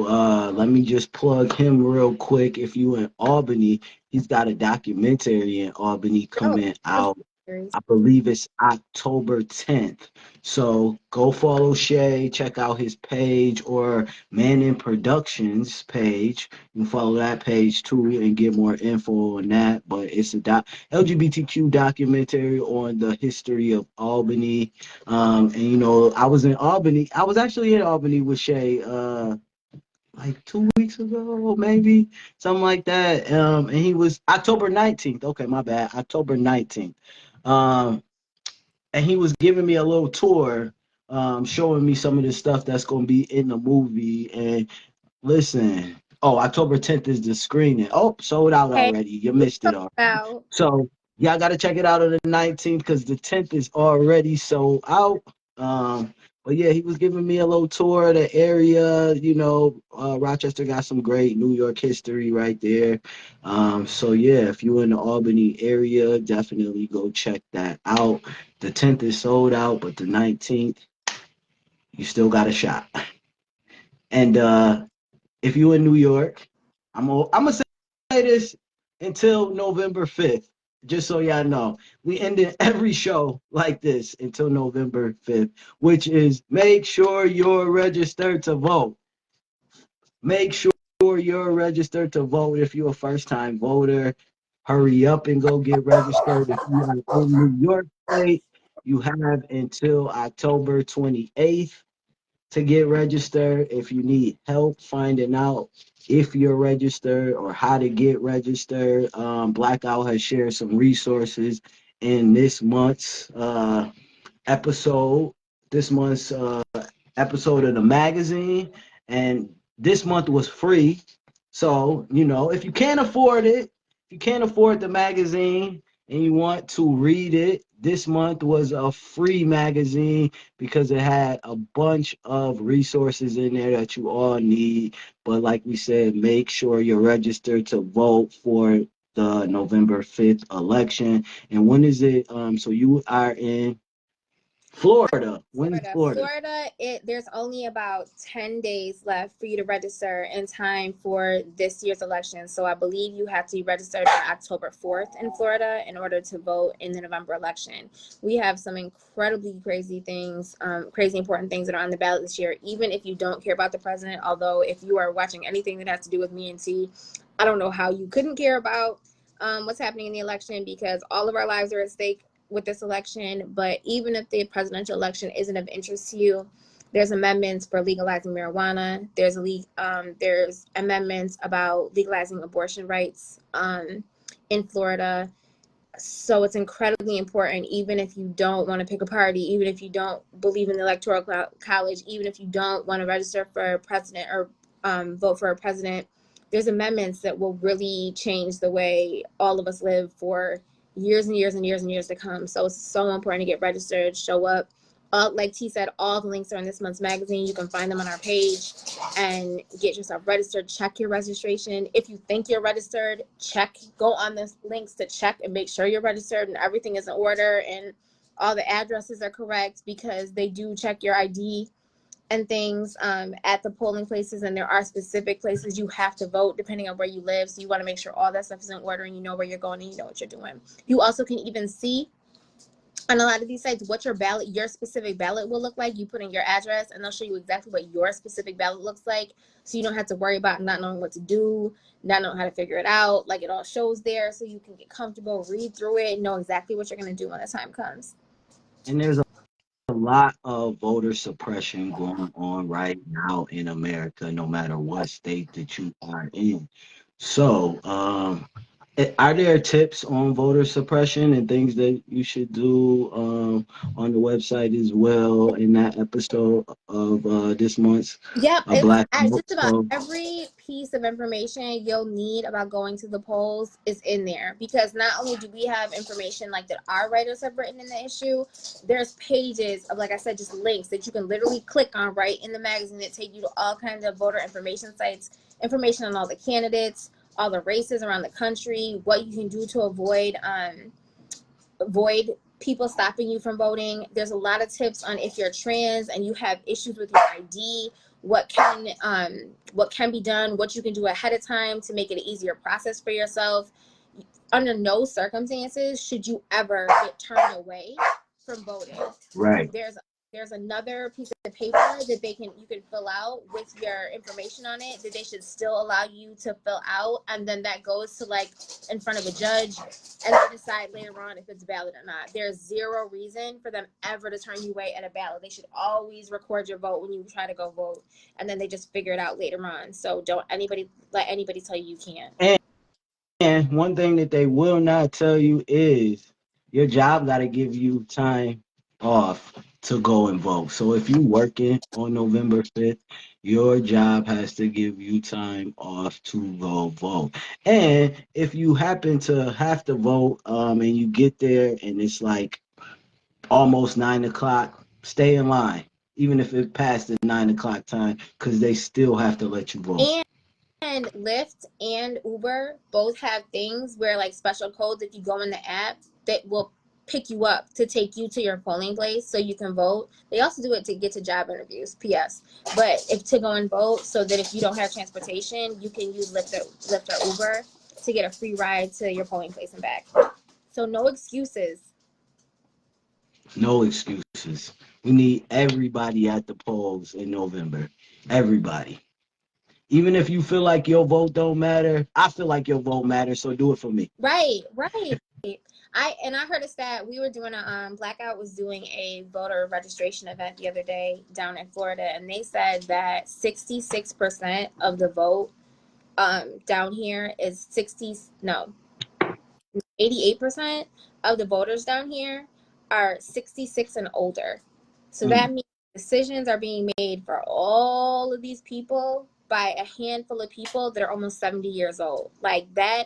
[SPEAKER 1] let me just plug him real quick. If you in Albany, he's got a documentary in Albany coming out. I believe it's October 10th. So go follow Shay, check out his page or Manning Productions page. You can follow that page too and get more info on that. But it's a LGBTQ documentary on the history of Albany. And I was in Albany. I was actually in Albany with Shay like 2 weeks ago, maybe something like that. And he was October 19th. Okay, my bad. October 19th. Um, and he was giving me a little tour, showing me some of the stuff that's gonna be in the movie. And listen, October 10th is the screening. Oh, sold out already. You missed it already. So y'all gotta check it out on the 19th because the 10th is already sold out. But yeah, he was giving me a little tour of the area. Rochester got some great New York history right there. So yeah, if you're in the Albany area, definitely go check that out. The 10th is sold out, but the 19th, you still got a shot. And if you're in New York, I'm gonna say this until November 5th, just so y'all know. We ended every show like this until November 5th, which is make sure you're registered to vote. Make sure you're registered to vote if you're a first-time voter. Hurry up and go get registered. If you are in New York State, you have until October 28th to get registered. If you need help finding out if you're registered or how to get registered, Blackout has shared some resources in this month's episode. This month's episode of the magazine, and this month was free. So, if you can't afford it, if you can't afford the magazine and you want to read it, this month was a free magazine because it had a bunch of resources in there that you all need. But like we said, make sure you're registered to vote for the November 5th election. And when is it? So you are in Florida. When is Florida?
[SPEAKER 2] There's only about 10 days left for you to register in time for this year's election. So I believe you have to register by October 4th in Florida in order to vote in the November election. We have some incredibly crazy things, crazy important things that are on the ballot this year, even if you don't care about the president. Although if you are watching anything that has to do with me and T, I don't know how you couldn't care about what's happening in the election, because all of our lives are at stake with this election. But even if the presidential election isn't of interest to you, there's amendments for legalizing marijuana. There's amendments about legalizing abortion rights in Florida. So it's incredibly important, even if you don't want to pick a party, even if you don't believe in the electoral college, even if you don't want to register for president or vote for a president. There's amendments that will really change the way all of us live for years and years and years and years to come. So it's so important to get registered, show up. Like T said, all the links are in this month's magazine. You can find them on our page and get yourself registered. Check your registration. If you think you're registered, go on the links to check and make sure you're registered and everything is in order and all the addresses are correct, because they do check your ID and things at the polling places, and there are specific places you have to vote depending on where you live. So you want to make sure all that stuff is in order and you know where you're going and you know what you're doing. You also can even see on a lot of these sites what your specific ballot will look like. You put in your address and they'll show you exactly what your specific ballot looks like, so you don't have to worry about not knowing what to do, not knowing how to figure it out. Like, it all shows there, so you can get comfortable, read through it, and know exactly what you're going to do when the time comes.
[SPEAKER 1] And there's a lot of voter suppression going on right now in America, no matter what state that you are in. So, are there tips on voter suppression and things that you should do on the website as well in that episode of this month's
[SPEAKER 2] Yep, it's
[SPEAKER 1] Black Vote?
[SPEAKER 2] just about
[SPEAKER 1] So,
[SPEAKER 2] every piece of information you'll need about going to the polls is in there, because not only do we have information like that our writers have written in the issue, there's pages of, like I said, just links that you can literally click on right in the magazine that take you to all kinds of voter information sites, information on all the candidates, all the races around the country, what you can do to avoid people stopping you from voting. There's a lot of tips on if you're trans and you have issues with your ID, what can be done, what you can do ahead of time to make it an easier process for yourself. Under no circumstances should you ever get turned away from voting.
[SPEAKER 1] right.
[SPEAKER 2] There's another piece of paper that you can fill out with your information on it that they should still allow you to fill out, and then that goes to, like, in front of a judge, and they decide later on if it's valid or not. There's zero reason for them ever to turn you away at a ballot. They should always record your vote when you try to go vote, and then they just figure it out later on. So don't let anybody tell you can't.
[SPEAKER 1] And one thing that they will not tell you is your job got to give you time off to go and vote. So if you're working on November 5th, your job has to give you time off to go vote. And if you happen to have to vote and you get there and it's like almost 9 o'clock, stay in line, even if it passed the 9 o'clock time, because they still have to let you vote.
[SPEAKER 2] And Lyft and Uber both have things where, like, special codes, if you go in the app, that will pick you up to take you to your polling place so you can vote. They also do it to get to job interviews, PS. But if to go and vote, so that if you don't have transportation, you can use Lyft or Uber to get a free ride to your polling place and back. So no excuses.
[SPEAKER 1] No excuses. We need everybody at the polls in November. Everybody. Even if you feel like your vote don't matter, I feel like your vote matters, so do it for me.
[SPEAKER 2] Right. I heard a stat. We were doing Blackout was doing a voter registration event the other day down in Florida, and they said that 66% of the vote down here is 88% of the voters down here are 66 and older. So that means decisions are being made for all of these people by a handful of people that are almost 70 years old. Like, that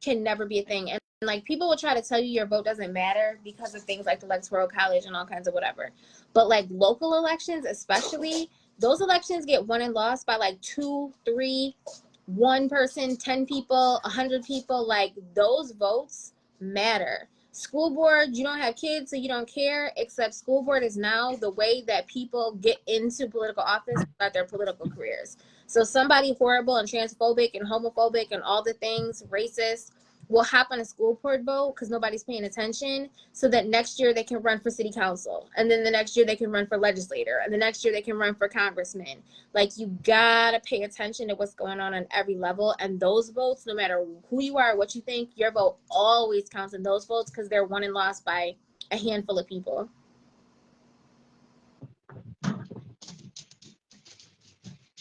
[SPEAKER 2] can never be a thing. And, like, people will try to tell you your vote doesn't matter because of things like the electoral college and all kinds of whatever. But, like, local elections, especially, those elections get won and lost by like 2, 3, 1 person, 10 people, 100 people. Like, those votes matter. School board, you don't have kids, so you don't care, except school board is now the way that people get into political office to start their political careers. So somebody horrible and transphobic and homophobic and all the things, racist, will hop on a school board vote because nobody's paying attention, so that next year they can run for city council, and then the next year they can run for legislator, and the next year they can run for congressman. Like, you gotta pay attention to what's going on every level, and those votes, no matter who you are, what you think, your vote always counts in those votes because they're won and lost by a handful of people.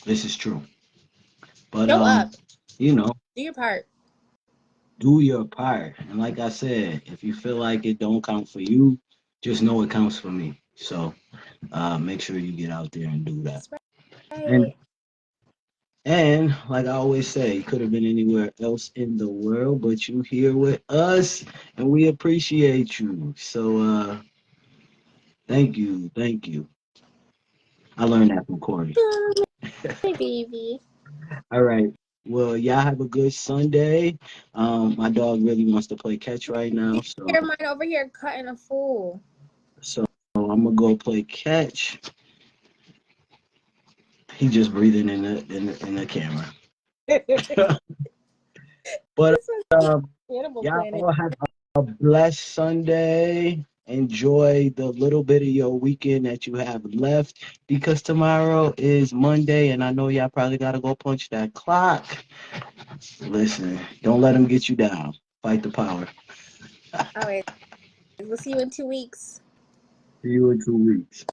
[SPEAKER 1] This is true. But
[SPEAKER 2] Show up.
[SPEAKER 1] you know,
[SPEAKER 2] Do your part.
[SPEAKER 1] do your part. And like I said, if you feel like it don't count for you, just know it counts for me. So make sure you get out there and do that.
[SPEAKER 2] That's
[SPEAKER 1] And
[SPEAKER 2] right.
[SPEAKER 1] and like I always say, you could have been anywhere else in the world, but you here with us, and we appreciate you. So thank you, thank you. I learned that from Corey.
[SPEAKER 2] Hey, baby.
[SPEAKER 1] All right. Well, y'all have a good Sunday. My dog really wants to play catch right now, so
[SPEAKER 2] Hear mine over here cutting a fool.
[SPEAKER 1] so I'm gonna go play catch. He just breathing in the camera. But
[SPEAKER 2] This was
[SPEAKER 1] um,
[SPEAKER 2] Animal
[SPEAKER 1] y'all
[SPEAKER 2] Planet.
[SPEAKER 1] all have a blessed Sunday. Enjoy the little bit of your weekend that you have left because tomorrow is Monday, and I know y'all probably gotta go punch that clock. Listen, don't let them get you down. Fight the power.
[SPEAKER 2] All right. We'll see you in 2 weeks.
[SPEAKER 1] See you in 2 weeks.